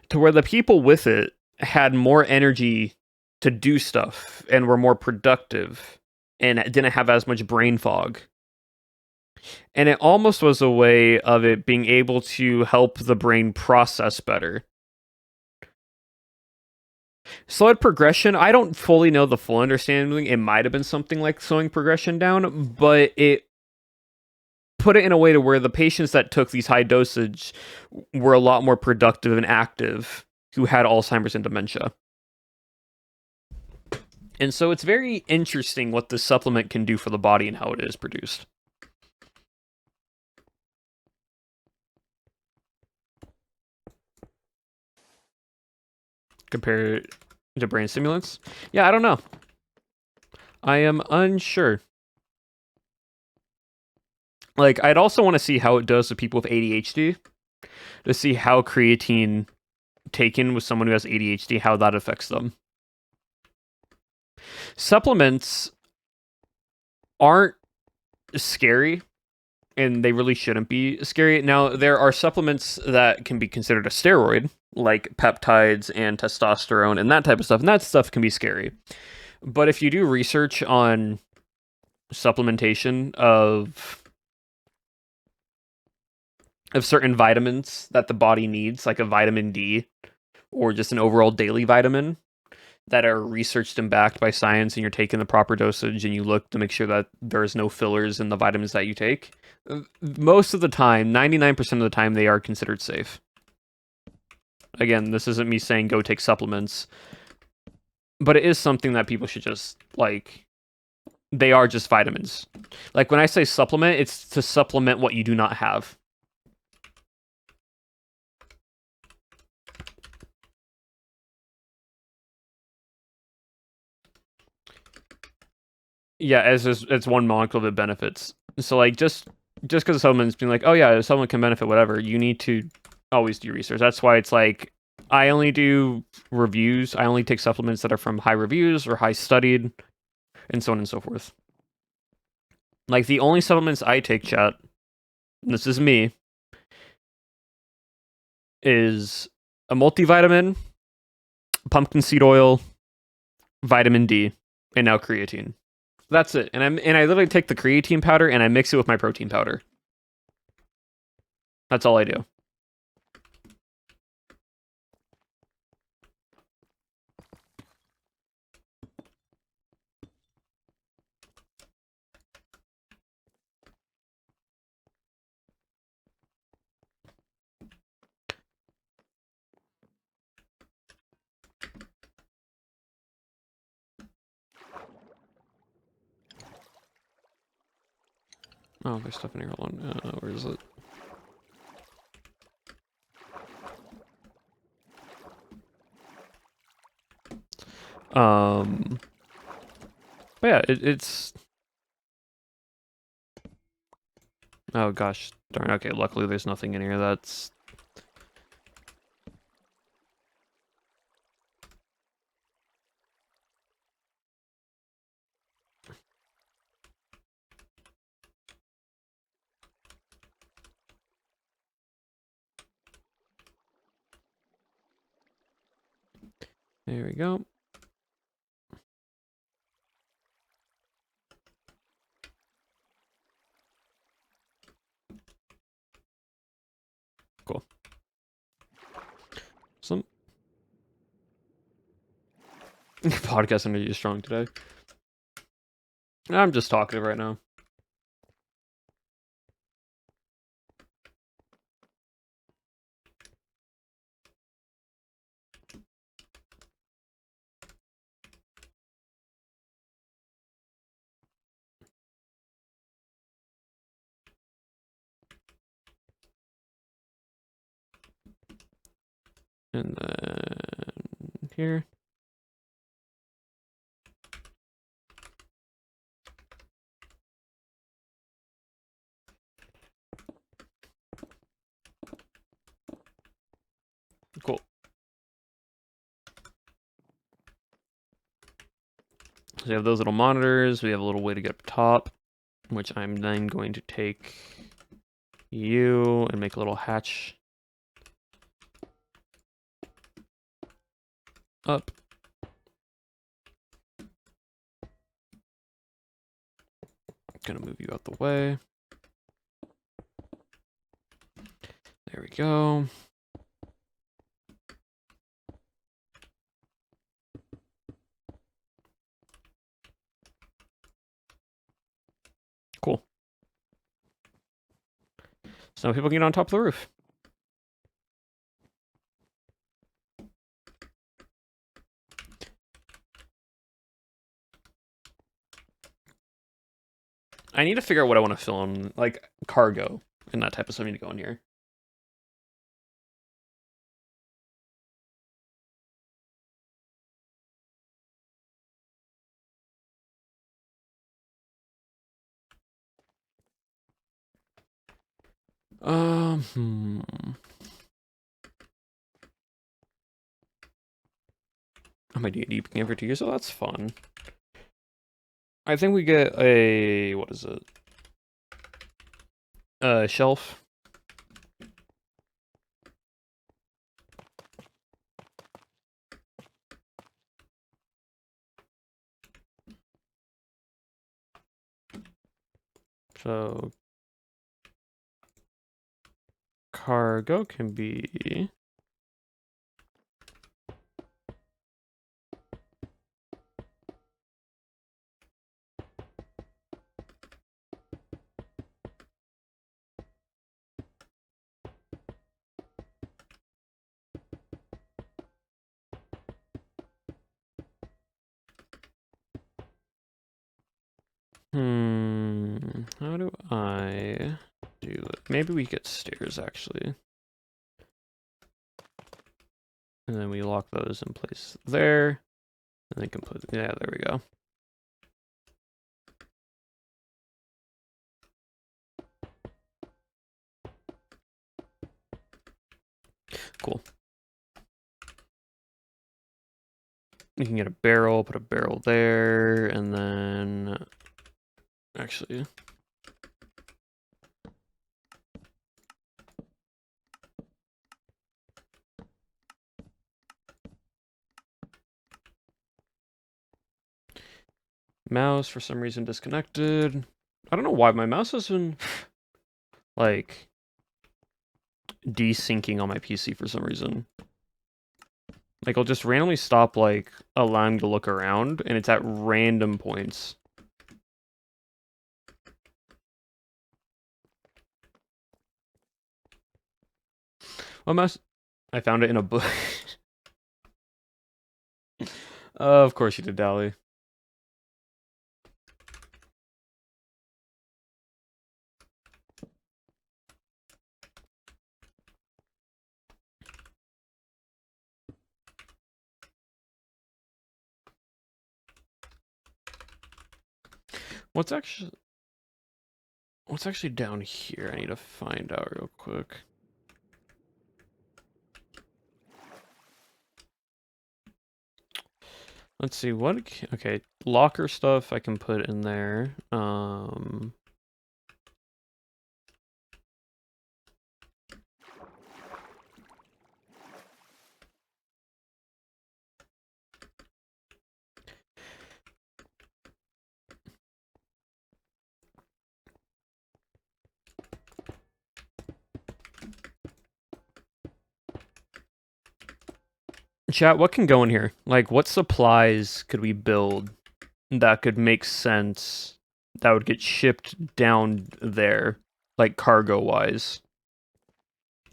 to where the people with it had more energy to do stuff and were more productive and didn't have as much brain fog. And it almost was a way of it being able to help the brain process better. Slowed progression, I don't fully know the full understanding. It might have been something like slowing progression down, but it put it in a way to where the patients that took these high dosage were a lot more productive and active who had Alzheimer's and dementia. And so it's very interesting what this supplement can do for the body and how it is produced. Compared to brain stimulants? Yeah, I don't know. I am unsure. Like, I'd also want to see how it does with people with ADHD, to see how creatine taken with someone who has ADHD, how that affects them. Supplements aren't scary, and they really shouldn't be scary. Now, there are supplements that can be considered a steroid, like peptides and testosterone and that type of stuff, and that stuff can be scary. But if you do research on supplementation of certain vitamins that the body needs, like a vitamin D or just an overall daily vitamin that are researched and backed by science, and you're taking the proper dosage and you look to make sure that there's no fillers in the vitamins that you take, most of the time, 99% of the time, they are considered safe. Again, this isn't me saying go take supplements, but it is something that people should just, like, they are just vitamins. Like, when I say supplement, it's to supplement what you do not have. Yeah, as one molecule that benefits. So, like, just because a supplement's being like, oh yeah, a supplement can benefit whatever, you need to always do research. That's why it's like, I only do reviews. I only take supplements that are from high reviews or high studied, and so on and so forth. Like, the only supplements I take, chat, and this is me, is a multivitamin, pumpkin seed oil, vitamin D, and now creatine. That's it. And I literally take the creatine powder and I mix it with my protein powder. That's all I do. Oh, there's stuff in here. Hold on. Where is it? But yeah, it's. Oh gosh, darn. Okay, luckily there's nothing in here. That's. There we go. Cool. Some podcast energy is strong today. I'm just talkative right now. And then here. Cool. So we have those little monitors. We have a little way to get up top, which I'm then going to take you and make a little hatch Up. Gonna move you out the way. There we go. Cool. So now people can get on top of the roof. I need to figure out what I want to film, like cargo and that type of stuff. I need to go in here. Hmm. I'm a D&D camper too, so that's fun. I think we get a, what is it? A shelf. So cargo can be how do I do it? Maybe we get stairs actually. And then we lock those in place there. And then completely, yeah, there we go. Cool. You can get a barrel, put a barrel there, and then actually mouse for some reason disconnected. I don't know why my mouse has been like desyncing on my PC for some reason. Like I'll just randomly stop like allowing to look around and it's at random points. Well, mouse I found it in a book. Of course you did, Dally. What's actually down here? I need to find out real quick. Let's see what. Okay, locker stuff I can put in there. Chat, what can go in here? Like, what supplies could we build that could make sense that would get shipped down there, like cargo wise?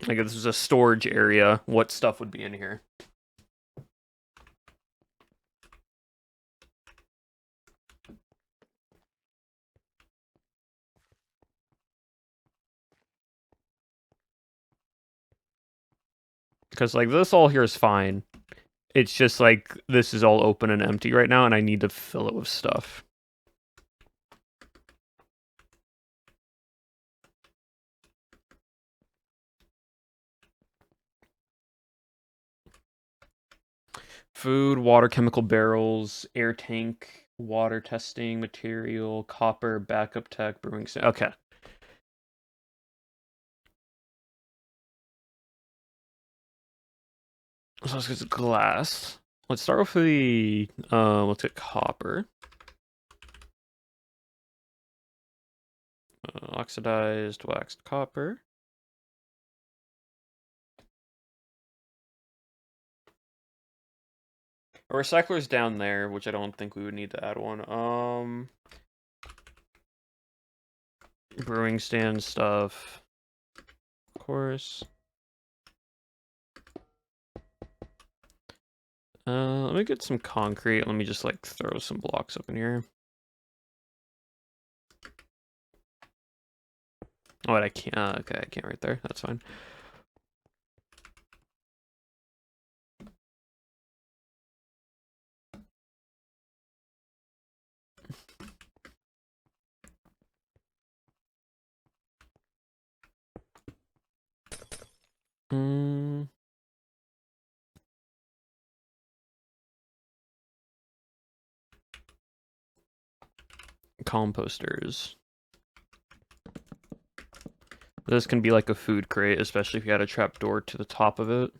Like, if this was a storage area, what stuff would be in here? Because, like, this all here is fine. It's just, like, this is all open and empty right now, and I need to fill it with stuff. Food, water, chemical barrels, air tank, water testing, material, copper, backup tech, brewing. Okay. So let's get glass. Let's start with the, let's get copper. Oxidized waxed copper. A recycler's down there, which I don't think we would need to add one. Brewing stand stuff. Of course. Let me get some concrete. Let me just like throw some blocks up in here. Oh, wait, I can't. Okay, I can't right there. That's fine. Mm. Composters. This can be like a food crate, especially if you had a trapdoor to the top of it.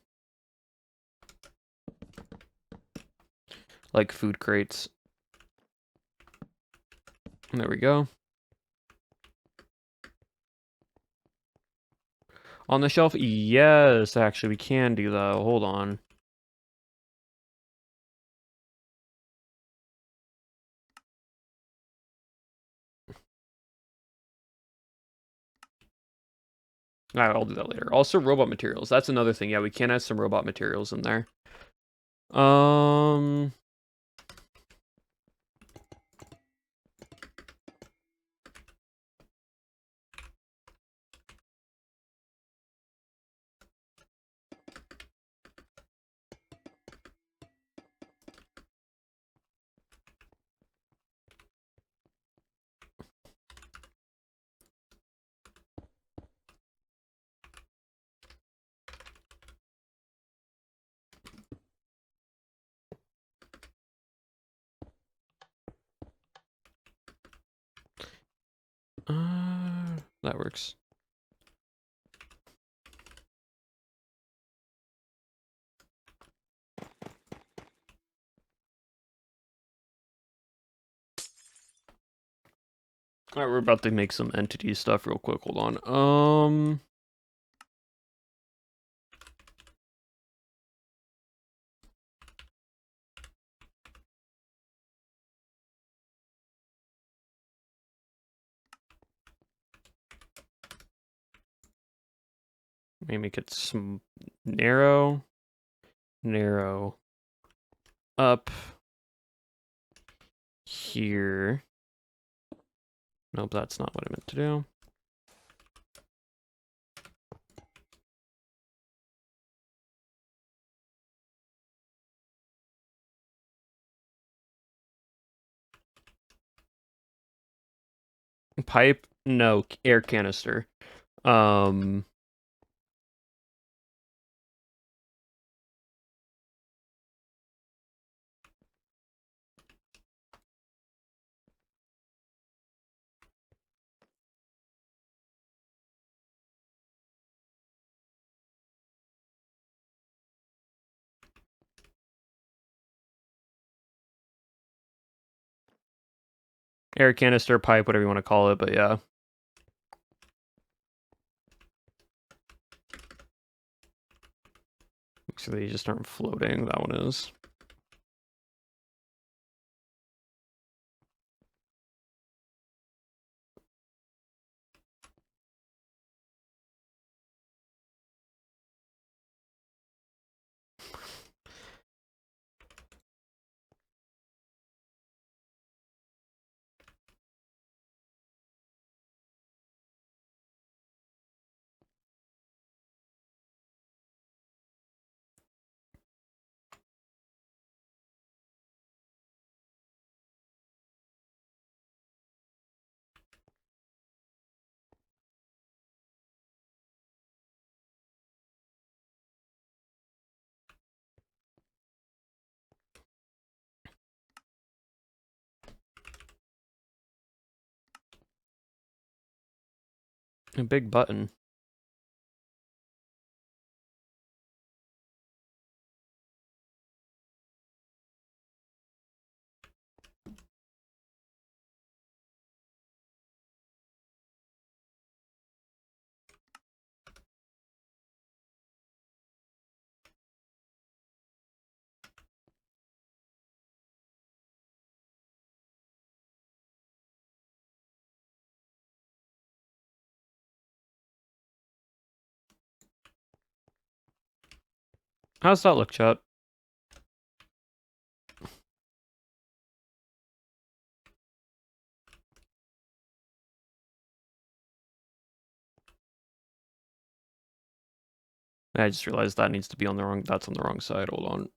Like food crates. And there we go. On the shelf, yes, actually, we can do that. Hold on. Alright, I'll do that later. Also, robot materials. That's another thing. Yeah, we can add some robot materials in there. That works. Alright, we're about to make some entity stuff real quick. Hold on. Maybe make it some narrow, up here. Nope, that's not what I meant to do. Pipe? No, air canister. Air canister, pipe, whatever you want to call it, but yeah. So they just aren't floating. That one is. A big button. How's that look, chat? I just realized that needs to be on the wrong. That's on the wrong side. Hold on.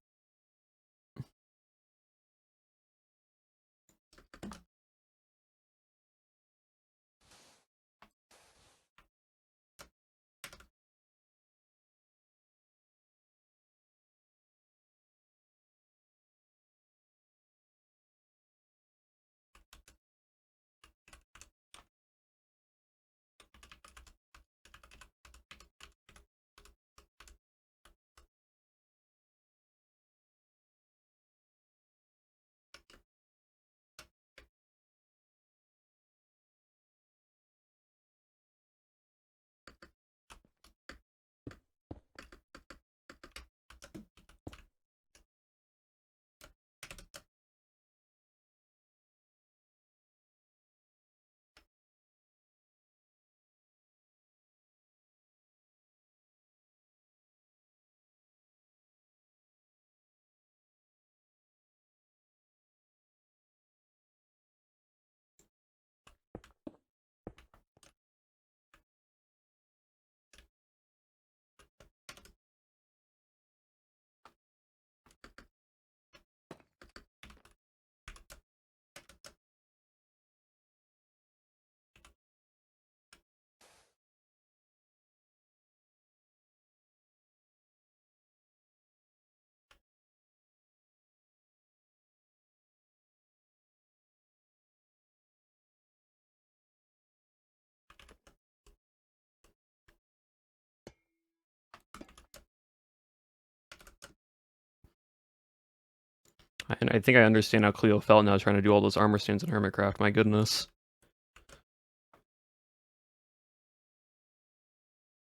And I think I understand how Cleo felt now trying to do all those armor stands in Hermitcraft. My goodness.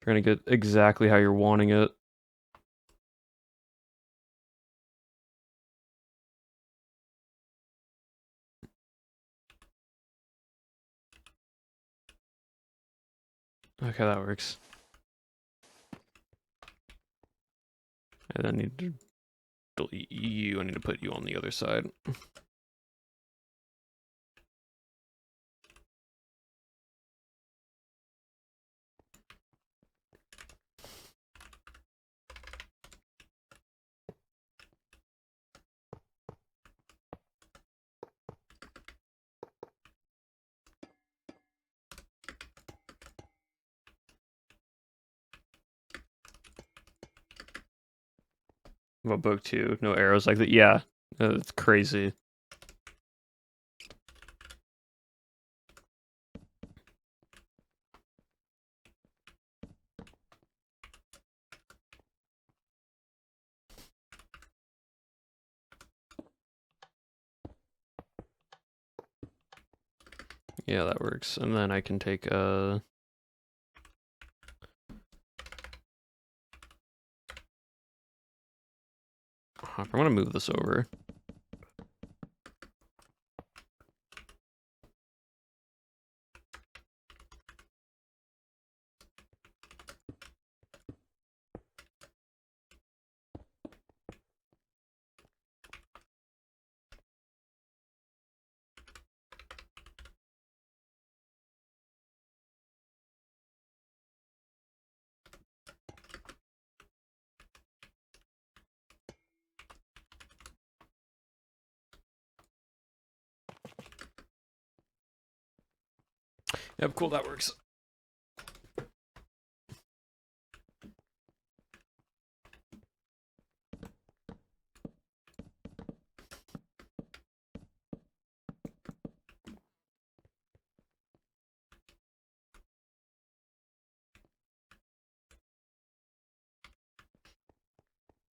Trying to get exactly how you're wanting it. Okay, that works. And I need to delete you. I need to put you on the other side. Well, book 2, no arrows like that. Yeah, it's crazy. Yeah, that works. And then I can take I'm gonna move this over. Yep, cool, that works.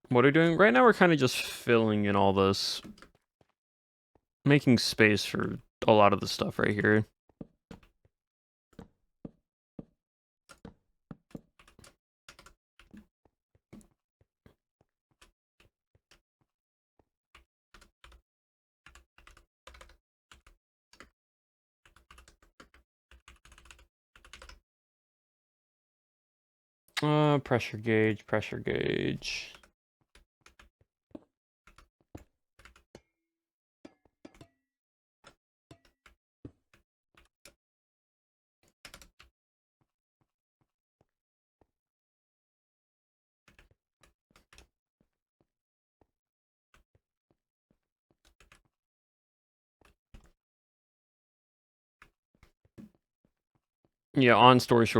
What are we doing? Right now we're kind of just filling in all this. Making space for a lot of the stuff right here. Pressure gauge, pressure gauge. Yeah, on storage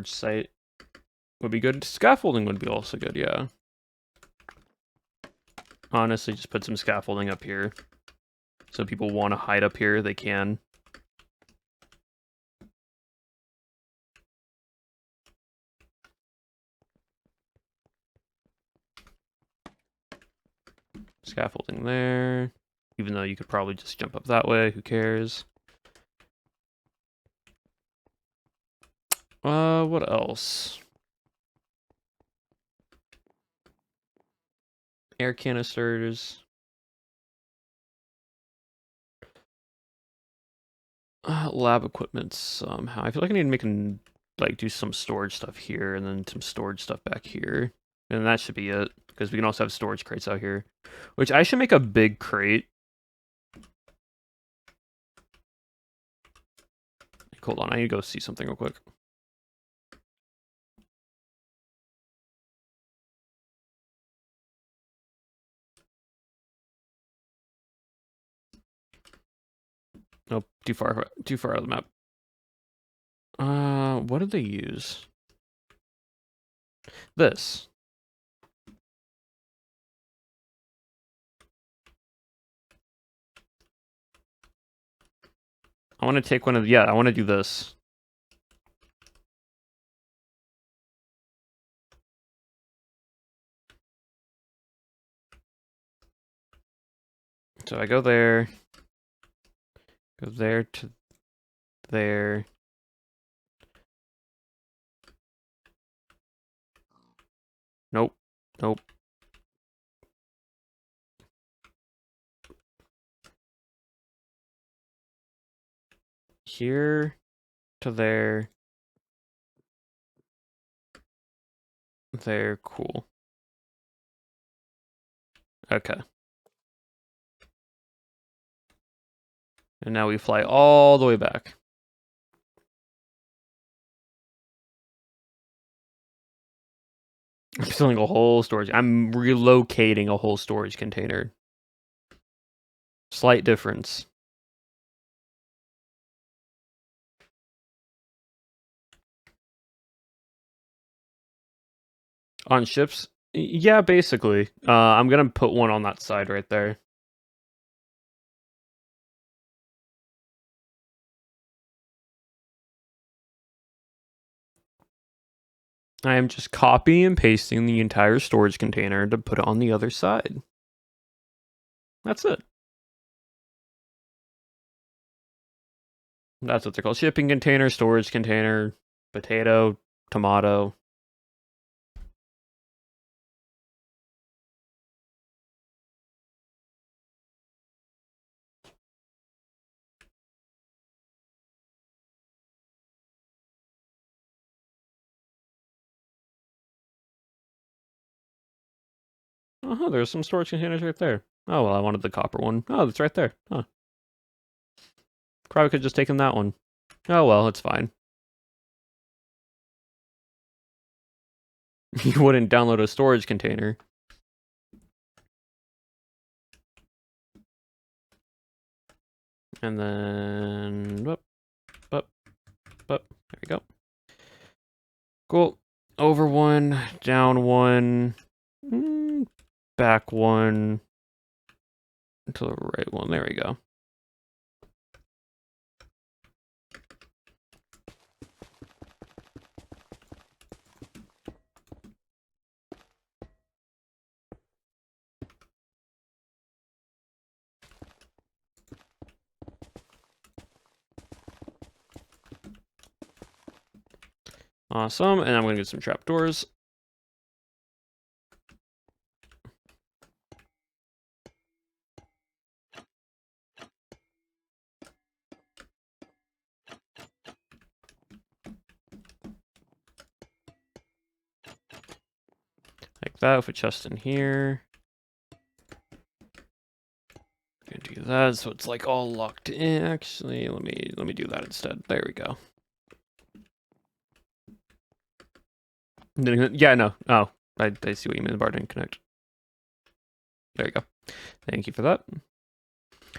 site would be good. Scaffolding would be also good, yeah. Honestly, just put some scaffolding up here. So people want to hide up here, they can. Scaffolding there. Even though you could probably just jump up that way, who cares? What else? Air canisters. Lab equipment somehow. I feel like I need to do some storage stuff here and then some storage stuff back here. And that should be it. Because we can also have storage crates out here. Which I should make a big crate. Hold on, I need to go see something real quick. Nope, too far out of the map. What did they use? This. I want to take one of the, yeah, I want to do this. So I go there to there. Nope, nope. Here to there. There, cool. Okay. And now we fly all the way back. I'm filling a whole storage. I'm relocating a whole storage container. Slight difference. On ships? Yeah, basically. I'm gonna put one on that side right there. I am just copying and pasting the entire storage container to put it on the other side. That's it. That's what they're called. Shipping container, storage container, potato, tomato. Oh, there's some storage containers right there. Oh, well, I wanted the copper one. Oh, it's right there. Huh. Probably could have just taken that one. Oh, well, it's fine. You wouldn't download a storage container. And then, there we go. Cool. Over one, down one, back one, to the right one. There we go. Awesome. And I'm going to get some trapdoors. Like that with a chest in here. Gonna do that so it's like all locked in. Actually, let me do that instead. There we go. Yeah, no. Oh, I see what you mean. The bar didn't connect. There you go. Thank you for that.